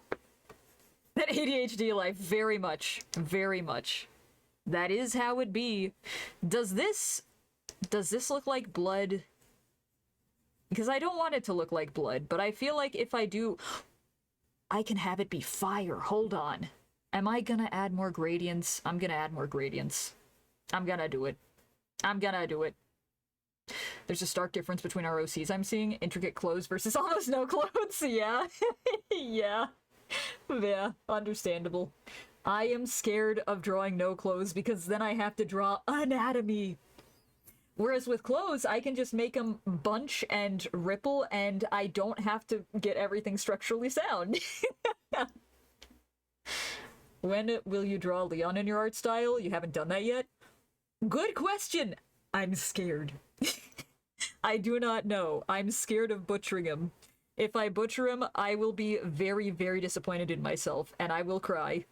That ADHD life, very much. Very much. That is how it be. Does this look like blood? Because I don't want it to look like blood, but I feel like if I do... I can have it be fire. Hold on. Am I gonna add more gradients? I'm gonna add more gradients. I'm gonna do it. I'm gonna do it. There's a stark difference between our OCs I'm seeing. Intricate clothes versus almost no clothes. Yeah. Yeah. Yeah. Understandable. I am scared of drawing no clothes because then I have to draw anatomy. Whereas with clothes, I can just make them bunch and ripple and I don't have to get everything structurally sound. When will you draw Leon in your art style? You haven't done that yet? Good question! I'm scared. I do not know. I'm scared of butchering him. If I butcher him, I will be very, very disappointed in myself, and I will cry.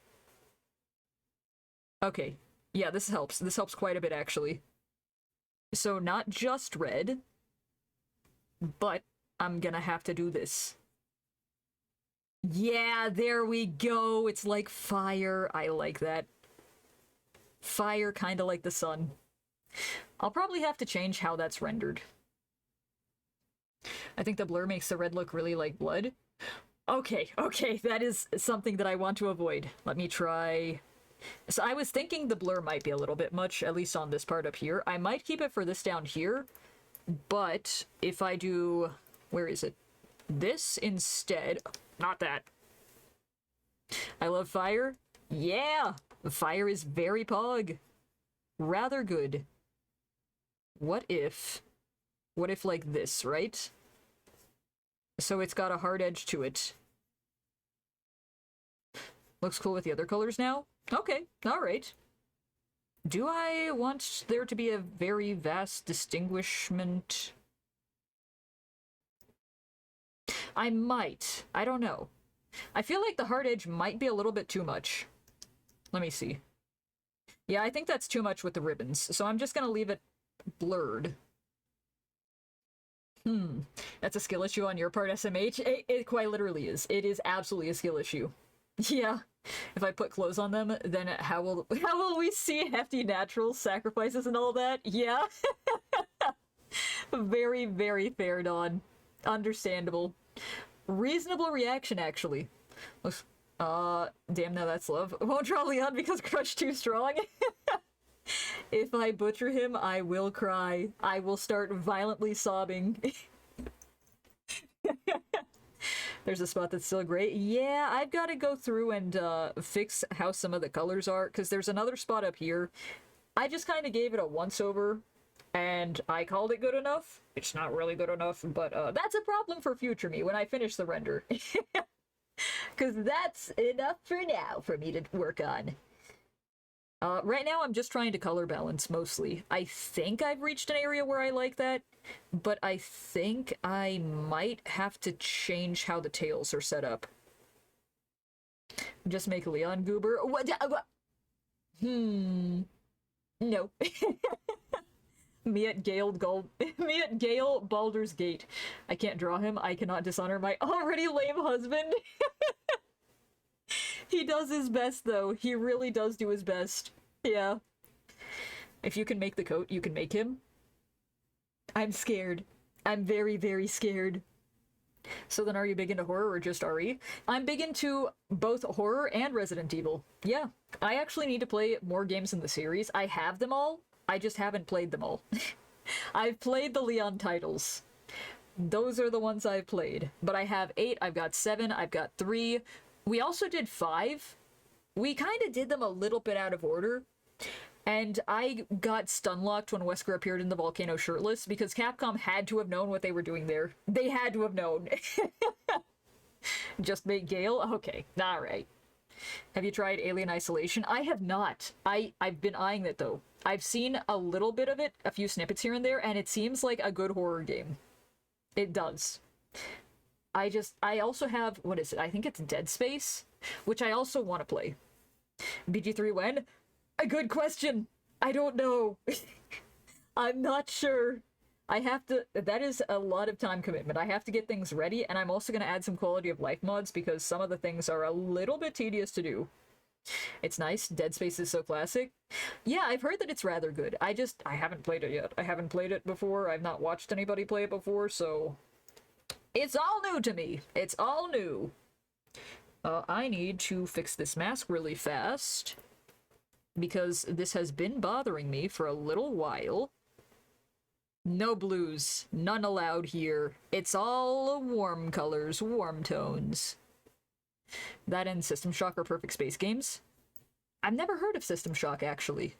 Okay. Yeah, this helps. This helps quite a bit, actually. So, not just red, but I'm gonna have to do this. Yeah, there we go! It's like fire. I like that. Fire, kinda like the sun. I'll probably have to change how that's rendered. I think the blur makes the red look really like blood. Okay, okay, that is something that I want to avoid. Let me try... So I was thinking the blur might be a little bit much, at least on this part up here. I might keep it for this down here, but if I do... Where is it? This instead... Not that. I love fire. Yeah! Fire is very pog. Rather good. What if like this, right? So it's got a hard edge to it. Looks cool with the other colors now? Okay, alright. Do I want there to be a very vast distinguishment? I might. I don't know. I feel like the hard edge might be a little bit too much. Let me see. Yeah, I think that's too much with the ribbons, so I'm just gonna leave it blurred. That's a skill issue on your part, SMH. It quite literally is. It is absolutely a skill issue. Yeah. If I put clothes on them, then how will we see hefty natural sacrifices and all that? Yeah. Very, very fair, Dawn. Understandable. Reasonable reaction, actually. Damn, now that's love. Won't draw Leon because Crush too strong. If I butcher him, I will cry. I will start violently sobbing. There's a spot that's still gray. Yeah, I've got to go through and fix how some of the colors are, because there's another spot up here. I just kind of gave it a once-over, and I called it good enough. It's not really good enough, but that's a problem for future me when I finish the render. Because that's enough for now for me to work on. Right now, I'm just trying to color balance, mostly. I think I've reached an area where I like that, but I think I might have to change how the tails are set up. Just make Leon Goober. What? No. Me at Gale Baldur's Gate. I can't draw him. I cannot dishonor my already lame husband. He does his best, though. He really does do his best. Yeah. If you can make the coat, you can make him. I'm scared. I'm very, very scared. So then are you big into horror or just RE? I'm big into both horror and Resident Evil. Yeah. I actually need to play more games in the series. I have them all. I just haven't played them all. I've played the Leon titles. Those are the ones I've played. But I have 8, I've got 7, I've got 3. We also did 5. We kind of did them a little bit out of order. And I got stun-locked when Wesker appeared in the volcano shirtless, because Capcom had to have known what they were doing there. They had to have known. Just make Gale? Okay, alright. Have you tried Alien Isolation? I have not. I've been eyeing it, though. I've seen a little bit of it, a few snippets here and there, and it seems like a good horror game. It does. I also have, what is it? I think it's Dead Space, which I also want to play. BG3 when? A good question. I don't know. I'm not sure. I have to, that is a lot of time commitment. I have to get things ready, and I'm also going to add some quality of life mods because some of the things are a little bit tedious to do. It's nice. Dead Space is so classic. Yeah, I've heard that it's rather good. I haven't played it yet. I haven't played it before. I've not watched anybody play it before, so it's all new to me. It's all new. I need to fix this mask really fast because this has been bothering me for a little while. No blues. None allowed here. It's all warm colors, warm tones. That and System Shock are perfect space games. I've never heard of System Shock, actually.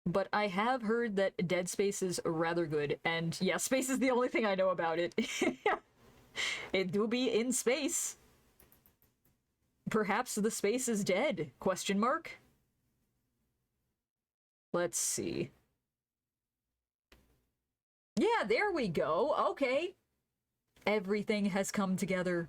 But I have heard that Dead Space is rather good, and yeah, space is the only thing I know about it. It do be in space. Perhaps the space is dead? Question mark? Let's see. Yeah, there we go. Okay. Everything has come together.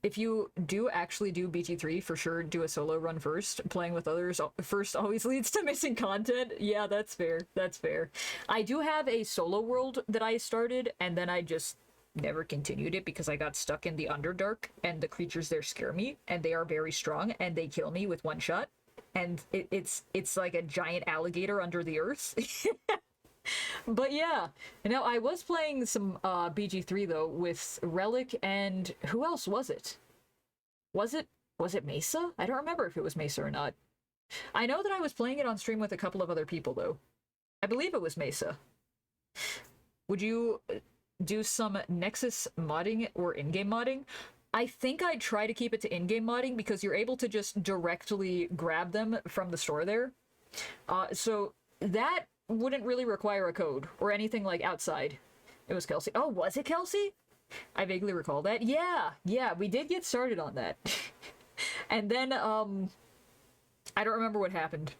If you do actually do BT3, for sure do a solo run first. Playing with others first always leads to missing content. Yeah, that's fair. That's fair. I do have a solo world that I started, and then I just never continued it because I got stuck in the Underdark, and the creatures there scare me, and they are very strong, and they kill me with one shot. And it's like a giant alligator under the earth. But yeah, now I was playing some BG3 though with Relic and who else was it? Was it Mesa? I don't remember if it was Mesa or not. I know that I was playing it on stream with a couple of other people though. I believe it was Mesa. Would you do some Nexus modding or in-game modding? I think I'd try to keep it to in-game modding because you're able to just directly grab them from the store there. So that wouldn't really require a code or anything like outside. It was Kelsey. Oh, was it Kelsey? I vaguely recall that. Yeah, we did get started on that. And then, I don't remember what happened.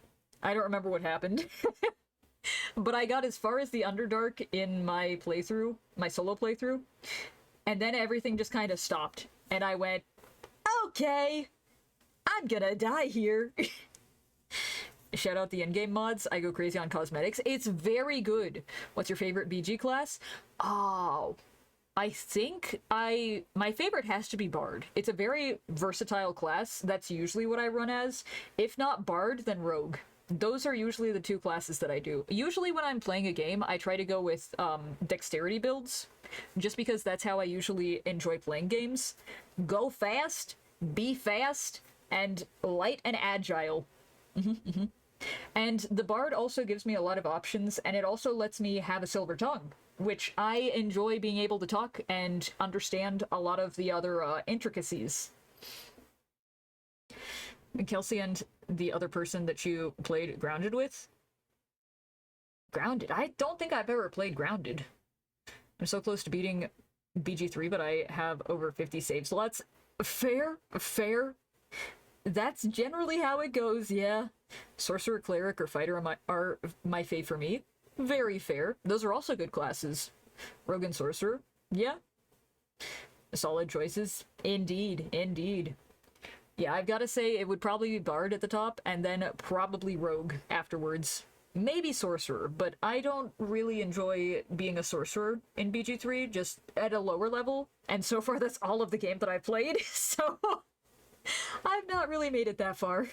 But I got as far as the Underdark in my playthrough, my solo playthrough, and then everything just kind of stopped. And I went, okay, I'm gonna die here. Shout out the in-game mods. I go crazy on cosmetics. It's very good. What's your favorite BG class? Oh, I think my favorite has to be Bard. It's a very versatile class. That's usually what I run as. If not Bard, then Rogue. Those are usually the two classes that I do. Usually when I'm playing a game, I try to go with dexterity builds, just because that's how I usually enjoy playing games. Go fast, be fast, and light and agile. And the Bard also gives me a lot of options, and it also lets me have a silver tongue, which I enjoy being able to talk and understand a lot of the other intricacies. Kelsey and the other person that you played Grounded with? Grounded? I don't think I've ever played Grounded. I'm so close to beating BG3, but I have over 50 save slots. Fair, fair. That's generally how it goes, yeah. Sorcerer, Cleric, or Fighter are my fave for me. Very fair. Those are also good classes. Rogue and Sorcerer, yeah. Solid choices. Indeed, indeed. Yeah, I've got to say it would probably be Bard at the top, and then probably Rogue afterwards. Maybe Sorcerer, but I don't really enjoy being a Sorcerer in BG3, just at a lower level. And so far, that's all of the game that I've played, so I've not really made it that far.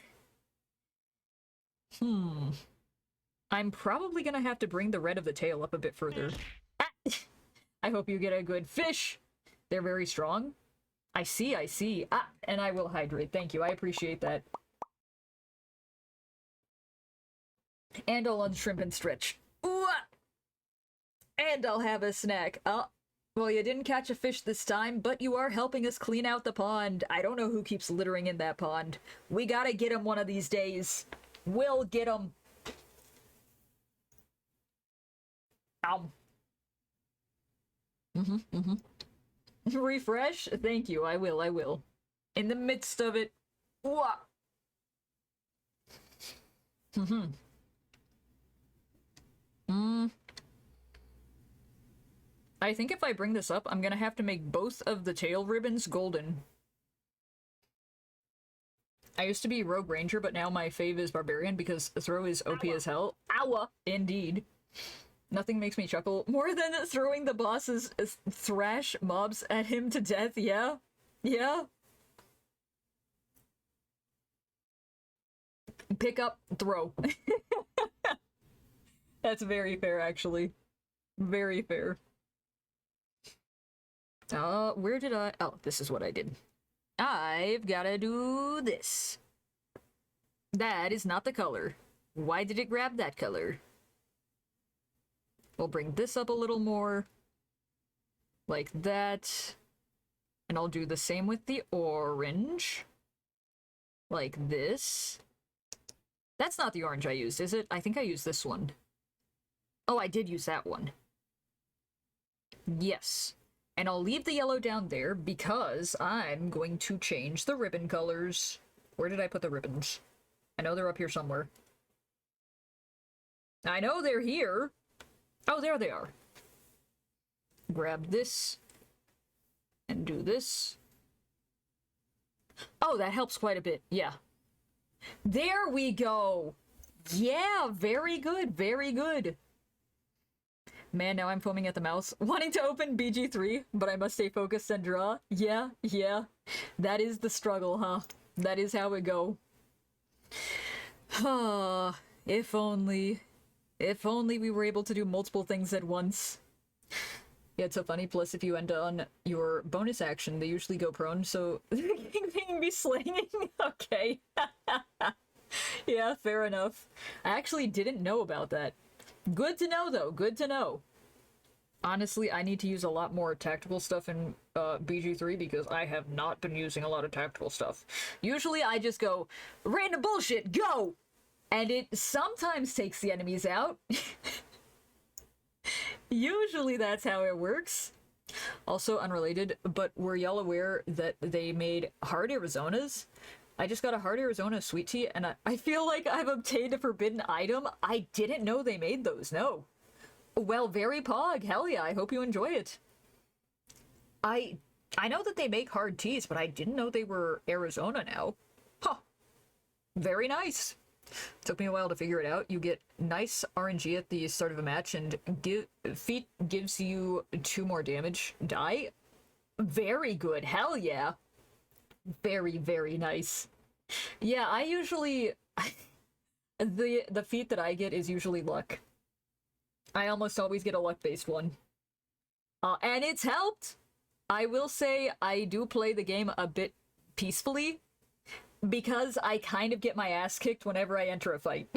I'm probably gonna have to bring the red of the tail up a bit further. Ah! I hope you get a good fish. They're very strong. I see, I see. Ah, and I will hydrate. Thank you, I appreciate that. And I'll unshrimp and stretch. Ooh! And I'll have a snack. Oh, well, you didn't catch a fish this time, but you are helping us clean out the pond. I don't know who keeps littering in that pond. We gotta get him one of these days. We'll get him. Ow. Refresh? Thank you, I will, I will. In the midst of it. Ooh! I think if I bring this up, I'm gonna have to make both of the tail ribbons golden. I used to be Rogue Ranger, but now my fave is Barbarian because throw is OP as hell. Ow! Indeed. Nothing makes me chuckle more than throwing the boss's thrash mobs at him to death, yeah? Yeah? Pick up, throw. That's very fair, actually. Very fair. Where did I... Oh, this is what I did. I've gotta do this. That is not the color. Why did it grab that color? We'll bring this up a little more. Like that. And I'll do the same with the orange. Like this. That's not the orange I used, is it? I think I used this one. Oh, I did use that one. Yes. And I'll leave the yellow down there because I'm going to change the ribbon colors. Where did I put the ribbons? I know they're up here somewhere. I know they're here. Oh, there they are. Grab this. And do this. Oh, that helps quite a bit. Yeah. There we go. Yeah, very good. Very good. Man, now I'm foaming at the mouth, wanting to open BG3, but I must stay focused and draw. Yeah, yeah. That is the struggle, huh? That is how it go. Ah, if only. If only we were able to do multiple things at once. Yeah, it's so funny. Plus, if you end on your bonus action, they usually go prone, so they can be slinging. Okay. Yeah, fair enough. I actually didn't know about that. Good to know, though. Good to know. Honestly, I need to use a lot more tactical stuff in BG3 because I have not been using a lot of tactical stuff. Usually, I just go, random bullshit, go! And it sometimes takes the enemies out. Usually, that's how it works. Also, unrelated, but were y'all aware that they made hard Arizonas? I just got a hard Arizona sweet tea, and I feel like I've obtained a forbidden item. I didn't know they made those, no. Well, very pog. Hell yeah, I hope you enjoy it. I know that they make hard teas, but I didn't know they were Arizona now. Huh. Very nice. Took me a while to figure it out. You get nice RNG at the start of a match, and feat gives you 2 more damage. Die? Very good. Hell yeah. Very, very nice. Yeah, I usually... the feat that I get is usually luck. I almost always get a luck-based one. And it's helped! I will say I do play the game a bit peacefully, because I kind of get my ass kicked whenever I enter a fight.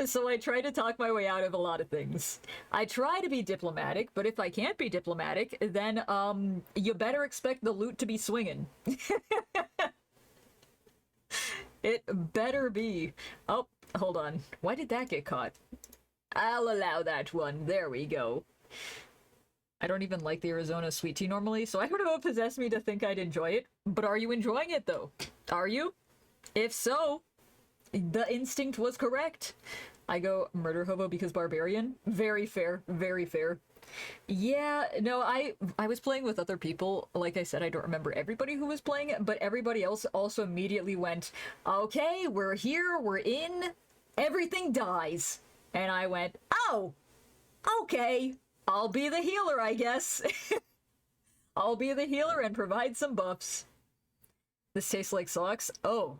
So I try to talk my way out of a lot of things. I try to be diplomatic, but if I can't be diplomatic, then, you better expect the loot to be swinging. It better be. Oh, hold on. Why did that get caught? I'll allow that one. There we go. I don't even like the Arizona sweet tea normally, so I don't know what possessed me to think I'd enjoy it. But are you enjoying it, though? Are you? If so, the instinct was correct. I go murder hobo because barbarian. Very fair. Very fair. Yeah, no, I was playing with other people. Like I said, I don't remember everybody who was playing it, but everybody else also immediately went, okay, we're here, we're in, everything dies. And I went, oh, okay, I'll be the healer, I guess. I'll be the healer and provide some buffs. This tastes like socks? Oh,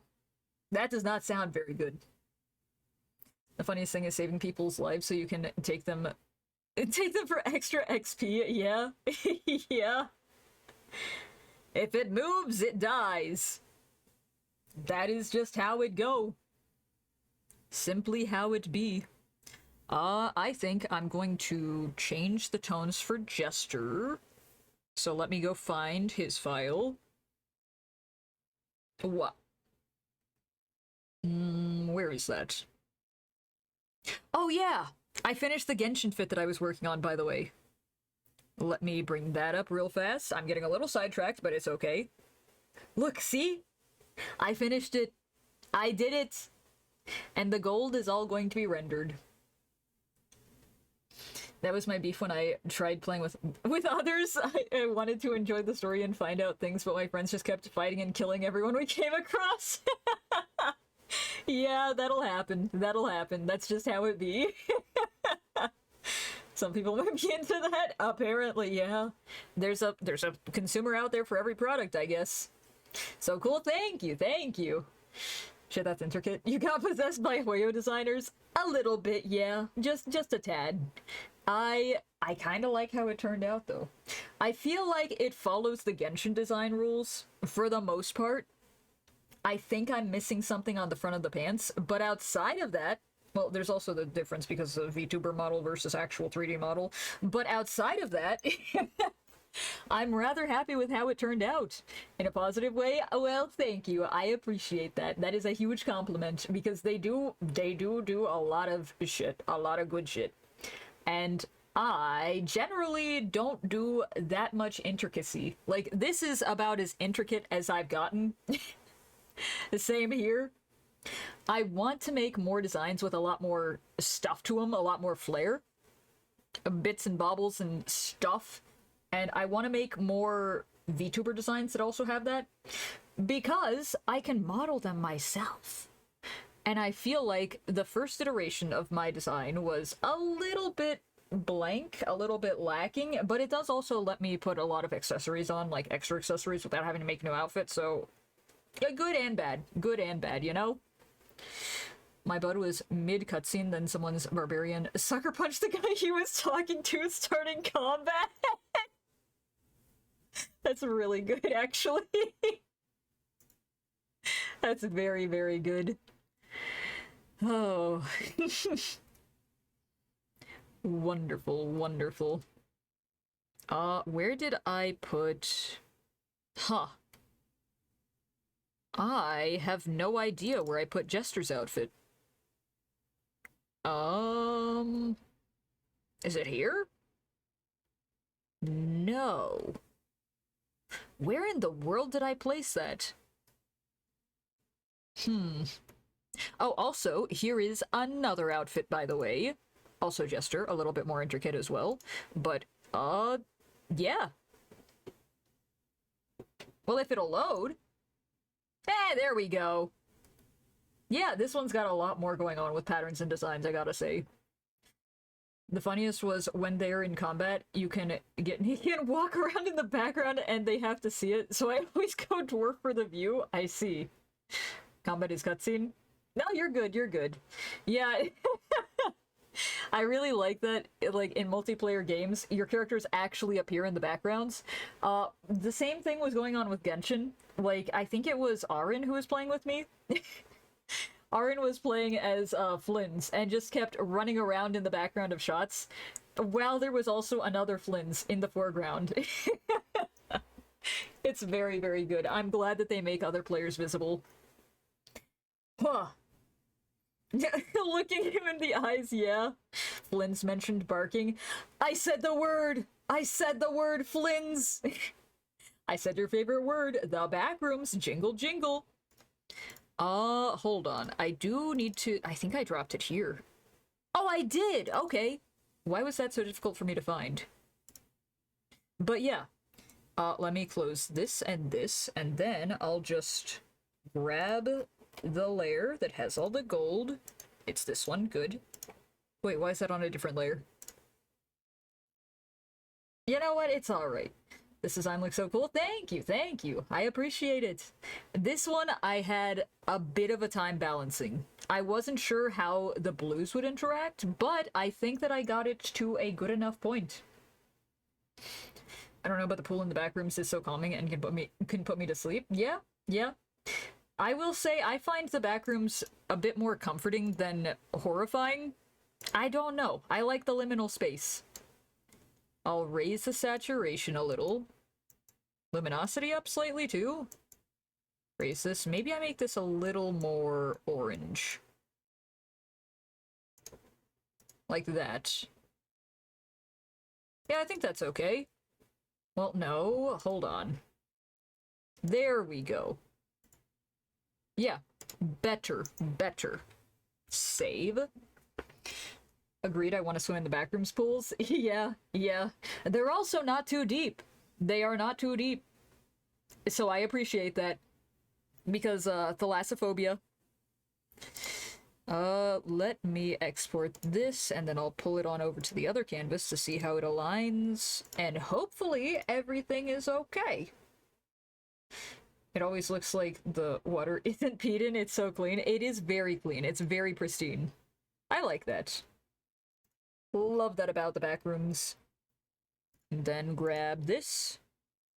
that does not sound very good. The funniest thing is saving people's lives so you can take them for extra XP, yeah. Yeah. If it moves, it dies. That is just how it go. Simply how it be. I think I'm going to change the tones for Jester. So let me go find his file. What? Where is that? Oh yeah! I finished the Genshin fit that I was working on, by the way. Let me bring that up real fast. I'm getting a little sidetracked, but it's okay. Look, see? I finished it. I did it! And the gold is all going to be rendered. That was my beef when I tried playing with others. I wanted to enjoy the story and find out things, but my friends just kept fighting and killing everyone we came across. Yeah, that'll happen. That'll happen. That's just how it be. Some people might be into that. Apparently, yeah. There's a consumer out there for every product, I guess. So cool. Thank you. Thank you. Shit, that's intricate. You got possessed by Hoyo designers? A little bit, yeah. Just a tad. I kind of like how it turned out, though. I feel like it follows the Genshin design rules for the most part. I think I'm missing something on the front of the pants, but outside of that, well, there's also the difference because of VTuber model versus actual 3D model, but outside of that, I'm rather happy with how it turned out. In a positive way, well, thank you. I appreciate that. That is a huge compliment, because they do a lot of shit, a lot of good shit. And I generally don't do that much intricacy. Like, this is about as intricate as I've gotten. The same here. I want to make more designs with a lot more stuff to them, a lot more flair. Bits and bobbles and stuff. And I want to make more VTuber designs that also have that. Because I can model them myself. And I feel like the first iteration of my design was a little bit blank, a little bit lacking, but it does also let me put a lot of accessories on, like extra accessories, without having to make new outfits, so yeah, good and bad, you know? My bud was mid-cutscene, then someone's barbarian sucker punched the guy he was talking to starting combat. That's really good, actually. That's very, very good. Oh. Wonderful, wonderful. Where did I put... Huh. I have no idea where I put Jester's outfit. Is it here? No. Where in the world did I place that? Oh, also, here is another outfit, by the way. Also Jester, a little bit more intricate as well. But, yeah. Well, if it'll load... there we go. Yeah, this one's got a lot more going on with patterns and designs, I gotta say. The funniest was when they're in combat, you can walk around in the background and they have to see it, so I always go dwarf for the view. I see. Combat is cutscene? No, you're good, you're good. Yeah, I really like that, like, in multiplayer games, your characters actually appear in the backgrounds. The same thing was going on with Genshin. Like, I think it was Arin who was playing with me. Arin was playing as Flynn's and just kept running around in the background of shots, while there was also another Flynn's in the foreground. It's very, very good. I'm glad that they make other players visible. Huh. Looking him in the eyes, yeah. Flynn's mentioned barking. I said the word! I said the word, Flynn's! I said your favorite word, the backrooms, jingle jingle. Hold on. I do need to... I think I dropped it here. Oh, I did! Okay. Why was that so difficult for me to find? But yeah. Let me close this, and then I'll just grab the layer that has all the gold. It's this one, good. Wait, why is that on a different layer? You know what? It's alright. This design looks so cool. Thank you, thank you. I appreciate it. This one, I had a bit of a time balancing. I wasn't sure how the blues would interact, but I think that I got it to a good enough point. I don't know, but the pool in the back rooms is so calming and can put me to sleep. Yeah, yeah. I will say I find the back rooms a bit more comforting than horrifying. I don't know. I like the liminal space. I'll raise the saturation a little. Luminosity up slightly too. Raise this. Maybe I make this a little more orange. Like that. Yeah, I think that's okay. Well, no. Hold on. There we go. Yeah. Better. Better. Save. Agreed, I want to swim in the backrooms pools. Yeah, yeah. They're also not too deep. They are not too deep. So I appreciate that. Because, thalassophobia. Let me export this, and then I'll pull it on over to the other canvas to see how it aligns. And hopefully everything is okay. It always looks like the water isn't peed in. It's so clean. It is very clean. It's very pristine. I like that. Love that about the back rooms. And then grab this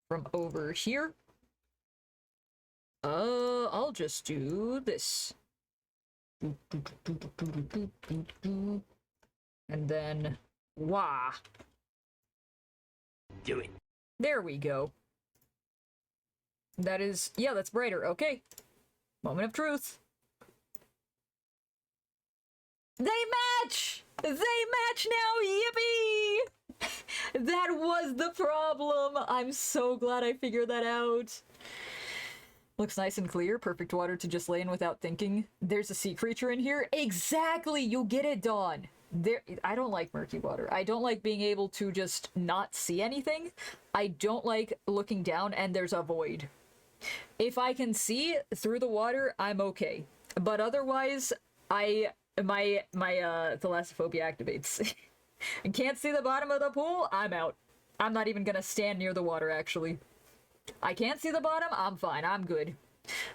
from over here. I'll just do this. And then, wah. Do it. There we go. That is, yeah, that's brighter. Okay. Moment of truth. They match! They match now! Yippee! That was the problem! I'm so glad I figured that out. Looks nice and clear. Perfect water to just lay in without thinking. There's a sea creature in here. Exactly! You get it, Dawn. I don't like murky water. I don't like being able to just not see anything. I don't like looking down and there's a void. If I can see through the water, I'm okay. But otherwise, my thalassophobia activates. And can't see the bottom of the pool, I'm out. I'm not even gonna stand near the water, actually. I can't see the bottom, I'm fine, I'm good.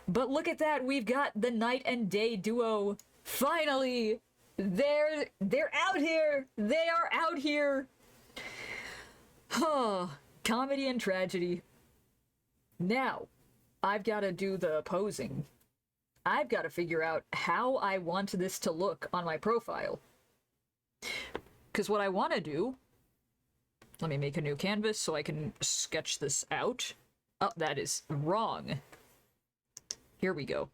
But look at that, we've got the night and day duo. Finally! They're out here! They are out here! Oh, comedy and tragedy. Now, I've gotta do the posing. I've got to figure out how I want this to look on my profile. Because what I want to do... Let me make a new canvas so I can sketch this out. Oh, that is wrong. Here we go.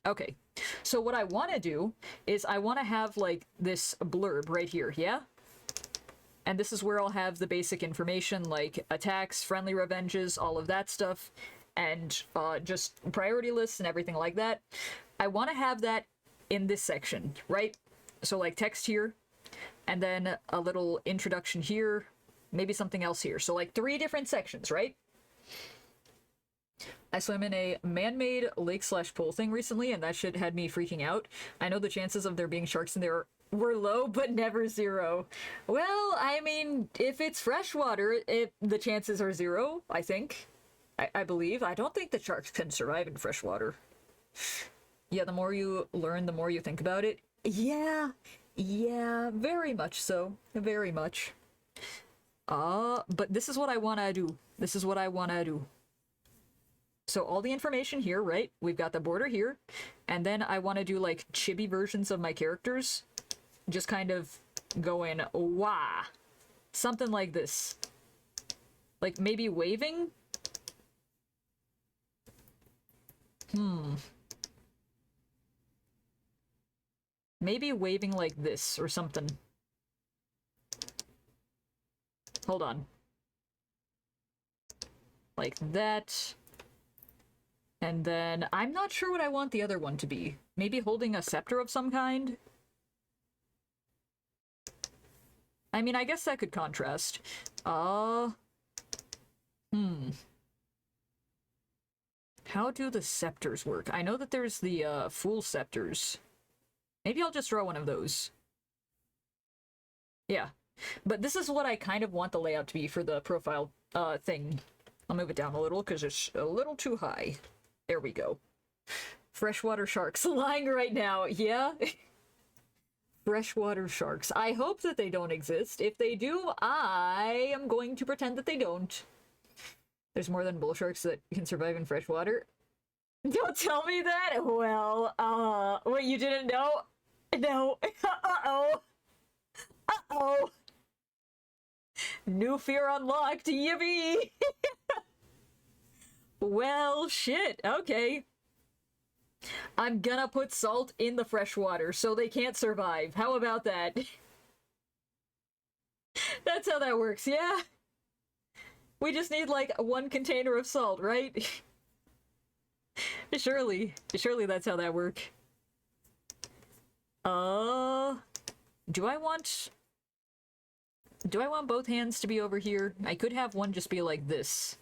Okay. So what I want to do is I want to have, like, this blurb right here, yeah? And this is where I'll have the basic information, like attacks, friendly revenges, all of that stuff. And just priority lists and everything like that. I want to have that in this section, right? So like text here, and then a little introduction here, maybe something else here. So like 3 different sections, right? I swam in a man-made lake/pool thing recently, and that shit had me freaking out. I know the chances of there being sharks in there were low, but never 0. Well, I mean, if it's freshwater, the chances are 0, I think. I believe. I don't think the sharks can survive in freshwater. Yeah, the more you learn, the more you think about it. Yeah, very much so. Very much. But this is what I want to do. This is what I want to do. So all the information here, right? We've got the border here. And then I want to do, like, chibi versions of my characters. Just kind of going, wah. Something like this. Like, maybe waving? Maybe waving like this or something. Hold on. Like that. And then, I'm not sure what I want the other one to be. Maybe holding a scepter of some kind? I mean, I guess that could contrast. How do the scepters work? I know that there's the, Fool Scepters. Maybe I'll just draw one of those. Yeah. But this is what I kind of want the layout to be for the profile, thing. I'll move it down a little, because it's a little too high. There we go. Freshwater sharks lying right now, yeah? Freshwater sharks. I hope that they don't exist. If they do, I am going to pretend that they don't. There's more than bull sharks that can survive in freshwater. Don't tell me that! Well, what, you didn't know? No. Uh-oh. Uh-oh. New fear unlocked, yippee! Well, shit, okay. I'm gonna put salt in the fresh water so they can't survive. How about that? That's how that works, yeah? We just need, like, one container of salt, right? Surely that's how that works. Do I want both hands to be over here? I could have one just be like this.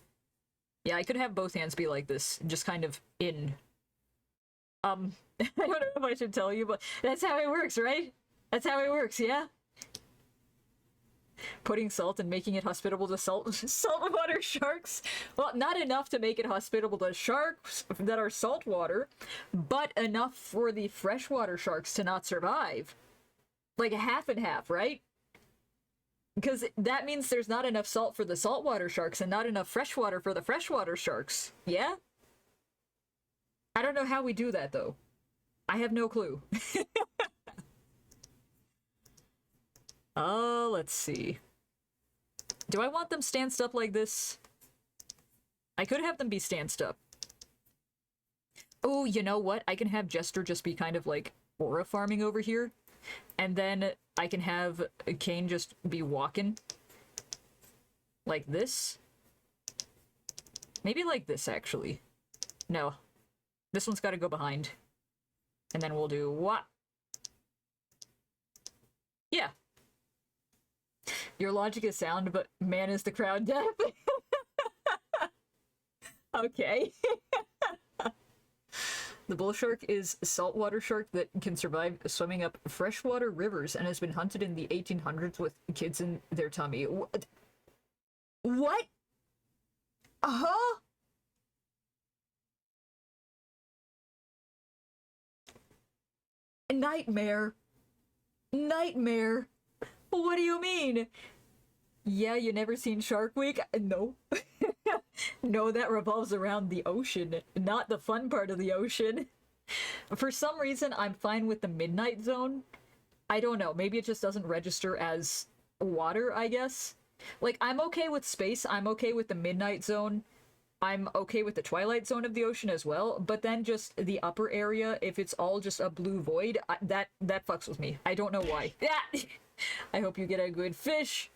Yeah, I could have both hands be like this, just kind of in. I don't know if I should tell you, but that's how it works, right? That's how it works, yeah? Putting salt and making it hospitable to saltwater sharks. Well, not enough to make it hospitable to sharks that are saltwater, but enough for the freshwater sharks to not survive. Like a half and half, right? Because that means there's not enough salt for the saltwater sharks and not enough freshwater for the freshwater sharks. Yeah? I don't know how we do that, though. I have no clue. Let's see. Do I want them stanced up like this? I could have them be stanced up. Oh, you know what? I can have Jester just be kind of like aura farming over here. And then I can have Kane just be walking. Like this. Maybe like this, actually. No. This one's gotta go behind. And then we'll do what? Yeah. Your logic is sound, but man, is the crowd deaf. Okay. The bull shark is a saltwater shark that can survive swimming up freshwater rivers and has been hunted in the 1800s with kids in their tummy. What? Uh-huh. Nightmare. Nightmare. What do you mean? Yeah, you never seen Shark Week? No. No, that revolves around the ocean, not the fun part of the ocean. For some reason, I'm fine with the Midnight Zone. I don't know, maybe it just doesn't register as water, I guess. Like, I'm okay with space, I'm okay with the Midnight Zone. I'm okay with the Twilight Zone of the ocean as well, but then just the upper area, if it's all just a blue void, that fucks with me. I don't know why. Yeah. I hope you get a good fish.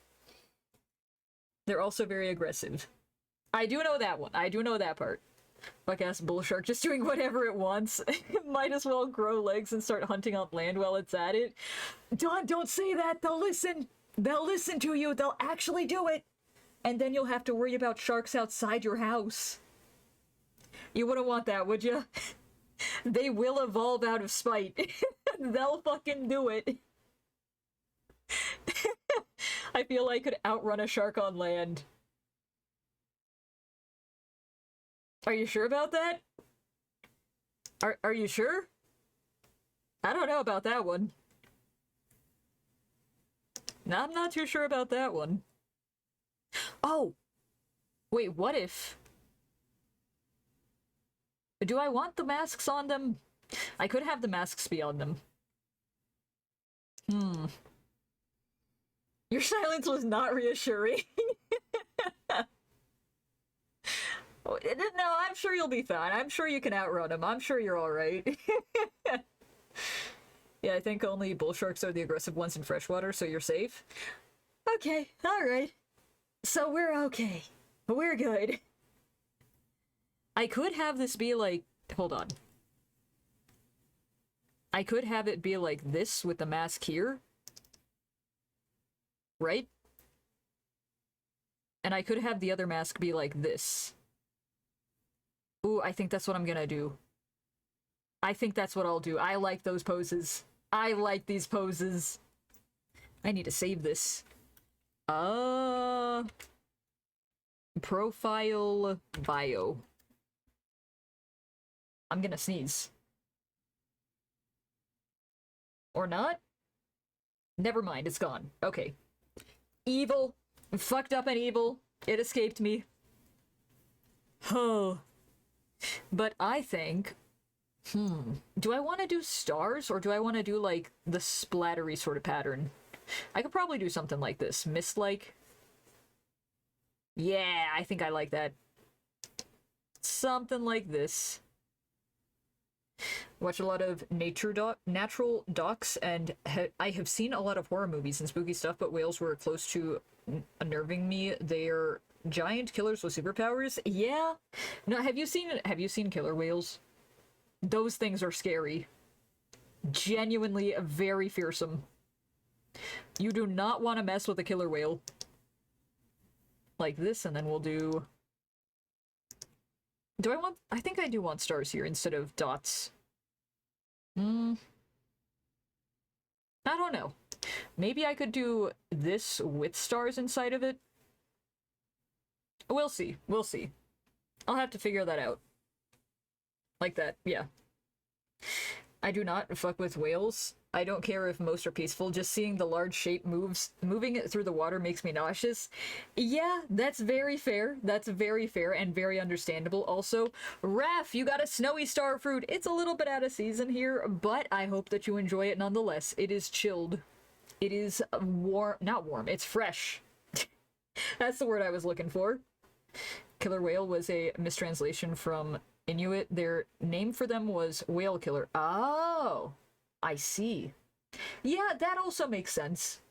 They're also very aggressive. I do know that one. I do know that part. Fuck-ass bull shark just doing whatever it wants. Might as well grow legs and start hunting on land while it's at it. Don't say that. They'll listen. They'll listen to you. They'll actually do it. And then you'll have to worry about sharks outside your house. You wouldn't want that, would you? They will evolve out of spite. They'll fucking do it. I feel I could outrun a shark on land. Are you sure about that? Are you sure? I don't know about that one. No, I'm not too sure about that one. Oh! Wait, what if... Do I want the masks on them? I could have the masks be on them. Your silence was not reassuring. No, I'm sure you'll be fine. I'm sure you can outrun him. I'm sure you're alright. Yeah, I think only bull sharks are the aggressive ones in freshwater, so you're safe. Okay, alright. So we're okay. We're good. I could have this be like... Hold on. I could have it be like this with the mask here. Right? And I could have the other mask be like this. Ooh, I think that's what I'm gonna do. I think that's what I'll do. I like those poses. I like these poses. I need to save this. Profile bio. I'm gonna sneeze. Or not? Never mind, it's gone. Okay. Evil. Fucked up and evil. It escaped me. Oh. But I think... Do I want to do stars, or do I want to do, like, the splattery sort of pattern? I could probably do something like this. Mist-like. Yeah, I think I like that. Something like this. Watch a lot of natural docs, and I have seen a lot of horror movies and spooky stuff, but whales were close to unnerving me. They're giant killers with superpowers. Yeah. No, have you seen killer whales? Those things are scary. Genuinely very fearsome. You do not want to mess with a killer whale. Like this, and then we'll do... I think I do want stars here instead of dots. I don't know. Maybe I could do this with stars inside of it? We'll see. We'll see. I'll have to figure that out. Like that, yeah. I do not fuck with whales. I don't care if most are peaceful. Just seeing the large shape moving it through the water makes me nauseous. Yeah, that's very fair. That's very fair and very understandable. Also, Raph, you got a snowy star fruit. It's a little bit out of season here, but I hope that you enjoy it nonetheless. It is chilled. It is warm. Not warm. It's fresh. That's the word I was looking for. Killer whale was a mistranslation from Inuit. Their name for them was whale killer. Oh, I see. Yeah, that also makes sense.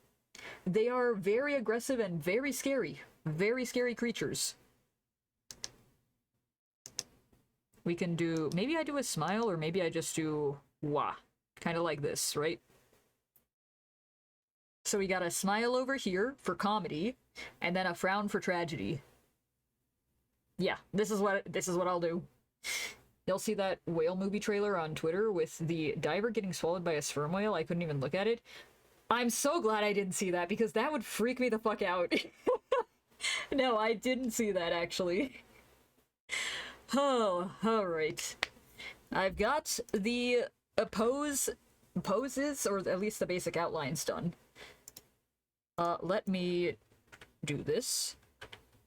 They are very aggressive and very scary. Very scary creatures. We can do... Maybe I do a smile, or maybe I just do wah. Kind of like this, right? So we got a smile over here for comedy, and then a frown for tragedy. Yeah, this is what I'll do. You'll see that whale movie trailer on Twitter with the diver getting swallowed by a sperm whale. I couldn't even look at it. I'm so glad I didn't see that, because that would freak me the fuck out. No, I didn't see that, actually. Oh, alright. I've got the poses, or at least the basic outlines done. Let me do this.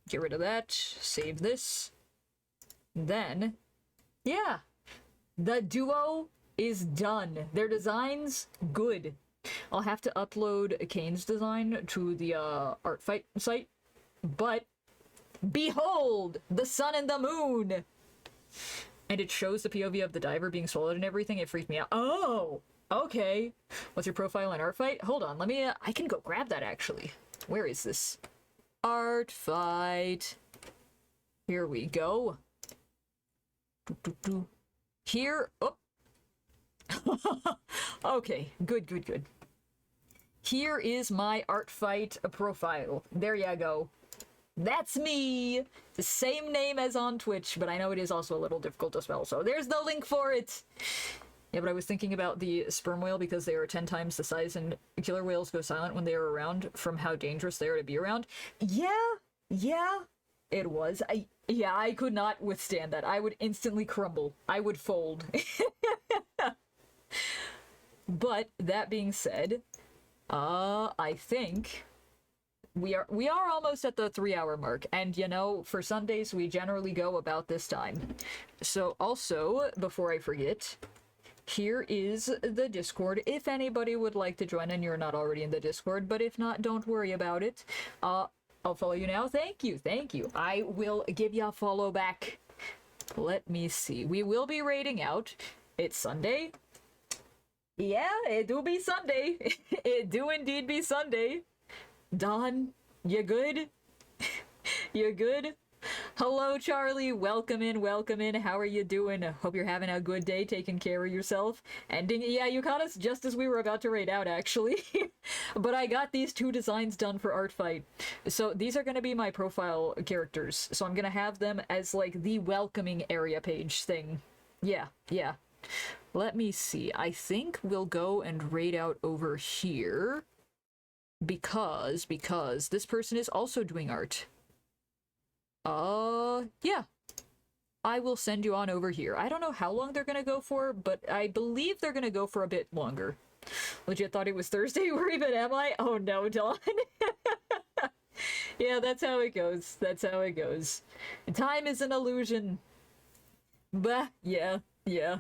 Get rid of that. Save this. Then, yeah, the duo is done. Their design's good. I'll have to upload Kane's design to the Artfight site, but behold, the sun and the moon! And it shows the POV of the diver being swallowed and everything. It freaked me out. Oh, okay. What's your profile on Artfight? Hold on, let me, I can go grab that actually. Where is this? Artfight. Here we go. Here, oh. Okay, good. Here is my Artfight profile. There ya go. That's me! The same name as on Twitch, but I know it is also a little difficult to spell, so there's the link for it! Yeah, but I was thinking about the sperm whale because they are 10 times the size, and killer whales go silent when they are around from how dangerous they are to be around. Yeah, it was. I could not withstand that. I would instantly crumble. I would fold. But, that being said, I think... We are almost at the 3-hour mark, and you know, for Sundays we generally go about this time. So also, before I forget, here is the Discord. If anybody would like to join and you're not already in the Discord, but if not, don't worry about it. I'll follow you now. Thank you. I will give you a follow back. Let me see. We will be raiding out. It's Sunday. Yeah, it do be Sunday. It do indeed be Sunday. Don, you good? You good? Hello, Charlie. Welcome in, welcome in. How are you doing? Hope you're having a good day, taking care of yourself. Ending, yeah, you caught us just as we were about to raid out, actually. But I got these 2 designs done for Artfight. So these are going to be my profile characters. So I'm going to have them as, like, the welcoming area page thing. Yeah, yeah. Let me see. I think we'll go and raid out over here. Because this person is also doing art. Yeah. I will send you on over here. I don't know how long they're gonna go for, but I believe they're gonna go for a bit longer. Legit thought it was Thursday. Where even am I? Oh no, Dawn. Yeah, that's how it goes. That's how it goes. Time is an illusion. Bah, yeah, yeah.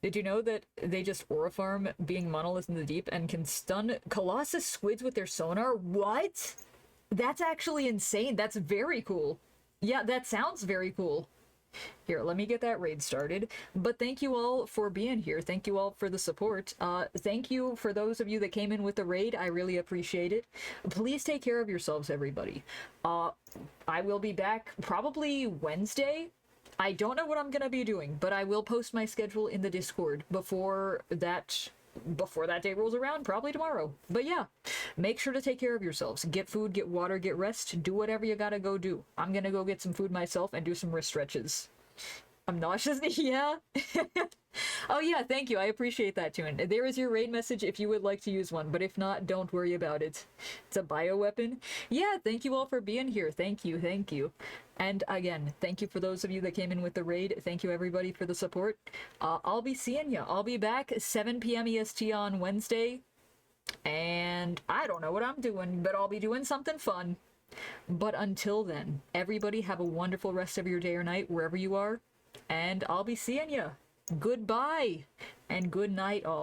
Did you know that they just aura farm being monoliths in the deep and can stun Colossus squids with their sonar? What? That's actually insane. That's very cool. Yeah, that sounds very cool. Here, let me get that raid started. But thank you all for being here. Thank you all for the support. Thank you for those of you that came in with the raid. I really appreciate it. Please take care of yourselves, everybody. I will be back probably Wednesday. I don't know what I'm gonna be doing, but I will post my schedule in the Discord before that day rolls around, probably tomorrow. But yeah, make sure to take care of yourselves. Get food, get water, get rest, do whatever you gotta go do. I'm gonna go get some food myself and do some wrist stretches. I'm nauseous. Yeah. Oh yeah, thank you. I appreciate that, Toon. There is your raid message if you would like to use one, but if not, don't worry about it. It's a bioweapon. Yeah, thank you all for being here. Thank you, thank you. And again, thank you for those of you that came in with the raid. Thank you everybody for the support. I'll be seeing ya. I'll be back 7 p.m. EST on Wednesday. And I don't know what I'm doing, but I'll be doing something fun. But until then, everybody have a wonderful rest of your day or night, wherever you are. And I'll be seeing ya. Goodbye and good night all.